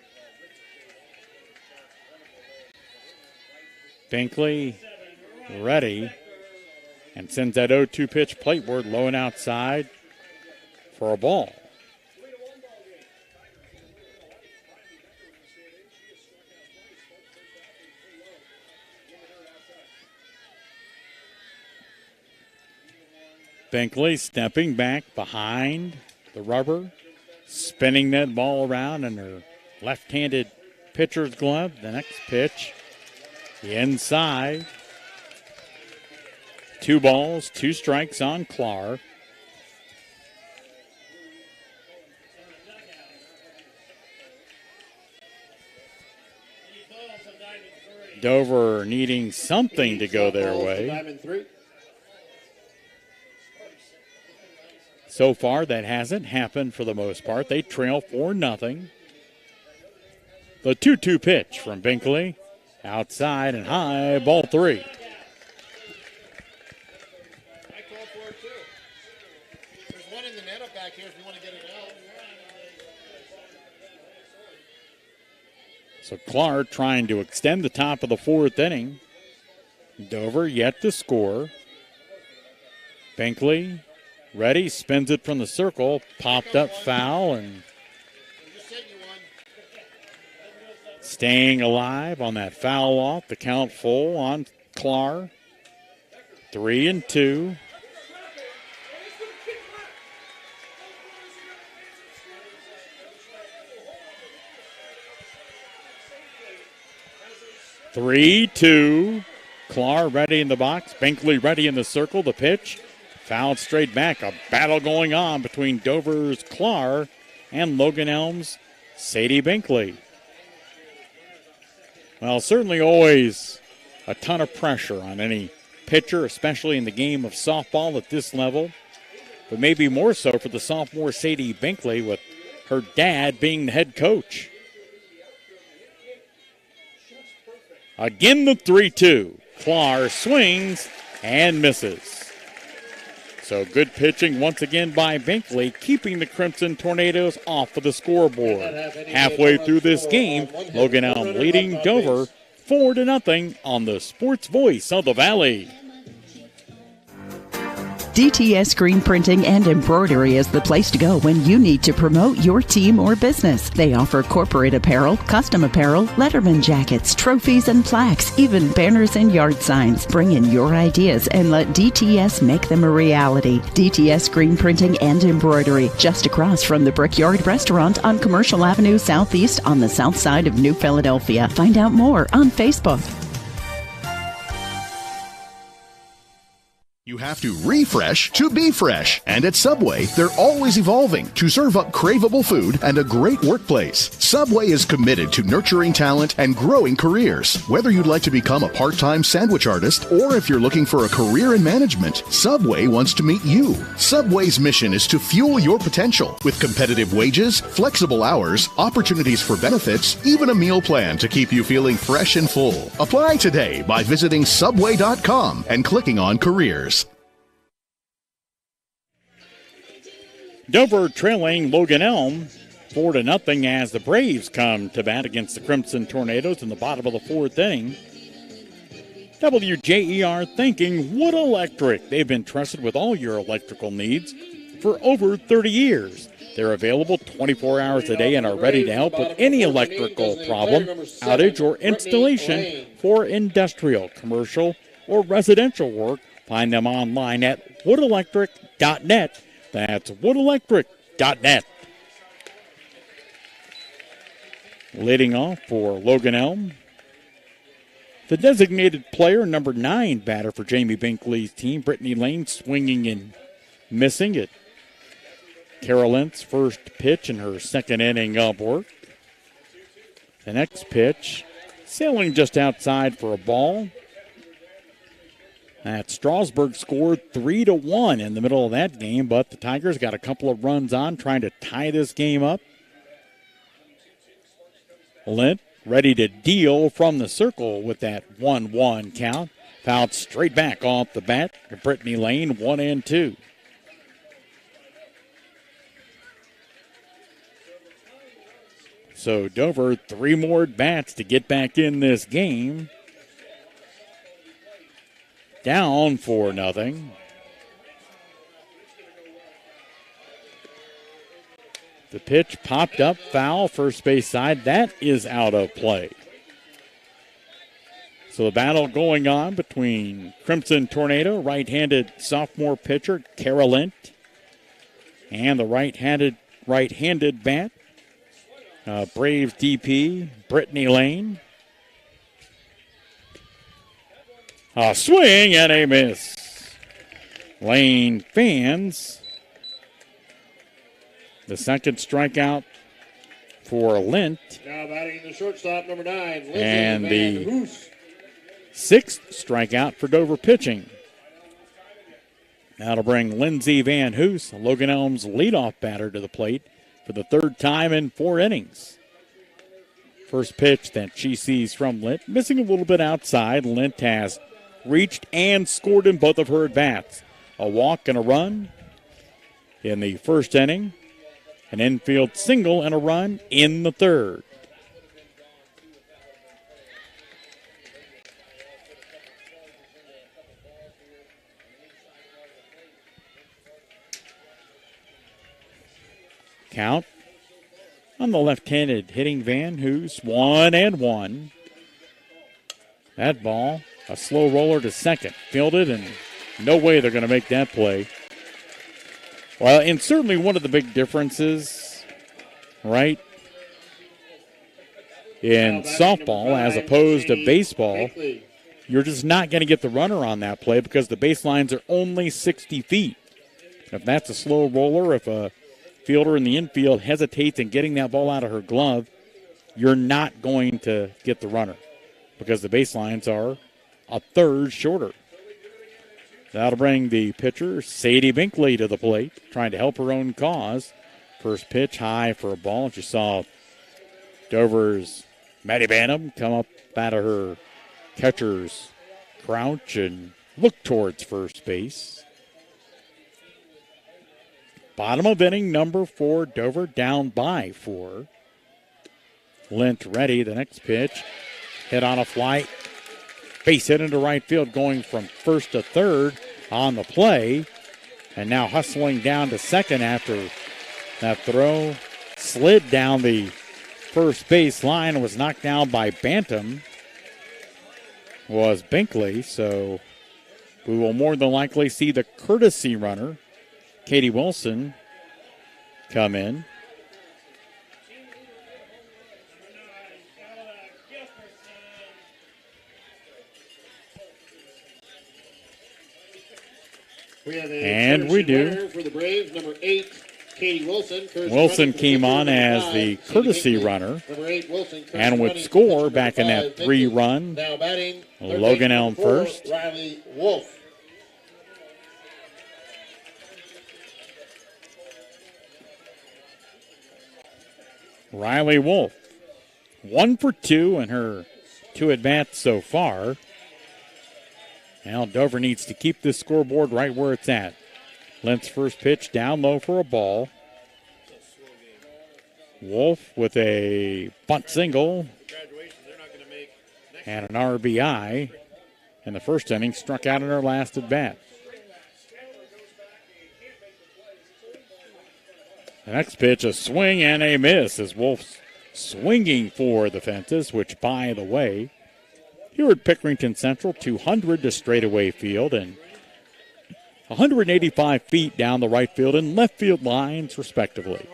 Binkley ready and sends that 0-2 pitch plateward low and outside for a ball. Binkley stepping back behind the rubber, spinning that ball around in her left-handed pitcher's glove. The next pitch, the inside. 2 balls, 2 strikes on Clark. Dover needing something to go their way. So far, that hasn't happened for the most part. They trail 4-0. The 2-2 pitch from Binkley. Outside and high, ball 3.
There's one in the net up back here if you want to get it out.
So Clark trying to extend the top of the 4th inning. Dover yet to score. Binkley ready, spins it from the circle, popped up foul, and staying alive on that foul off. The count full on Clark. 3-2. Clark ready in the box. Binkley ready in the circle. The pitch. Fouled straight back. A battle going on between Dover's Clark and Logan Elm's Sadie Binkley. Well, certainly always a ton of pressure on any pitcher, especially in the game of softball at this level. But maybe more so for the sophomore Sadie Binkley, with her dad being the head coach. Again, the 3-2. Clark swings and misses. So good pitching once again by Binkley, keeping the Crimson Tornadoes off of the scoreboard. Halfway through this game, Logan Elm leading Dover 4-0 on the Sports Voice of the Valley.
DTS Screen Printing and Embroidery is the place to go when you need to promote your team or business. They offer corporate apparel, custom apparel, letterman jackets, trophies and plaques, even banners and yard signs. Bring in your ideas and let DTS make them a reality. DTS Screen Printing and Embroidery, just across from the Brickyard Restaurant on Commercial Avenue Southeast on the south side of New Philadelphia. Find out more on Facebook.
You have to refresh to be fresh. And at Subway, they're always evolving to serve up craveable food and a great workplace. Subway is committed to nurturing talent and growing careers. Whether you'd like to become a part-time sandwich artist or if you're looking for a career in management, Subway wants to meet you. Subway's mission is to fuel your potential with competitive wages, flexible hours, opportunities for benefits, even a meal plan to keep you feeling fresh and full. Apply today by visiting Subway.com and clicking on Careers.
Dover trailing Logan Elm 4-0 as the Braves come to bat against the Crimson Tornadoes in the bottom of the fourth inning. WJER thanking Wood Electric. They've been trusted with all your electrical needs for over 30 years. They're available 24 hours a day and are ready to help with any electrical problem, outage, or installation for industrial, commercial, or residential work. Find them online at woodelectric.net. That's woodelectric.net. Leading off for Logan Elm, the designated player, number 9 batter for Jamie Binkley's team, Brittany Lane, swinging and missing it. Carolyn's first pitch in her second inning of work. The next pitch, sailing just outside for a ball. That Strasburg scored 3-1 in the middle of that game, but the Tigers got a couple of runs on trying to tie this game up. Lint ready to deal from the circle with that 1-1 count. Fouled straight back off the bat to Brittany Lane, 1-2. So Dover, 3 more bats to get back in this game. Down 4-0. The pitch popped up, foul, first base side. That is out of play. So the battle going on between Crimson Tornado, right-handed sophomore pitcher, Carolyn, and the right-handed bat, Braves DP, Brittany Lane. A swing and a miss. Lane fans. The second strikeout for Lint.
Now batting the shortstop, number 9.
And the 6th strikeout for Dover pitching. That'll bring Lindsey Van Hoos, Logan Elm's leadoff batter, to the plate for the 3rd time in 4 innings. First pitch that she sees from Lint, missing a little bit outside. Lint has reached and scored in both of her at-bats. A walk and a run in the first inning. An infield single and a run in the 3rd. Count on the left-handed hitting Van Hoos, 1-1. That ball, a slow roller to second. Fielded, and no way they're going to make that play. Well, and certainly one of the big differences, right, in softball as opposed to baseball, you're just not going to get the runner on that play because the baselines are only 60 feet. If that's a slow roller, if a fielder in the infield hesitates in getting that ball out of her glove, you're not going to get the runner because the baselines are a 1/3 shorter. That'll bring the pitcher, Sadie Binkley, to the plate, trying to help her own cause. First pitch high for a ball. She saw Dover's Maddie Banham come up out of her catcher's crouch and look towards first base. Bottom of inning, number 4, Dover down by 4. Lint ready. The next pitch, hit on a fly. Base hit into right field, going from first to 3rd on the play. And now hustling down to second after that throw. Slid down the first base line and was knocked down by Bantam. Was Binkley, so we will more than likely see the courtesy runner, Katie Wilson, come in.
We have a
and we do.
Runner for the Braves, number 8, Katie Wilson.
Wilson came on as the courtesy runner.
Number 8, Wilson.
And would score back in that 3-run.
Now batting,
Logan Elm
4,
first.
Riley Wolf.
Riley Wolf, 1 for 2 in her 2 at-bats so far. Now Dover needs to keep this scoreboard right where it's at. Lent's first pitch down low for a ball. Wolf with a bunt single and an RBI in the first inning, struck out in her last at-bat. The next pitch, a swing and a miss as Wolf's swinging for the fences, which, by the way, here at Pickerington Central, 200 to straightaway field and 185 feet down the right field and left field lines, respectively.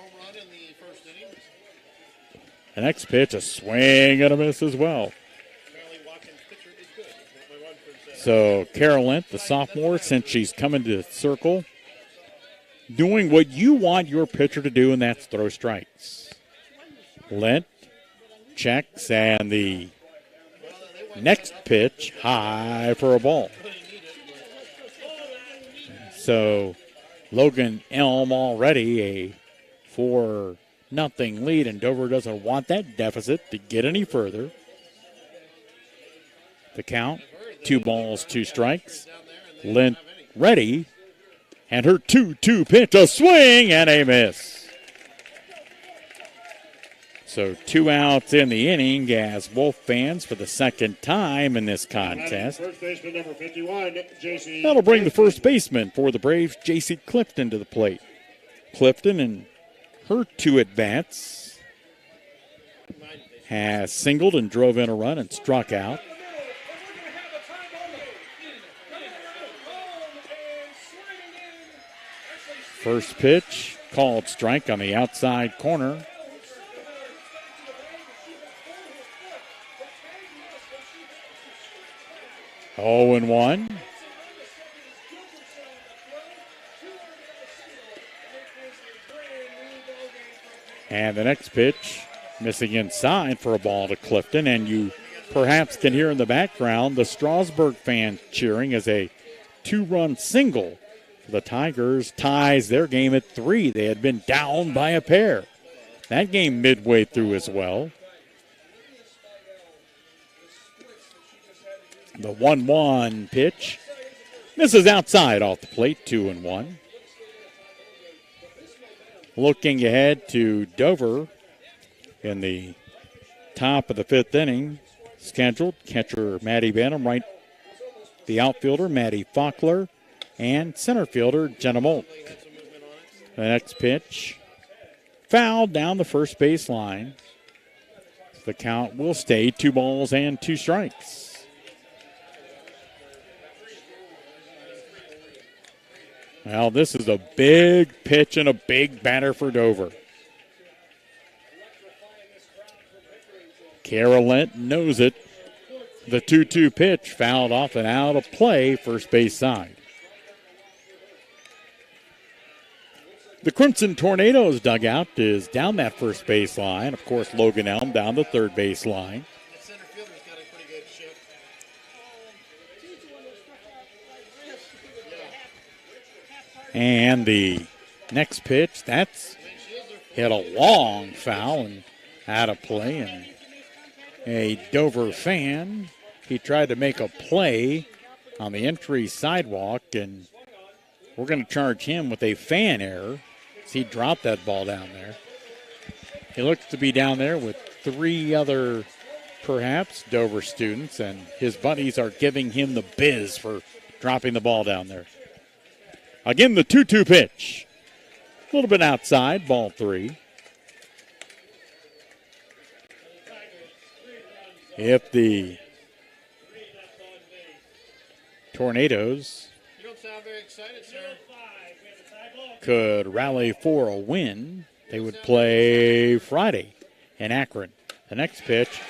The next pitch, a swing and a miss as well. So Carol Lent, the sophomore, since she's come into the circle, doing what you want your pitcher to do, and that's throw strikes. Lent checks, and the next pitch, high for a ball. So Logan Elm already a 4-0 lead, and Dover doesn't want that deficit to get any further. The count, 2 balls, 2 strikes. Lent ready. And her 2-2 pitch, a swing and a miss. So 2 outs in the inning as Wolf fans for the second time in this contest.
First baseman number 51, J.C.
That'll bring the first baseman for the Braves, J.C. Clifton, to the plate. Clifton in her 2 at-bats has singled and drove in a run and struck out. First pitch, called strike on the outside corner. Oh, and 1. And the next pitch, missing inside for a ball to Clifton. And you perhaps can hear in the background the Strasburg fans cheering as a 2-run single. The Tigers ties their game at 3. They had been down by a pair. That game midway through as well. The 1-1 pitch misses outside off the plate, 2-1. Looking ahead to Dover in the top of the 5th inning. Scheduled catcher Maddie Benham, right, the outfielder Maddie Faulkner, and center fielder Jenna Molk. The next pitch, fouled down the first base line. The count will stay 2 balls and 2 strikes. Well, this is a big pitch and a big batter for Dover. Carol Lent knows it. The 2-2 pitch fouled off and out of play, first base side. The Crimson Tornadoes dugout is down that first base line. Of course, Logan Elm down the third base line. And the next pitch, that's hit a long foul and out of play. And a Dover fan, he tried to make a play on the entry sidewalk, and we're going to charge him with a fan error. He dropped that ball down there. He looks to be down there with 3 other, perhaps, Dover students, and his buddies are giving him the biz for dropping the ball down there. Again, the 2-2 pitch. A little bit outside, ball 3. If the Tornadoes could rally for a win, they would play Friday in Akron. The next pitch,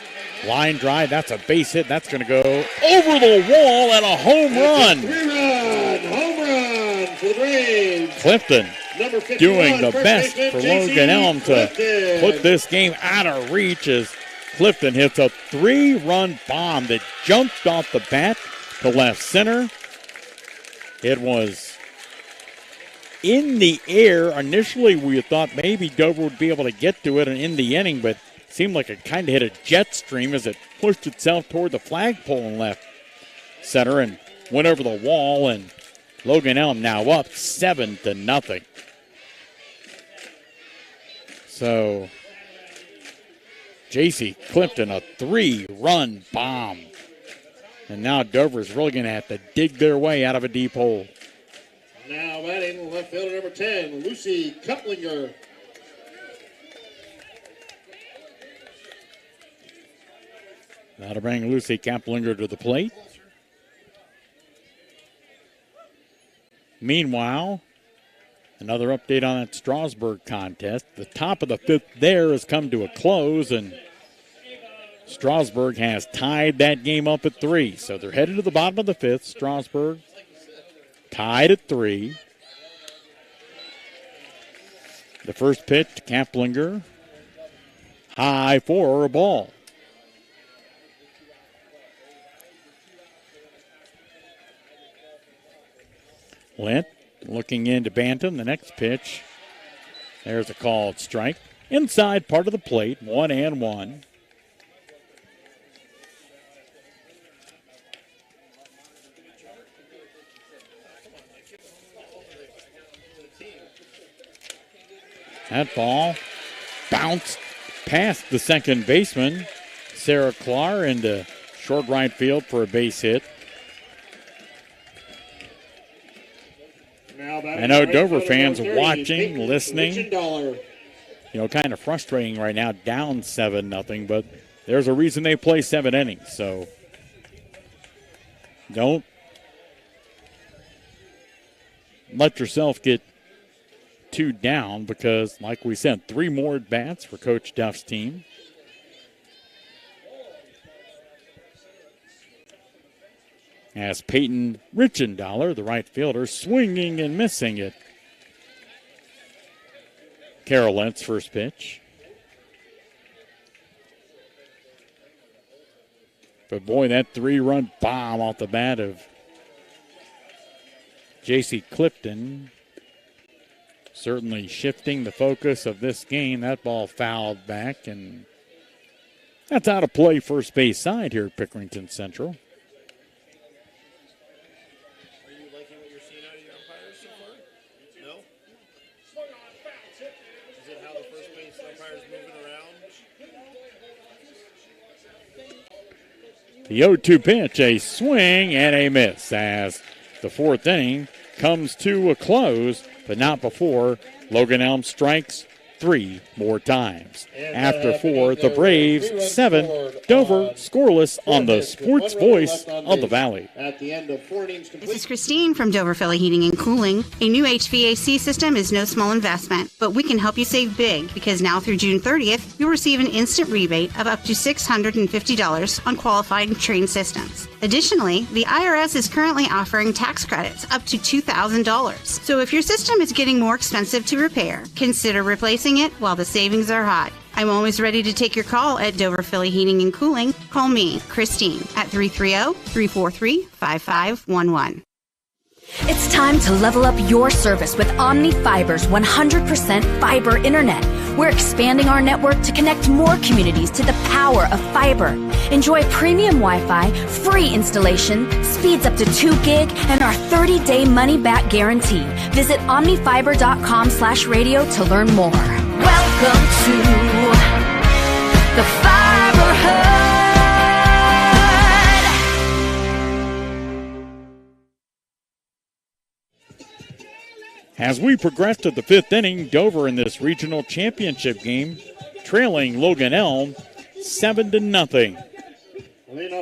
line drive, that's a base hit. That's going to go over the wall and a home run.
Home run for for the Braves.
Clifton
Number 51,
doing the
first
best
baseman,
for
JC
Logan Elm to
Clifton.
put this game out of reach as Clifton hits a 3-run bomb that jumped off the bat to left center. It was in the air. Initially, we thought maybe Dover would be able to get to it and end the inning, but it seemed like it kind of hit a jet stream as it pushed itself toward the flagpole in left center and went over the wall, and Logan Elm now up 7-0. So, J.C. Clifton, a 3-run bomb. And now Dover's really going to have to dig their way out of a deep hole.
Now batting left fielder number 10, Lucy Kuplinger.
That'll bring Lucy Kaplinger to the plate. Meanwhile, another update on that Strasburg contest. The top of the fifth there has come to a close, and Strasburg has tied that game up at 3. So they're headed to the bottom of the fifth. Strasburg tied at 3. The first pitch to Kaplinger. High for a ball. Lent looking into Bantam. The next pitch. There's a called strike. Inside part of the plate. 1-1. That ball bounced past the second baseman, Sarah Clark, into short right field for a base hit. I know Dover fans are watching, listening. Kind of frustrating right now, down 7-0, but there's a reason they play 7 innings, so don't let yourself get too down because, like we said, 3 more at-bats for Coach Duff's team. As Peyton Richendaler, the right fielder, swinging and missing it. Carol Lentz, first pitch. But boy, that 3-run bomb off the bat of J.C. Clifton certainly shifting the focus of this game. That ball fouled back, and that's out of play first base side here at Pickerington Central. The 0-2 pitch, a swing and a miss as the fourth inning comes to a close, but not before Logan Elm strikes 3 more times. After 4, the Braves 7, Dover scoreless on the Sports Voice of the Valley.
At the end of 4 innings complete.
This is Christine from Dover Philly Heating and Cooling. A new HVAC system is no small investment, but we can help you save big because now through June 30th, you'll receive an instant rebate of up to $650 on qualified trained systems. Additionally, the IRS is currently offering tax credits up to $2,000. So if your system is getting more expensive to repair, consider replacing it while the savings are high. I'm always ready to take your call at Dover Philly Heating and Cooling. Call me, Christine, at 330-343-5511.
It's time to level up your service with Omni Fiber's 100% fiber internet. We're expanding our network to connect more communities to the power of fiber. Enjoy premium Wi-Fi, free installation, speeds up to 2 gig, and our 30-day money-back guarantee. Visit omnifiber.com/radio to learn more. Welcome to the Fiber Hub.
As we progress to the 5th inning, Dover in this regional championship game, trailing Logan Elm 7-0.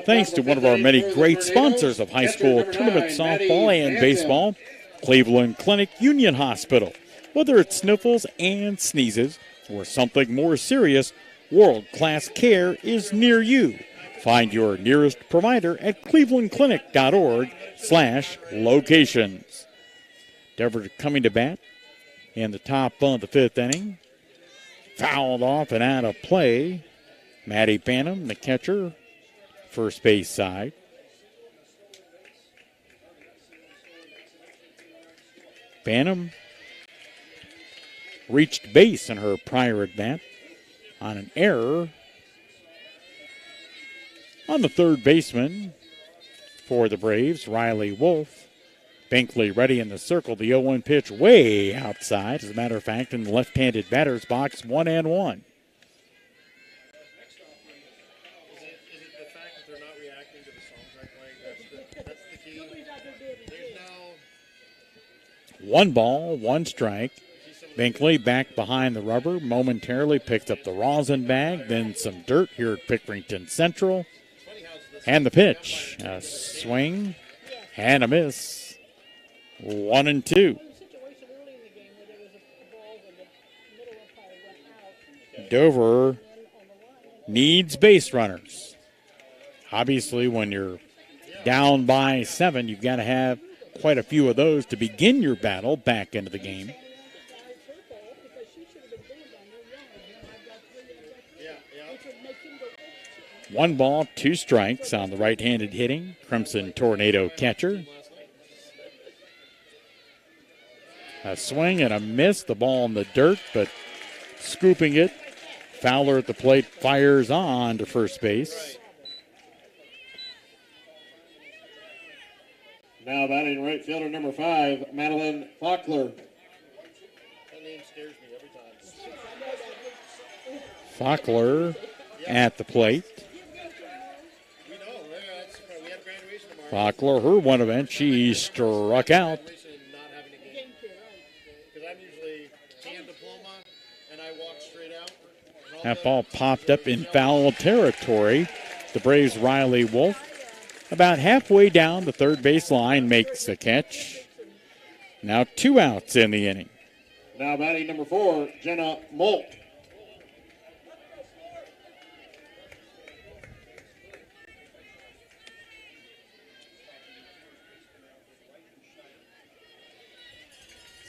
Thanks to one of our many great sponsors of high school tournament softball and baseball, Cleveland Clinic Union Hospital. Whether it's sniffles and sneezes or something more serious, world-class care is near you. Find your nearest provider at clevelandclinic.org/locations. Dover coming to bat in the top of the 5th inning. Fouled off and out of play. Maddie Phantom, the catcher, first base side. Phantom reached base in her prior at bat on an error on the third baseman for the Braves, Riley Wolf. Binkley ready in the circle. The 0-1 pitch way outside. As a matter of fact, in the left-handed batter's box, 1-1.
Is it the fact that they're not reacting to the songs I'm playing? That's the key. There's no...
1 ball, 1 strike. Binkley back behind the rubber, momentarily picked up the rosin bag, then some dirt here at Pickerington Central. And the pitch, a swing and a miss. 1-2. Dover needs base runners. Obviously, when you're down by 7, you've got to have quite a few of those to begin your battle back into the game. 1 ball, 2 strikes on the right-handed hitting Crimson Tornado catcher. A swing and a miss. The ball in the dirt, but scooping it. Fowler at the plate fires on to first base.
Now batting right fielder number 5, Madeline Faulkner.
That name scares me every time.
Faulkner at the plate. Faulkner, her one event, she struck out. That ball popped up in foul territory. The Braves' Riley Wolf, about halfway down the third base line, makes the catch. Now 2 outs in the inning.
Now batting number 4, Jenna Molt.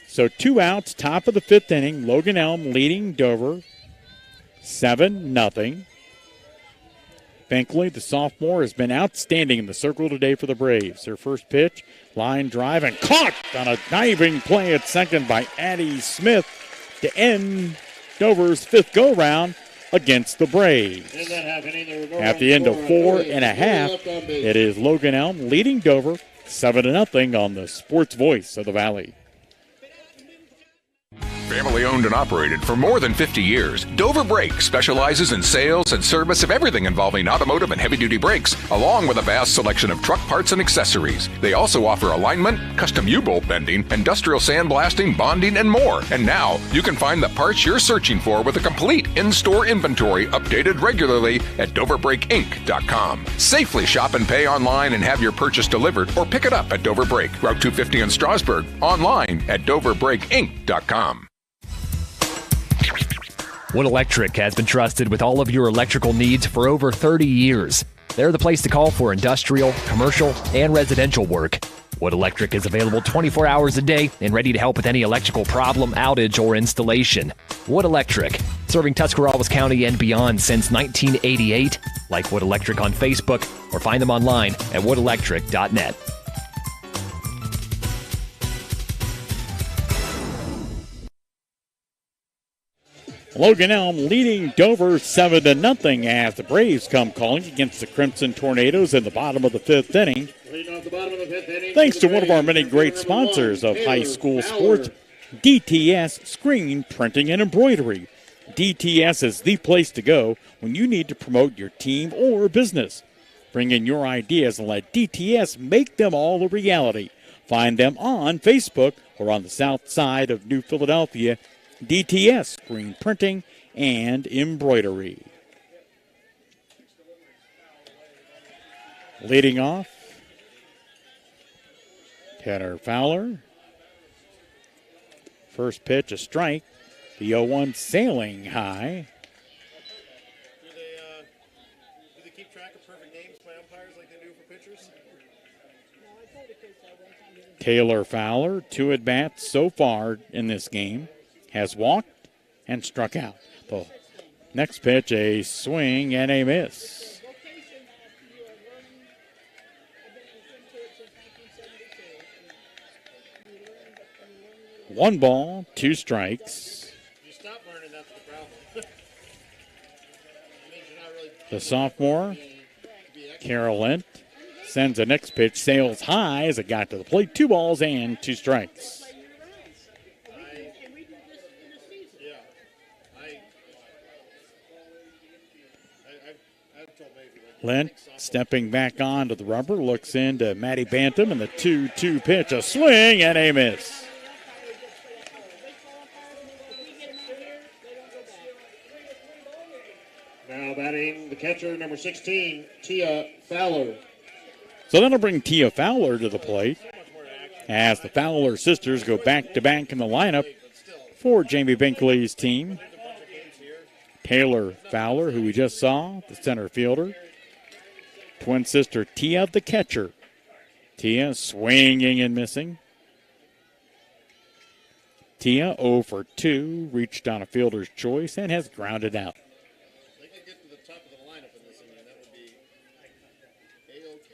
So 2 outs, top of the 5th inning. Logan Elm leading Dover 7-0. Binkley, the sophomore, has been outstanding in the circle today for the Braves. Her first pitch, line drive, and caught on a diving play at second by Addie Smith to end Dover's 5th go-round against the Braves. At the end of 4 1/2, it is Logan Elm leading Dover 7-0 on the Sports Voice of the Valley.
Family owned and operated for more than 50 years, Dover Brake specializes in sales and service of everything involving automotive and heavy-duty brakes, along with a vast selection of truck parts and accessories. They also offer alignment, custom U-bolt bending, industrial sandblasting, bonding, and more. And now, you can find the parts you're searching for with a complete in-store inventory updated regularly at DoverBrakeInc.com. Safely shop and pay online and have your purchase delivered, or pick it up at Dover Brake, Route 250 in Strasburg, online at DoverBrakeInc.com.
Wood Electric has been trusted with all of your electrical needs for over 30 years. They're the place to call for industrial, commercial, and residential work. Wood Electric is available 24 hours a day and ready to help with any electrical problem, outage, or installation. Wood Electric, serving Tuscarawas County and beyond since 1988. Like Wood Electric on Facebook or find them online at woodelectric.net.
Logan Elm leading Dover 7-0 as the Braves come calling against the Crimson Tornadoes in the bottom of the 5th inning. Thanks to one of our many great sponsors of high school sports, DTS Screen Printing and Embroidery. DTS is the place to go when you need to promote your team or business. Bring in your ideas and let DTS make them all a reality. Find them on Facebook or on the south side of New Philadelphia. DTS Screen Printing and Embroidery. Leading off, Tanner Fowler. First pitch, a strike. The 0-1 sailing high.
Do they keep track of perfect names by umpires like they do for pitchers?
Taylor Fowler, 2 at-bats so far in this game, has walked and struck out. The next pitch, a swing and a miss. One ball, 2 strikes.
You stop learning, that's the problem.
The sophomore, Carol Lent, sends the next pitch, sails high as it got to the plate. 2 balls and 2 strikes. Lent stepping back onto the rubber, looks into Maddie Bantam, and the 2-2 pitch, a swing and a miss.
Now batting the catcher, number 16, Tia Fowler.
So that'll bring Tia Fowler to the plate as the Fowler sisters go back-to-back in the lineup for Jamie Binkley's team. Taylor Fowler, who we just saw, the center fielder. Twin sister Tia, the catcher. Tia swinging and missing. Tia 0 for 2, reached on a fielder's choice and has grounded out.
They could get to the top of the lineup in this inning. That would be A-OK.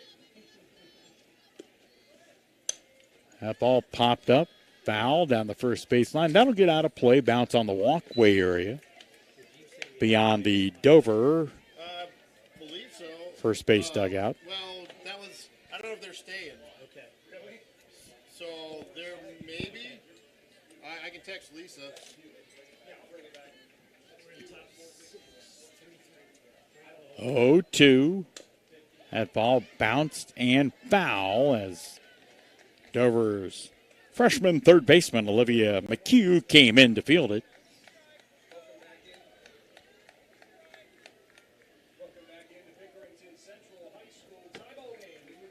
That ball popped up, foul down the first baseline. That'll get out of play, bounce on the walkway area. Beyond the Dover
believe so.
First base dugout.
Well, that was, I don't know if they're staying. Okay. So there maybe, I can text Lisa.
Oh, 2. That ball bounced and foul as Dover's freshman third baseman Olivia McHugh came in to field it.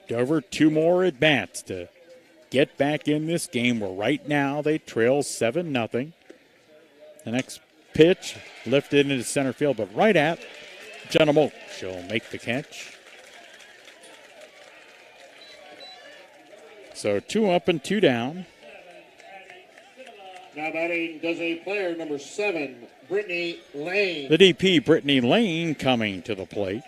Dover 2 more at-bats to get back in this game where right now they trail 7-0. The next pitch lifted into center field, but right at Jenna Moak. She'll make the catch. So 2 up and 2 down.
Now batting does a player, number 7, Brittany Lane.
The DP, Brittany Lane, coming to the plate.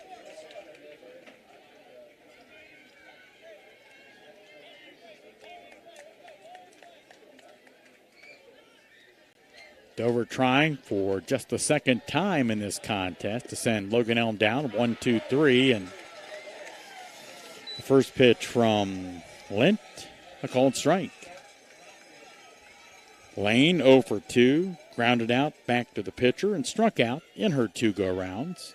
Dover trying for just the second time in this contest to send Logan Elm down 1-2-3, and the first pitch from Lent, a called strike. Lane 0 for 2, grounded out back to the pitcher and struck out in her 2 go-rounds.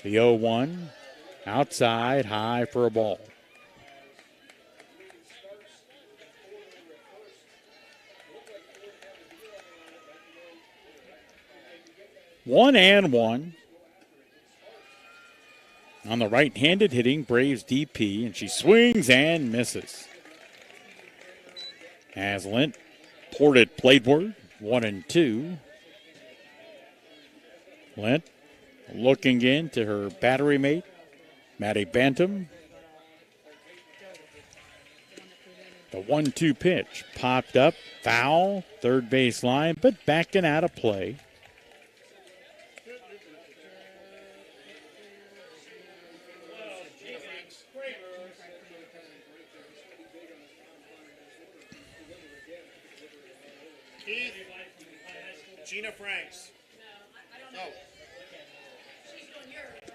The 0-1 outside, high for a ball. One and 1 on the right-handed hitting Braves DP, and she swings and misses. As Lent ported plateward, 1-2. Lent looking into her battery mate, Maddie Bantam. The 1-2 pitch popped up, foul, third base line, but backing out of play.
Gina Franks.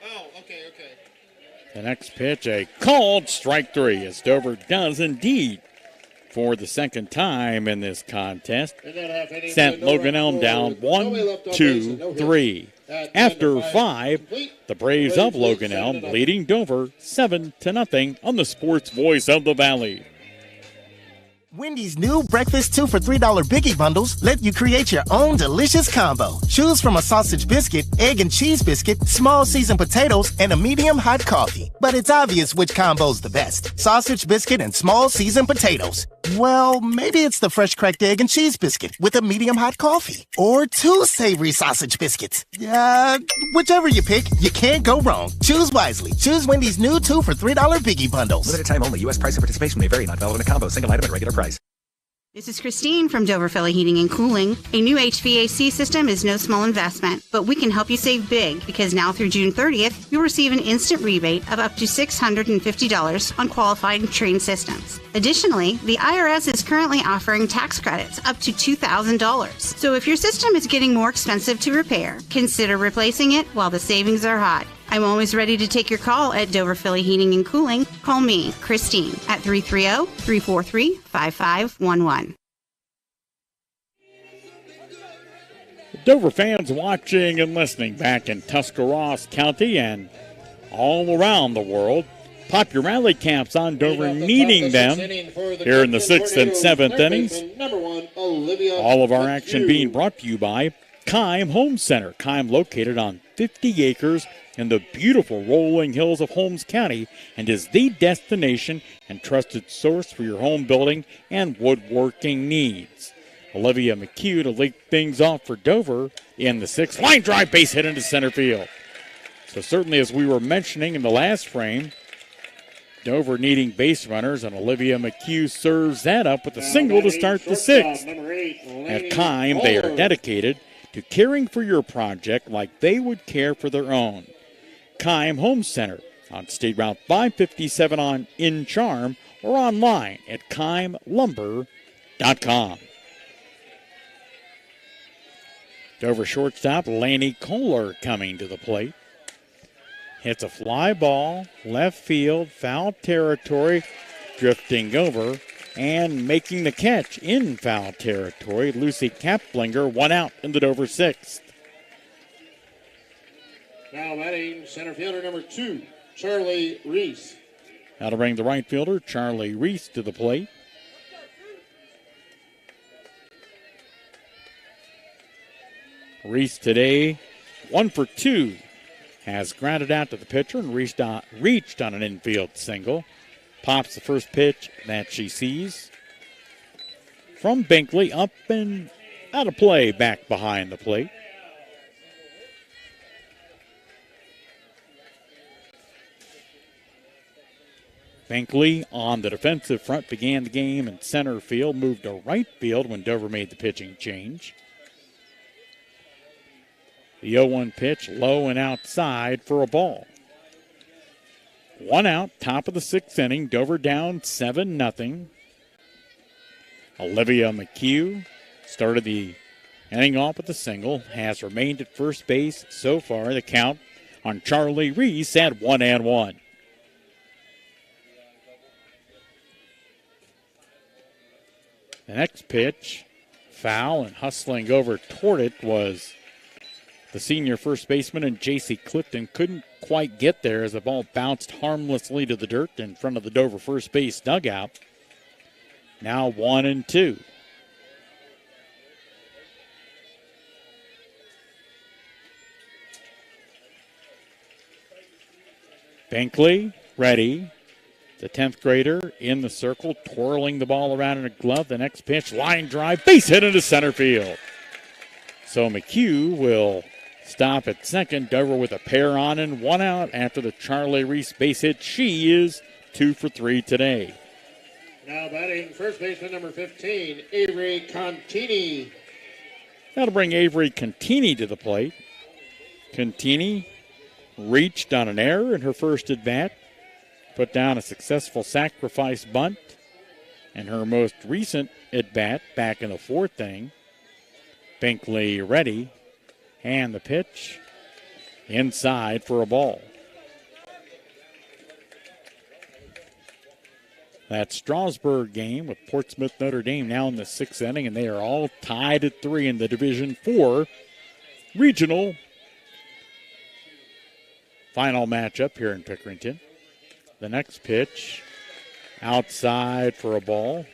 Oh, okay.
The next pitch, a called strike 3, as Dover does indeed, for the second time in this contest, sent Logan Elm down 1-2-3. After 5, the Braves of Logan Elm leading Dover 7-0 on the Sports Voice of the Valley.
Wendy's new breakfast 2 for $3 Biggie Bundles let you create your own delicious combo. Choose from a sausage biscuit, egg and cheese biscuit, small seasoned potatoes, and a medium hot coffee. But it's obvious which combo's the best. Sausage biscuit and small seasoned potatoes. Well, maybe it's the fresh cracked egg and cheese biscuit with a medium hot coffee. Or 2 savory sausage biscuits. Whichever you pick, you can't go wrong. Choose wisely. Choose Wendy's new 2 for $3 Biggie Bundles.
Limited time only. U.S. price and participation may vary. Not valid in a combo. Single item at regular price.
This is Christine from Dover Philly Heating and Cooling. A new HVAC system is no small investment, but we can help you save big because now through June 30th, you'll receive an instant rebate of up to $650 on qualifying Trane systems. Additionally, the IRS is currently offering tax credits up to $2,000. So if your system is getting more expensive to repair, consider replacing it while the savings are high. I'm always ready to take your call at Dover Philly Heating and Cooling. Call me, Christine, at 330-343-5511.
Dover fans watching and listening back in Tuscarawas County and all around the world. Pop your rally caps on Dover, needing them here in the 6th and 7th innings. All of our action being brought to you by Keim Home Center. Keim located on 50 acres in the beautiful rolling hills of Holmes County and is the destination and trusted source for your home building and woodworking needs. Olivia McHugh to lead things off for Dover in the 6th. Line drive, base hit into center field. So certainly, as we were mentioning in the last frame, Dover needing base runners, and Olivia McHugh serves that up with a single to start the 6th. At Keim, they are dedicated to caring for your project like they would care for their own. Keim Home Center on State Route 557 in Charm or online at keimlumber.com. Dover shortstop Laney Kohler coming to the plate. Hits a fly ball, left field, foul territory, drifting over and making the catch in foul territory. Lucy Kaplinger, 1 out in the Dover 6th.
Now batting center fielder number 2, Charlie Reese.
Now to bring the right fielder, Charlie Reese, to the plate. Reese today, 1 for 2. Has grounded out to the pitcher and reached on an infield single. Pops the first pitch that she sees. From Binkley, up and out of play, back behind the plate. Binkley on the defensive front began the game in center field, moved to right field when Dover made the pitching change. The 0-1 pitch, low and outside for a ball. 1 out, top of the 6th inning. Dover down 7-0. Olivia McHugh started the inning off with a single, has remained at first base so far. The count on Charlie Reese at 1-1. The next pitch, foul, and hustling over toward it was the senior first baseman, and J.C. Clifton couldn't quite get there as the ball bounced harmlessly to the dirt in front of the Dover first base dugout. Now 1-2. Binkley ready. The 10th grader in the circle, twirling the ball around in a glove. The next pitch, line drive, base hit into center field. So McHugh will stop at second. Dover with a pair on and 1 out after the Charlie Reese base hit. She is 2 for 3 today.
Now batting first baseman number 15, Avery Contini.
That'll bring Avery Contini to the plate. Contini reached on an error in her first at bat. Put down a successful sacrifice bunt in her most recent at bat back in the 4th inning. Binkley ready. And the pitch inside for a ball. That Strasburg game with Portsmouth Notre Dame now in the 6th inning, and they are all tied at 3 in the Division 4 regional final matchup here in Pickerington. The next pitch outside for a ball.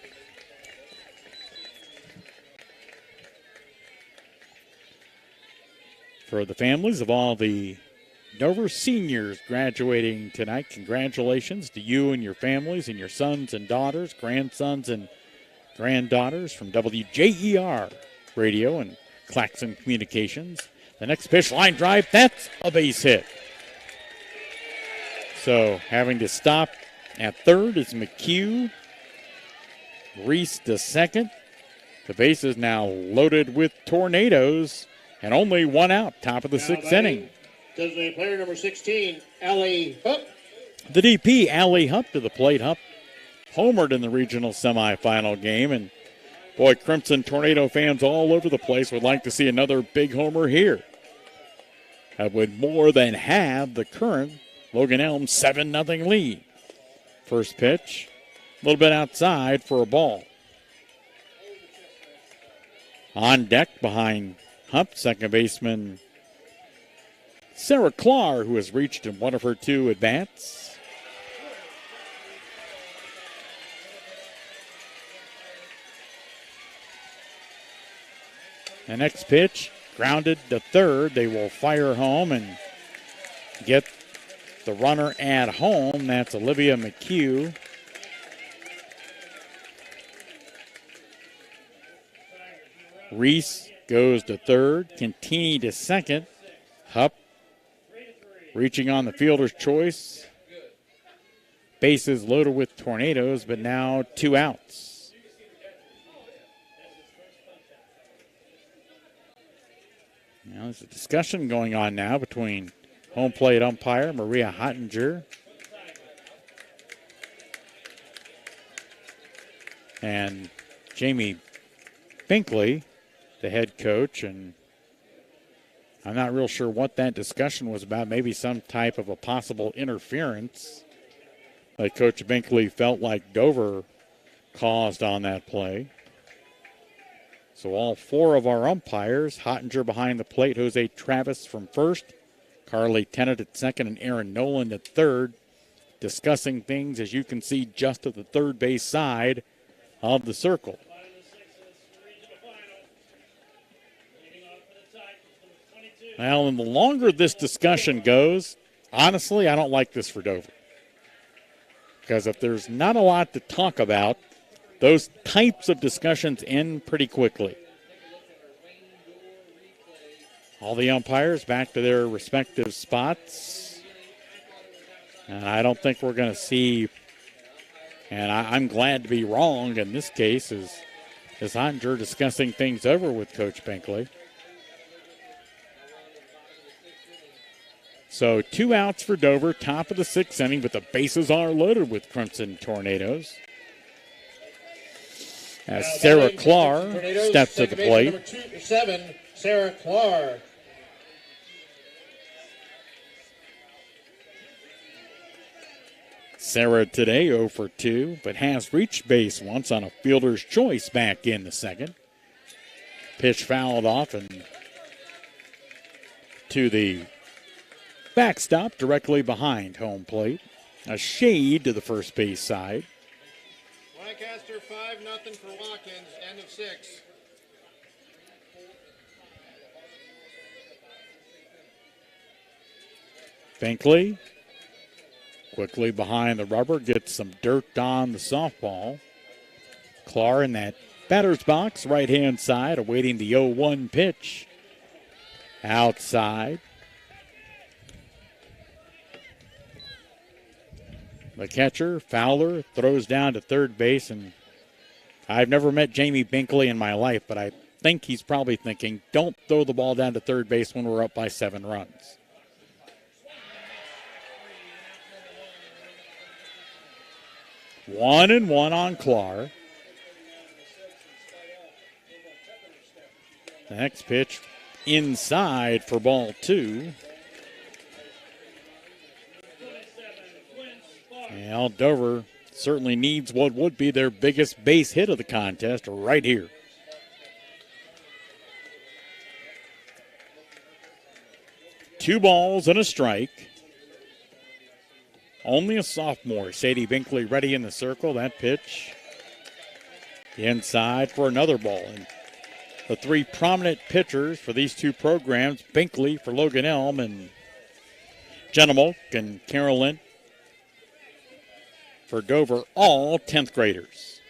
For the families of all the Dover seniors graduating tonight, congratulations to you and your families and your sons and daughters, grandsons and granddaughters from WJER Radio and Claxon Communications. The next pitch, line drive, that's a base hit. So having to stop at third is McHugh. Reese to second. The base is now loaded with tornadoes and only one out, top of the sixth inning.
Designated player number 16, Allie Hupp.
The DP, Allie Hupp, to the plate. Hupp homered in the regional semifinal game, and boy, Crimson Tornado fans all over the place would like to see another big homer here. That would more than halve the current Logan Elm 7-0 lead. First pitch, a little bit outside for a ball. On deck behind Hupp, second baseman Sarah Clark, who has reached in one of her two at-bats. The next pitch, grounded to third. They will fire home and get the runner at home. That's Olivia McHugh. Reese goes to third. Cantini to second. Hupp reaching on the fielder's choice. Bases loaded with tornadoes, but now two outs. Now there's a discussion going on now between home plate umpire Maria Hottinger and Jamie Binkley, the head coach, and I'm not real sure what that discussion was about. Maybe some type of a possible interference that Coach Binkley felt like Dover caused on that play. So all four of our umpires, Hottinger behind the plate, Jose Travis from first, Carly Tennant at second, and Aaron Nolan at third, discussing things, as you can see, just at the third base side of the circle. Well, and the longer this discussion goes, honestly, I don't like this for Dover. Because if there's not a lot to talk about, those types of discussions end pretty quickly. All the umpires back to their respective spots. And I don't think we're going to see, and I'm glad to be wrong in this case, is Hottinger discussing things over with Coach Binkley. So two outs for Dover, top of the sixth inning, but the bases are loaded with Crimson Tornadoes. As Sarah Clark steps to the plate.
Number 7, Sarah Clark.
Sarah today 0 for 2, but has reached base once on a fielder's choice back in the second. Pitch fouled off and to the backstop directly behind home plate. A shade to the first base side.
Lancaster 5-0 for Watkins, end of 6.
Binkley quickly behind the rubber, gets some dirt on the softball. Clark in that batter's box, right-hand side, awaiting the 0-1 pitch. Outside. The catcher, Fowler, throws down to third base, and I've never met Jamie Binkley in my life, but I think he's probably thinking, don't throw the ball down to third base when we're up by 7 runs. One and one on Clark. The next pitch inside for ball 2. Well, Dover certainly needs what would be their biggest base hit of the contest right here. Two balls and a strike. Only a sophomore, Sadie Binkley, ready in the circle. That pitch inside for another ball. And the three prominent pitchers for these two programs, Binkley for Logan Elm and Jenna and Carolyn for Dover, all 10th graders.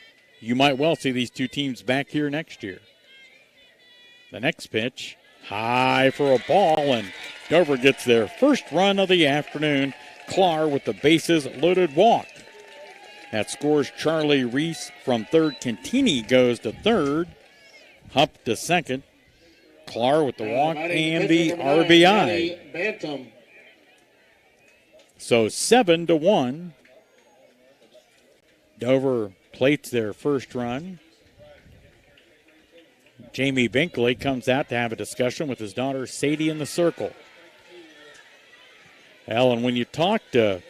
you might well see these two teams back here next year. The next pitch, high for a ball, and Dover gets their first run of the afternoon. Clark with the bases loaded walk. That scores Charlie Reese from third. Cantini goes to third. Hupp to second. Clark with the walk and the RBI.
Bantam.
So 7-1. Dover plates their first run. Jamie Binkley comes out to have a discussion with his daughter Sadie in the circle. Well, and when you talk to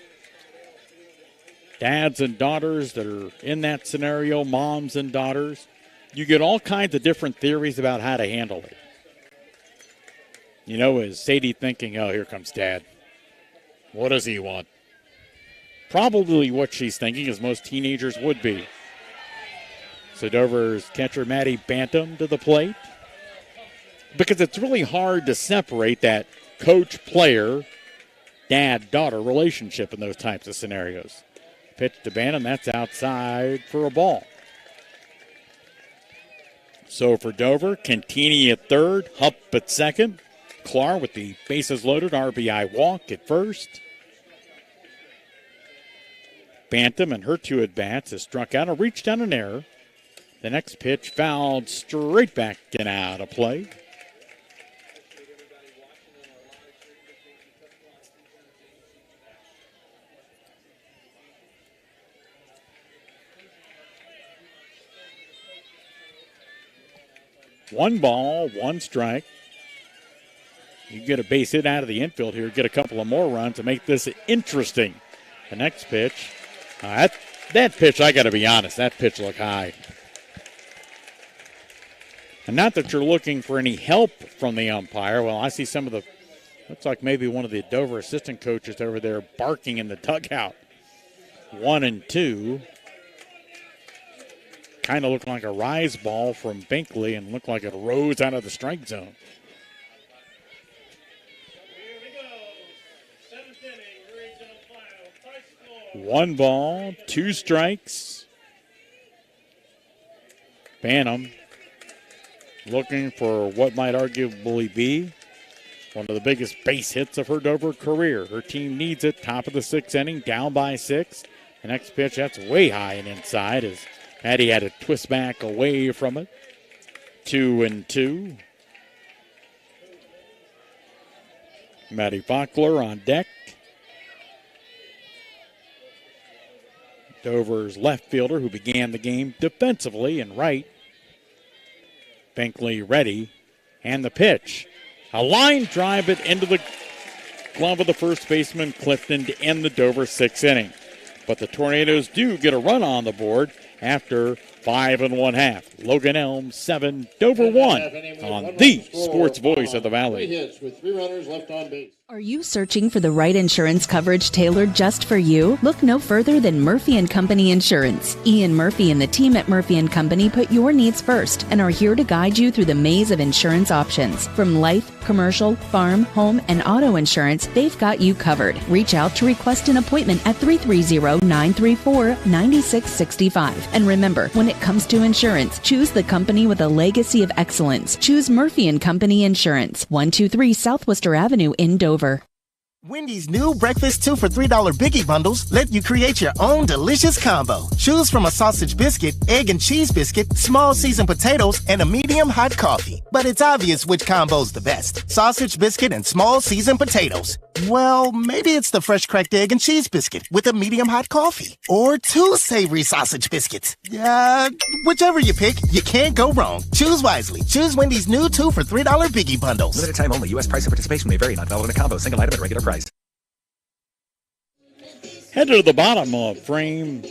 dads and daughters that are in that scenario, moms and daughters, you get all kinds of different theories about how to handle it. You know, is Sadie thinking, oh, here comes Dad. What does he want? Probably what she's thinking, as most teenagers would be. So Dover's catcher Maddie Bantam to the plate. Because it's really hard to separate that coach-player, dad-daughter relationship in those types of scenarios. Pitch to Bantam, that's outside for a ball. So for Dover, Cantini at third, Hupp at second. Clark with the bases loaded, RBI walk at first. Bantam and her two at-bats has struck out and reached down an error. The next pitch fouled straight back and out of play. One ball, one strike. You get a base hit out of the infield here, get a couple of more runs to make this interesting. The next pitch, that pitch, I got to be honest, that pitch looked high. And not that you're looking for any help from the umpire. Well, I see some of the, looks like maybe one of the Dover assistant coaches over there barking in the dugout. 1-2. Kind of looked like a rise ball from Binkley and looked like it rose out of the strike zone. One ball, two strikes. Bantam looking for what might arguably be one of the biggest base hits of her Dover career. Her team needs it. Top of the sixth inning, down by 6. The next pitch, that's way high and inside as Maddie had to twist back away from it. 2-2. Maddie Fockler on deck. Dover's left fielder who began the game defensively and right. Binkley ready. And the pitch. A line drive it into the glove of the first baseman, Clifton, to end the Dover 6th inning. But the Tornadoes do get a run on the board after 5 1/2. Logan Elm 7, Dover 1 on the Sports Voice of the Valley.
3 hits with 3 runners left on base.
Are you searching for the right insurance coverage tailored just for you? Look no further than Murphy & Company Insurance. Ian Murphy and the team at Murphy & Company put your needs first and are here to guide you through the maze of insurance options. From life, commercial, farm, home, and auto insurance, they've got you covered. Reach out to request an appointment at 330-934-9665. And remember, when it comes to insurance, choose the company with a legacy of excellence. Choose Murphy & Company Insurance, 123 South Worcester Avenue in Dover.
Wendy's new breakfast 2 for $3 Biggie Bundles let you create your own delicious combo. Choose from a sausage biscuit, egg and cheese biscuit, small seasoned potatoes, and a medium hot coffee. But it's obvious which combo's the best. Sausage biscuit and small seasoned potatoes. Well, maybe it's the fresh cracked egg and cheese biscuit with a medium hot coffee. Or 2 savory sausage biscuits. Whichever you pick, you can't go wrong. Choose wisely. Choose Wendy's new 2 for $3 Biggie Bundles.
Limited time only. U.S. price and participation may vary. Not valid in a combo. Single item at regular price.
Head to the bottom of frame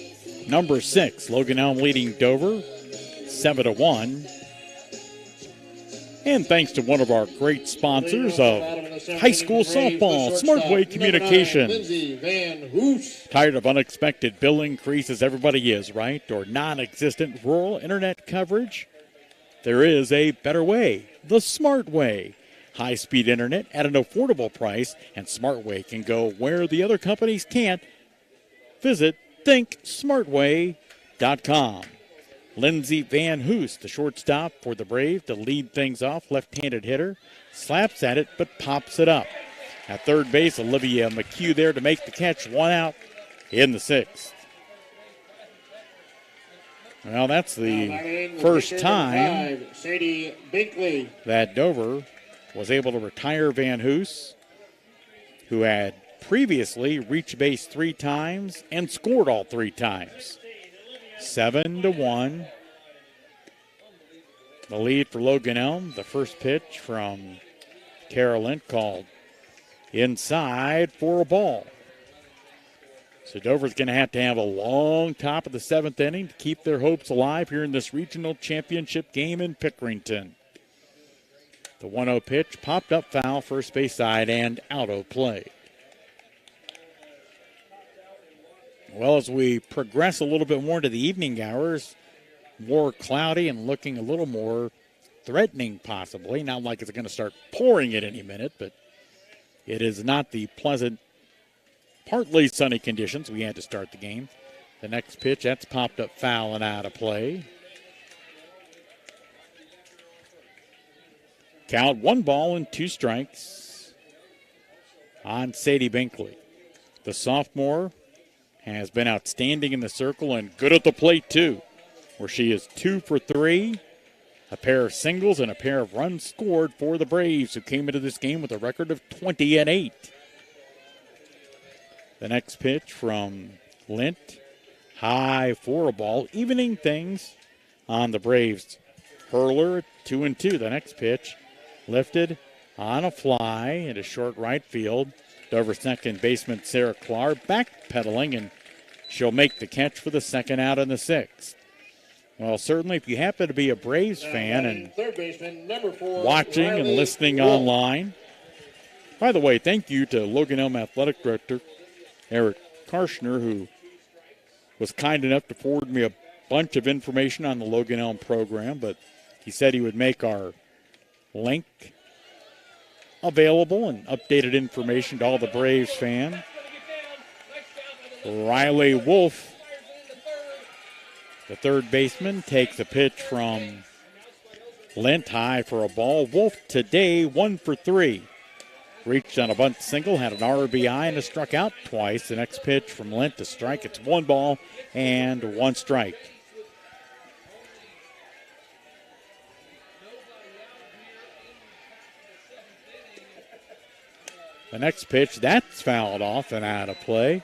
number 6. Logan Elm leading Dover 7-1. And thanks to one of our great sponsors of high school softball, Smartway Communications. Tired of unexpected bill increases? Everybody is, right? Or non-existent rural internet coverage? There is a better way, the Smart Way. High-speed internet at an affordable price, and Smartway can go where the other companies can't. Visit thinksmartway.com. Lindsey Van Hoos, the shortstop for the Braves, to lead things off. Left-handed hitter, slaps at it but pops it up. At third base, Olivia McHugh there to make the catch. One out in the sixth. Well, that's the first time that Dover was able to retire Van Hoos, who had previously reached base 3 times and scored all 3 times. 7-1. The lead for Logan Elm. The first pitch from Carolyn called inside for a ball. So Dover's going to have a long top of the 7th inning to keep their hopes alive here in this regional championship game in Pickerington. The 1-0 pitch popped up foul, first base side, and out of play. Well, as we progress a little bit more into the evening hours, more cloudy and looking a little more threatening possibly. Not like it's going to start pouring at any minute, but it is not the pleasant, partly sunny conditions we had to start the game. The next pitch, that's popped up foul and out of play. Count 1 ball and 2 strikes on Sadie Binkley. The sophomore has been outstanding in the circle and good at the plate too, where she is 2 for 3. A pair of singles and a pair of runs scored for the Braves, who came into this game with a record of 20-8. The next pitch from Lint, high for a ball, evening things on the Braves. Hurler, 2-2. The next pitch lifted on a fly into short right field. Dover second baseman Sarah Clark backpedaling, and she'll make the catch for the second out in the 6th. Well, certainly if you happen to be a Braves fan and watching and listening online. By the way, thank you to Logan Elm Athletic Director Eric Karshner, who was kind enough to forward me a bunch of information on the Logan Elm program, but he said he would make our link available and updated information to all the Braves fans. Riley Wolf, the third baseman, takes a pitch from Lint, high for a ball. Wolf today 1 for 3. Reached on a bunt single, had an RBI, and has struck out twice. The next pitch from Lint to strike. It's 1 ball and 1 strike. The next pitch, that's fouled off and out of play.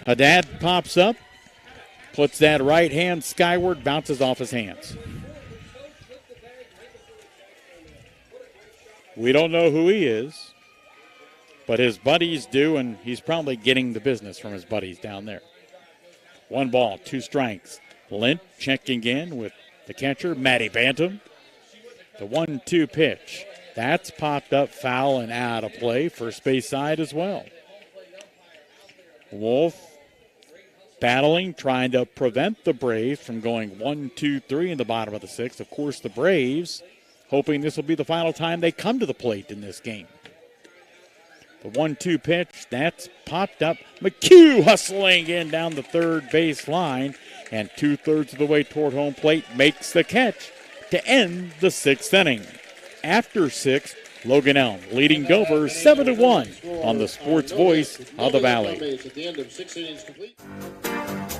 Haddad pops up, puts that right hand skyward, bounces off his hands. We don't know who he is, but his buddies do, and he's probably getting the business from his buddies down there. 1 ball, 2 strikes. Lint checking in with the catcher, Maddie Bantam. The 1-2 pitch. That's popped up foul and out of play. First base side as well. Wolf battling, trying to prevent the Braves from going 1-2-3 in the bottom of the 6th. Of course, the Braves hoping this will be the final time they come to the plate in this game. The 1-2 pitch, that's popped up. McHugh hustling in down the third base line, and 2/3 of the way toward home plate makes the catch to end the 6th inning. After 6, Logan Elm leading Dover 7-1 on the Sports Voice of the Valley.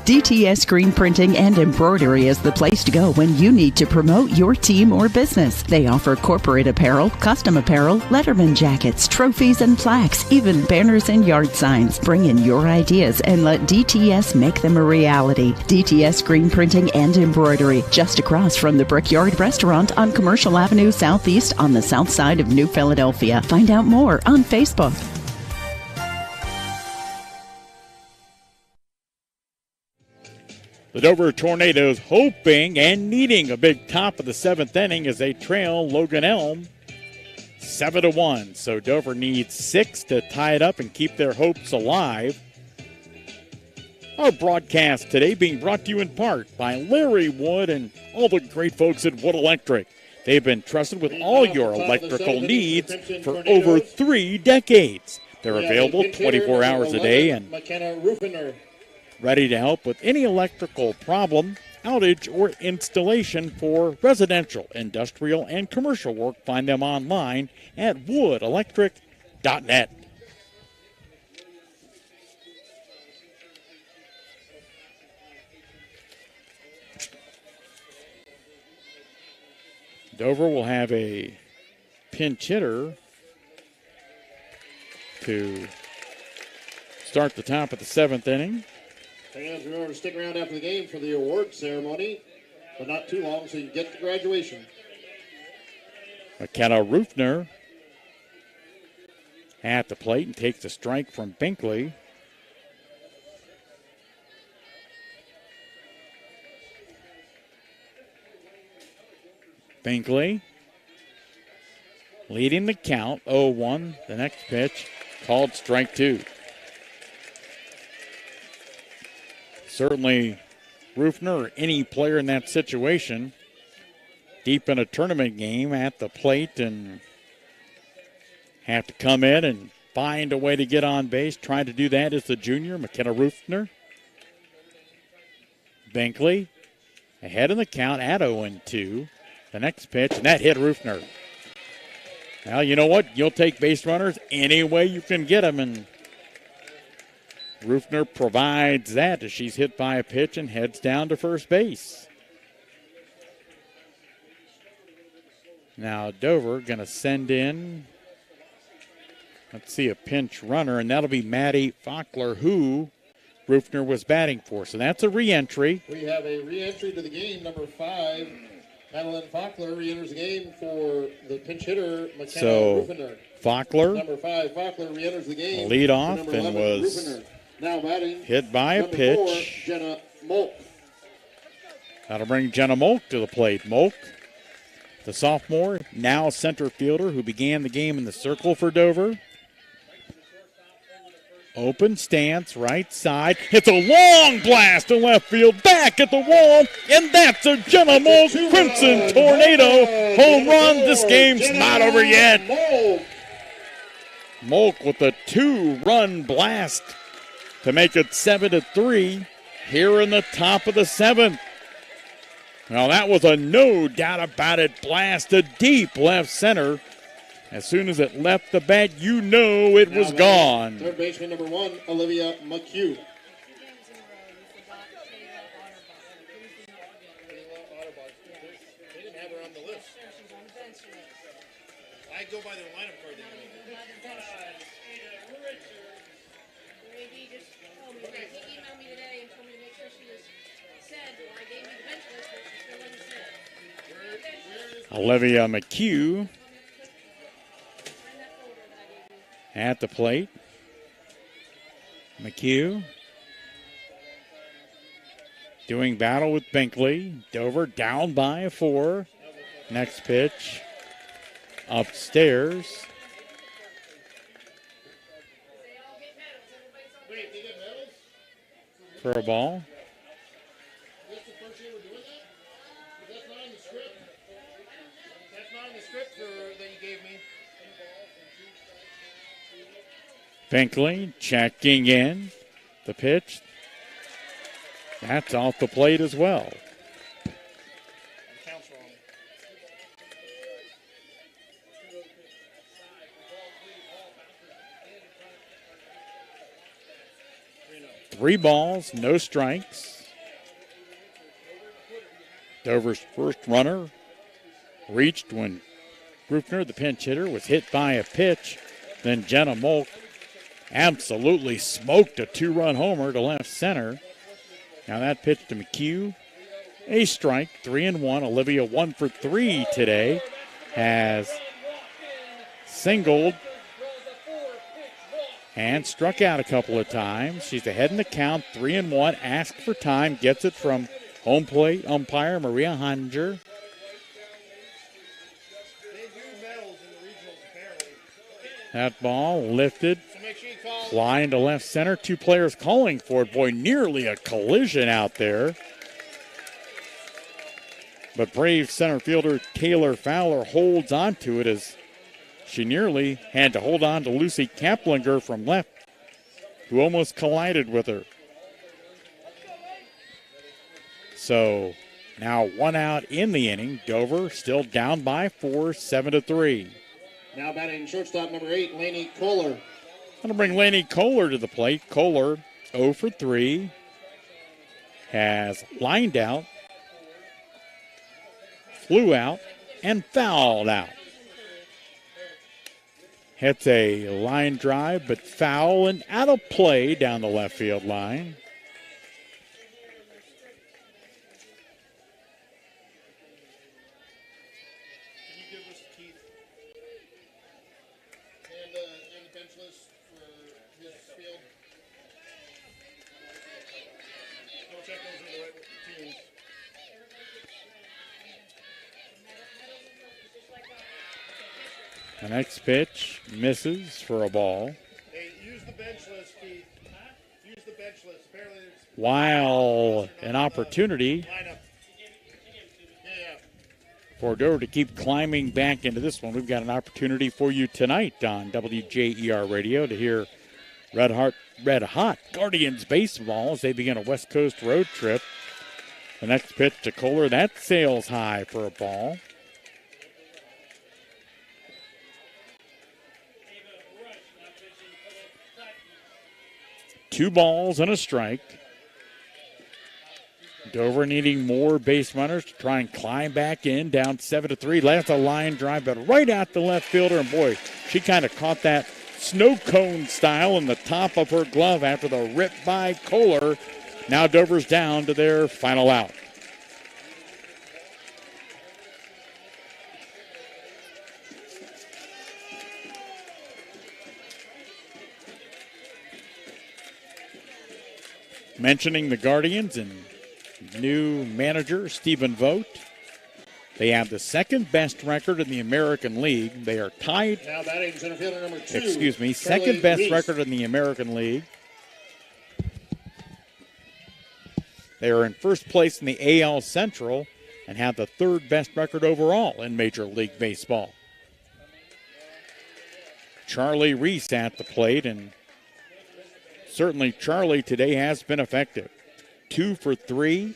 DTS Screen Printing and Embroidery is the place to go when you need to promote your team or business. They offer corporate apparel, custom apparel, letterman jackets, trophies and plaques, even banners and yard signs. Bring in your ideas and let DTS make them a reality. DTS Screen Printing and Embroidery, just across from the Brickyard Restaurant on Commercial Avenue Southeast on the south side of New Philadelphia. Find out more on Facebook.
The Dover Tornadoes hoping and needing a big top of the 7th inning as they trail Logan Elm 7-1. So Dover needs 6 to tie it up and keep their hopes alive. Our broadcast today being brought to you in part by Larry Wood and all the great folks at Wood Electric. They've been trusted with all your electrical needs for over 3 decades. They're available 24 hours a day and ready to help with any electrical problem, outage, or installation for residential, industrial, and commercial work. Find them online at woodelectric.net. Dover will have a pinch hitter to start the top of the 7th inning.
Fans, remember to stick around after the game for the award ceremony, but not too long so you can get to graduation.
McKenna Rufner at the plate and takes a strike from Binkley. Binkley leading the count, 0-1. The next pitch called strike 2. Certainly Rufner or any player in that situation deep in a tournament game at the plate and have to come in and find a way to get on base. Trying to do that is the junior, McKenna Rufner. Binkley ahead in the count at 0-2. The next pitch, and that hit Rufner. Well, you know what? You'll take base runners any way you can get them, and Rufner provides that as she's hit by a pitch and heads down to first base. Now Dover going to send in, let's see, a pinch runner, and that'll be Maddie Fackler, who Rufner was batting for. So that's a re-entry.
We have a re-entry to the game, number 5. Madeline Fackler re-enters the game for the pinch hitter, McKenna Rufner.
Fackler,
number 5, Fackler re-enters the game.
Lead off and
11,
was
Rufner. Now batting,
hit by a pitch.
4, Jenna Molk.
That'll bring Jenna Molk to the plate. Molk, the sophomore, now center fielder who began the game in the circle for Dover. Open stance, right side. Hits a long blast to left field, back at the wall, and that's a Jenna Molk Crimson Tornado home run. This game's not over yet. Molk with a 2-run blast to make it 7-3 here in the top of the 7th. Well, that was a no doubt about it blast to deep left center. As soon as it left the bat, you know it was gone.
Third baseman number 1, Olivia McHugh. They didn't have her on the list. I go by their lineup card.
He emailed me today and told me to make sure she was said. I gave me the bench list, but she still wasn't said.
Olivia McHugh at the plate. McHugh doing battle with Binkley. Dover down by a 4. Next pitch upstairs. For a ball.
That's the first year we're doing that? That's not in the script. That's not in the script that you gave me.
Binkley checking in. The pitch. That's off the plate as well.
Counts wrong.
3 balls, no strikes. Dover's first runner reached when Rufner, the pinch hitter, was hit by a pitch. Then Jenna Molk absolutely smoked a 2-run homer to left center. Now that pitch to McHugh, a strike, 3-1. Olivia 1 for 3 today, has singled and struck out a couple of times. She's ahead in the count, 3-1. Asked for time, gets it from home plate umpire Maria Hanger. That ball lifted, flying to left center. 2 players calling for it. Boy, nearly a collision out there. But brave center fielder Taylor Fowler holds on to it as she nearly had to hold on to Lucy Kaplinger from left, who almost collided with her. So now 1 out in the inning. Dover still down by 4, 7-3.
Now batting shortstop number 8, Laney Kohler.
Going to bring Laney Kohler to the plate. Kohler 0 for 3. Has lined out, flew out, and fouled out. Hits a line drive, but foul and out of play down the left field line.
Can you give us Keith and the bench list for this field? We'll check those are the right teams.
The next pitch misses for a ball.
Hey, use the bench list, Keith. Use the bench list. Apparently
While an opportunity for Dover to keep climbing back into this one. We've got an opportunity for you tonight on WJER Radio to hear Red Hot Guardians baseball as they begin a West Coast road trip. The next pitch to Kohler, that sails high for a ball. Two balls and a strike. Dover needing more base runners to try and climb back in, down 7-3. That's a line drive, but right at the left fielder. And boy, she kind of caught that snow cone style in the top of her glove after the rip by Kohler. Now Dover's down to their final out. Mentioning the Guardians and new manager Stephen Vogt. They have the second best record in the American League. They are tied.
Now batting center fielder number 2.
Second best record in the American League. They are in first place in the AL Central and have the third best record overall in Major League Baseball. Charlie Reese at the plate, and certainly Charlie today has been effective. 2 for 3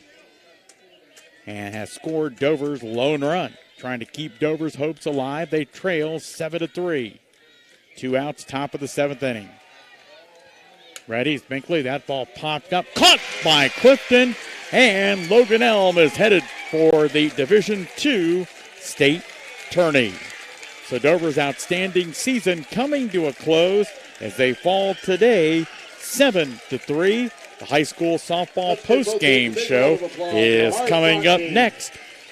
and has scored Dover's lone run. Trying to keep Dover's hopes alive. They trail 7-3. 2 outs, top of the 7th inning. Ready, Binkley, that ball popped up. Caught by Clifton, and Logan Elm is headed for the Division II state tourney. So Dover's outstanding season coming to a close as they fall today 7-3. The high school softball postgame show is coming up next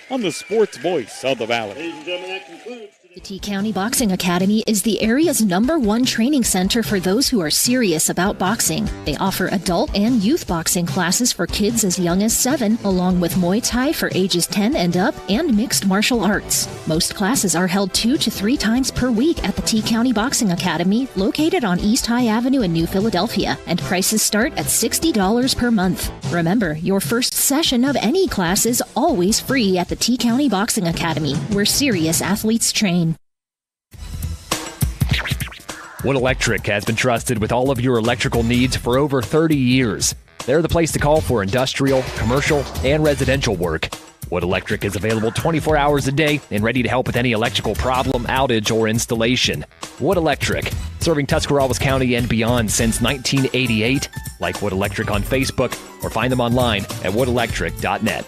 on the Sports Voice of the Valley.
Ladies and gentlemen, that concludes.
The T-County Boxing Academy is the area's #1 training center for those who are serious about boxing. They offer adult and youth boxing classes for kids as young as 7, along with Muay Thai for ages 10 and up, and mixed martial arts. Most classes are held 2 to 3 times per week at the T-County Boxing Academy, located on East High Avenue in New Philadelphia, and prices start at $60 per month. Remember, your first session of any class is always free at the T-County Boxing Academy, where serious athletes train.
Wood Electric has been trusted with all of your electrical needs for over 30 years. They're the place to call for industrial, commercial, and residential work. Wood Electric is available 24 hours a day and ready to help with any electrical problem, outage, or installation. Wood Electric, serving Tuscarawas County and beyond since 1988. Like Wood Electric on Facebook or find them online at woodelectric.net.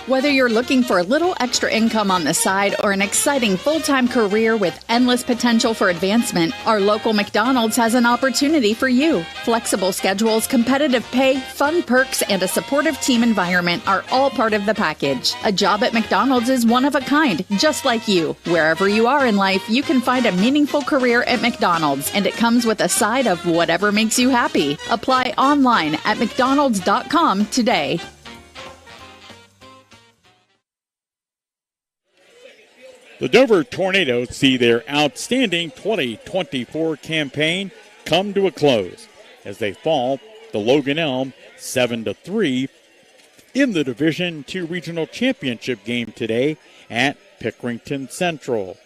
Whether you're looking for a little extra income on the side or an exciting full-time career with endless potential for advancement, our local McDonald's has an opportunity for you. Flexible schedules, competitive pay, fun perks, and a supportive team environment are all part of the package. A job at McDonald's is one of a kind, just like you. Wherever you are in life, you can find a meaningful career at McDonald's, and it comes with a side of whatever makes you happy. Apply online at mcdonalds.com today.
The Dover Tornadoes see their outstanding 2024 campaign come to a close as they fall the Logan Elm 7-3 in the Division II Regional Championship game today at Pickerington Central.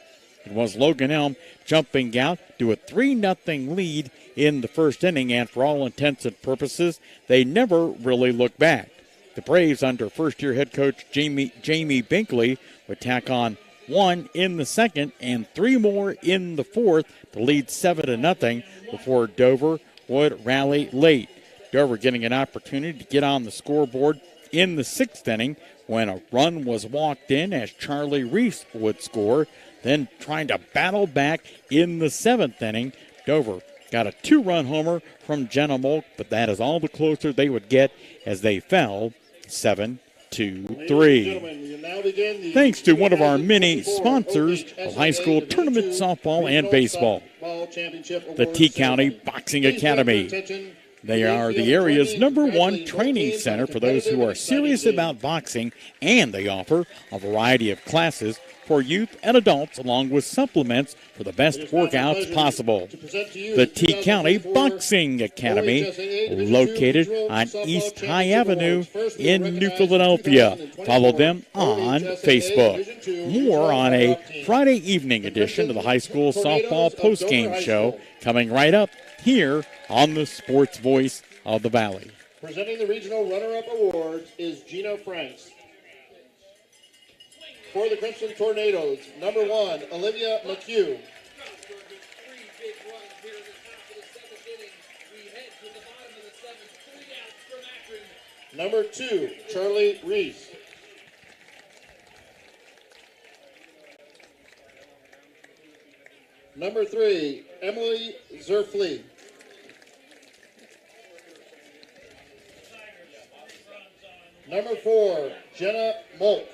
It was Logan Elm jumping out to a 3-0 lead in the first inning, and for all intents and purposes, they never really looked back. The Braves, under first-year head coach Jamie Binkley, would tack on 1 in the second and 3 more in the fourth to lead 7-0 before Dover would rally late. Dover getting an opportunity to get on the scoreboard in the 6th inning when a run was walked in as Charlie Reese would score. Then trying to battle back in the 7th inning, Dover got a 2-run homer from Jenna Molk, but that is all the closer they would get as they fell 7-3. Thanks to one of our many sponsors of high school tournament softball and baseball, the T-County Boxing Academy. They are the area's #1 training center for those who are serious about boxing, and they offer a variety of classes for youth and adults, along with supplements for the best workouts possible. The T-County Boxing Academy, located on East High Avenue in New Philadelphia. Follow them on Facebook. More on a Friday evening edition of the high school softball postgame show coming right up here on the Sports Voice of the Valley.
Presenting the regional runner-up awards is Gina Franks. For the Crimson Tornadoes, #1, Olivia McHugh. #2, Charlie Reese. #3, Emily Zerflee. #4, Jenna Molk.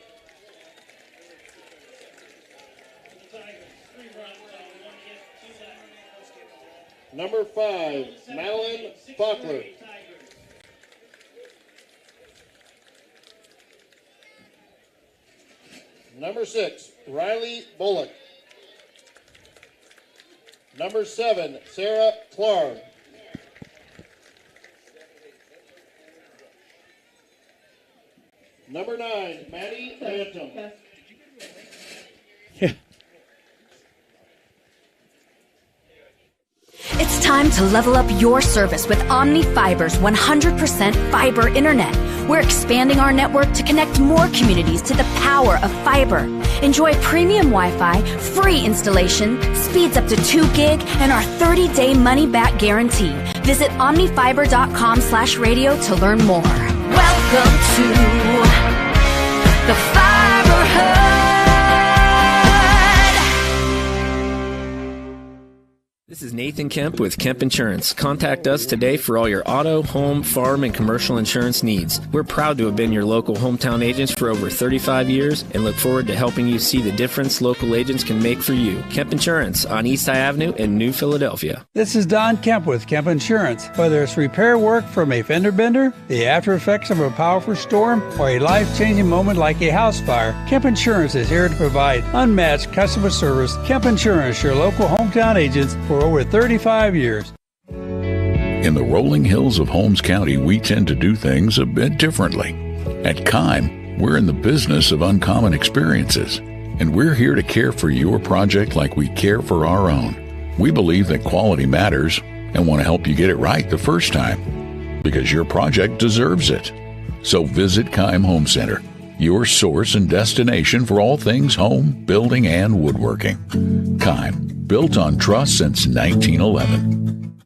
#5, Madeline Faulkner. #6, Riley Bullock. #7, Sarah Clark. #9, Maddie Bantam.
It's time to level up your service with Omni Fiber's 100% fiber internet. We're expanding our network to connect more communities to the power of fiber. Enjoy premium Wi-Fi, free installation, speeds up to 2 gig, and our 30-day money-back guarantee. Visit omnifiber.com/radio to learn more. Welcome to the Fiber Hub.
This is Nathan Kemp with Kemp Insurance. Contact us today for all your auto, home, farm, and commercial insurance needs. We're proud to have been your local hometown agents for over 35 years and look forward to helping you see the difference local agents can make for you. Kemp Insurance on East High Avenue in New Philadelphia.
This is Don Kemp with Kemp Insurance. Whether it's repair work from a fender bender, the after effects of a powerful storm, or a life-changing moment like a house fire, Kemp Insurance is here to provide unmatched customer service. Kemp Insurance, your local hometown agents for over 35 years.
In the rolling hills of Holmes County, we tend to do things a bit differently. At Kime, we're in the business of uncommon experiences, and we're here to care for your project like we care for our own. We believe that quality matters and want to help you get it right the first time, because your project deserves it. So visit Kime Home Center, your source and destination for all things home, building, and woodworking. Kime, built on trust since 1911.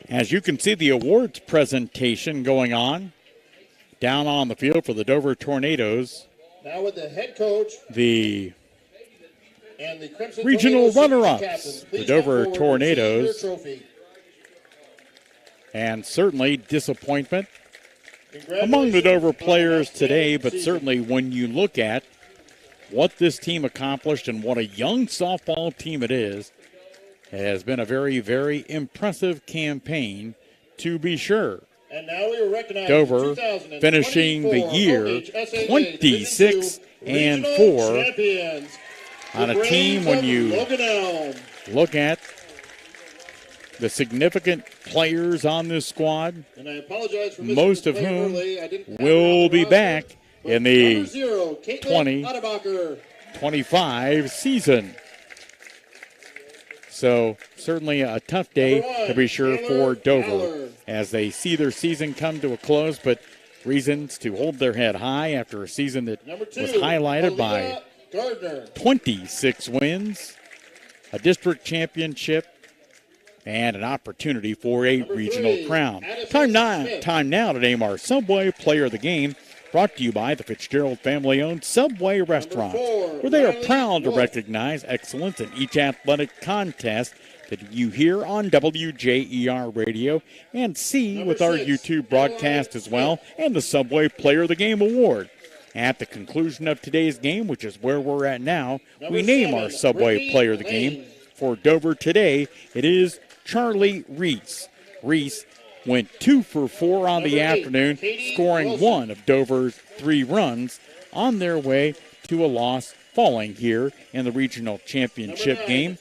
As you can see, the awards presentation going on down on the field for the Dover Tornadoes.
Now with the head coach,
the
and the Crimson
regional
Tornadoes
runner-ups, the Dover Tornadoes. And certainly disappointment among the Dover players today, but certainly when you look at what this team accomplished and what a young softball team it is, it has been a very, very impressive campaign, to be sure.
And now we recognize
Dover finishing the year 26-4 on a team when you look at the significant players on this squad,
and I apologize for
most of whom will be back in the
Number 0, Caitlin Adebacher.
20-25 season. So certainly a tough day to be sure for Dover as they see their season come to a close, but reasons to hold their head high after a season that was highlighted by 26 wins, a district championship, and an opportunity for a regional crown. Time now to name our Subway Player of the Game, brought to you by the Fitzgerald family-owned Subway Restaurant, where they are proud to recognize excellence in each athletic contest that you hear on WJER Radio and see with our YouTube broadcast as well, and the Subway Player of the Game award. At the conclusion of today's game, which is where we're at now, we name our Subway Player of the Game. For Dover today, it is Charlie Reese. Reese went 2 for 4 on the afternoon, scoring one of Dover's 3 runs on their way to a loss, falling here in the regional championship game.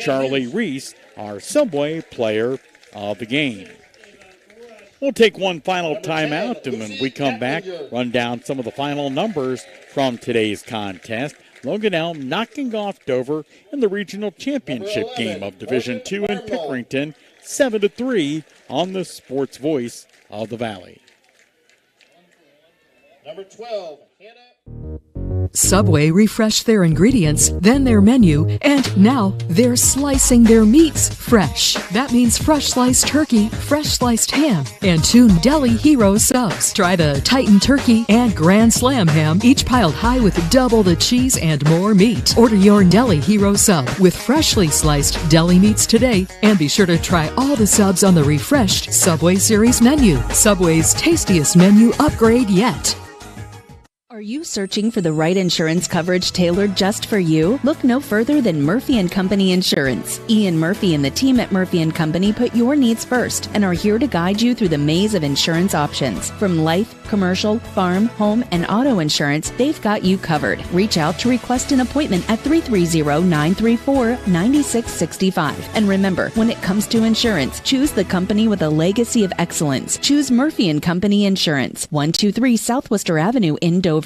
Charlie Reese, our Subway Player of the Game. We'll take one final timeout, and when we come back, run down some of the final numbers from today's contest. Logan Elm knocking off Dover in the regional championship game of Division II in Pickerington, 7-3 on the Sports Voice of the Valley.
Number 12, Hannah.
Subway refreshed their ingredients, then their menu, and now they're slicing their meats fresh. That means fresh sliced turkey, fresh sliced ham, and 2 Deli Hero subs. Try the Titan Turkey and Grand Slam ham, each piled high with double the cheese and more meat. Order your Deli Hero sub with freshly sliced deli meats today, and be sure to try all the subs on the refreshed Subway Series menu. Subway's tastiest menu upgrade yet.
Are you searching for the right insurance coverage tailored just for you? Look no further than Murphy & Company Insurance. Ian Murphy and the team at Murphy & Company put your needs first and are here to guide you through the maze of insurance options. From life, commercial, farm, home, and auto insurance, they've got you covered. Reach out to request an appointment at 330-934-9665. And remember, when it comes to insurance, choose the company with a legacy of excellence. Choose Murphy & Company Insurance, 123 Southwester Avenue in Dover.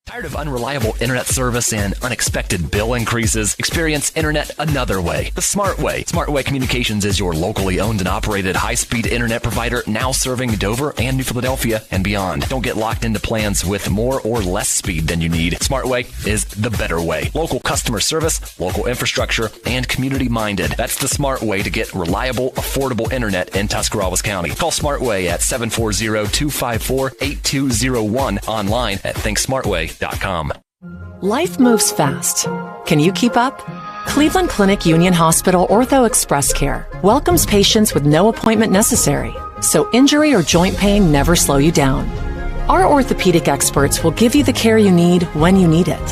Tired of unreliable internet service and unexpected bill increases? Experience internet another way, the smart way. Smart Way Communications is your locally owned and operated high-speed internet provider, now serving Dover and New Philadelphia and beyond. Don't get locked into plans with more or less speed than you need. Smart Way is the better way. Local customer service, local infrastructure, and community-minded. That's the smart way to get reliable, affordable internet in Tuscarawas County. Call Smart Way at 740-254-8201, online at thinksmartway.com.
Life moves fast. Can you keep up? Cleveland Clinic Union Hospital Ortho Express Care welcomes patients with no appointment necessary, so injury or joint pain never slow you down. Our orthopedic experts will give you the care you need when you need it.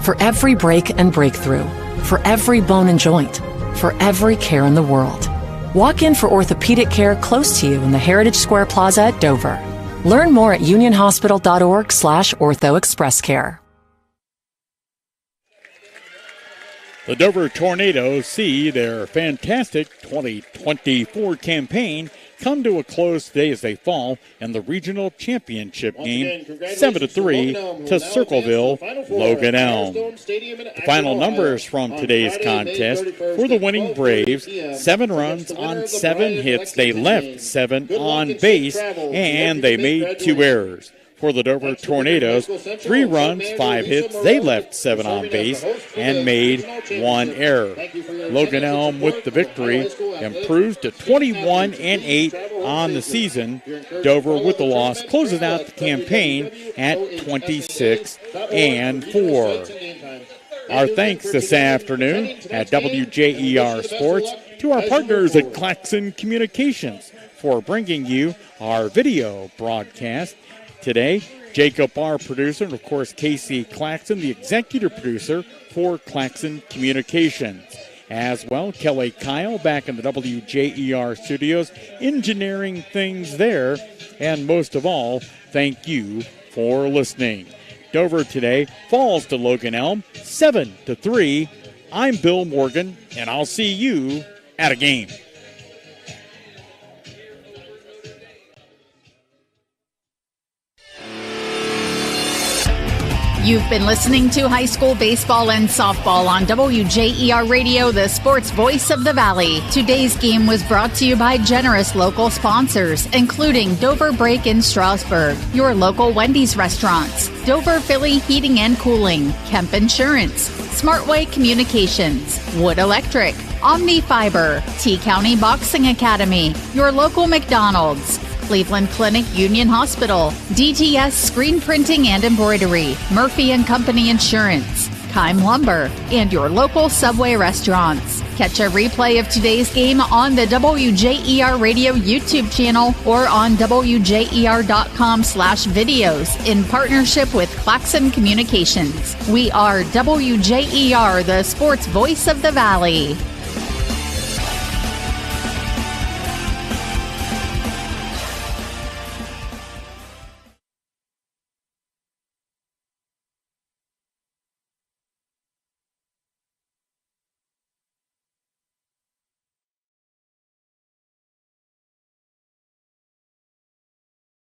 For every break and breakthrough, for every bone and joint, for every care in the world. Walk in for orthopedic care close to you in the Heritage Square Plaza at Dover. Learn more at unionhospital.org/orthoexpresscare.
The Dover Tornadoes see their fantastic 2024 campaign come to a close today as they fall in the regional championship game, 7-3 to Circleville Logan Elm. The final numbers from today's contest for the winning Braves: 7 runs on 7 hits. They left 7 on base, and they made 2 errors. For the Dover Tornadoes, 3 runs, 5 hits. They left 7 on base and made 1 error. Logan Elm with the victory improves to 21-8 on the season. Dover with the loss closes out the campaign at 26-4. Our thanks this afternoon at WJER Sports to our partners at Claxon Communications for bringing you our video broadcast today. Jacob, our producer, and of course Casey Claxon, the executive producer for Claxon Communications. As well, Kelly Kyle back in the WJER studios, engineering things there. And most of all, thank you for listening. Dover today falls to Logan Elm, 7-3. I'm Bill Morgan, and I'll see you at a game.
You've been listening to high school baseball and softball on WJER Radio, the sports voice of the Valley. Today's game was brought to you by generous local sponsors, including Dover Break in Strasburg, your local Wendy's restaurants, Dover Philly Heating and Cooling, Kemp Insurance, Smartway Communications, Wood Electric, Omni Fiber, T-County Boxing Academy, your local McDonald's, Cleveland Clinic Union Hospital, DTS Screen Printing and Embroidery, Murphy & Company Insurance, Kime Lumber, and your local Subway restaurants. Catch a replay of today's game on the WJER Radio YouTube channel or on WJER.com/videos in partnership with Claxon Communications. We are WJER, the sports voice of the Valley.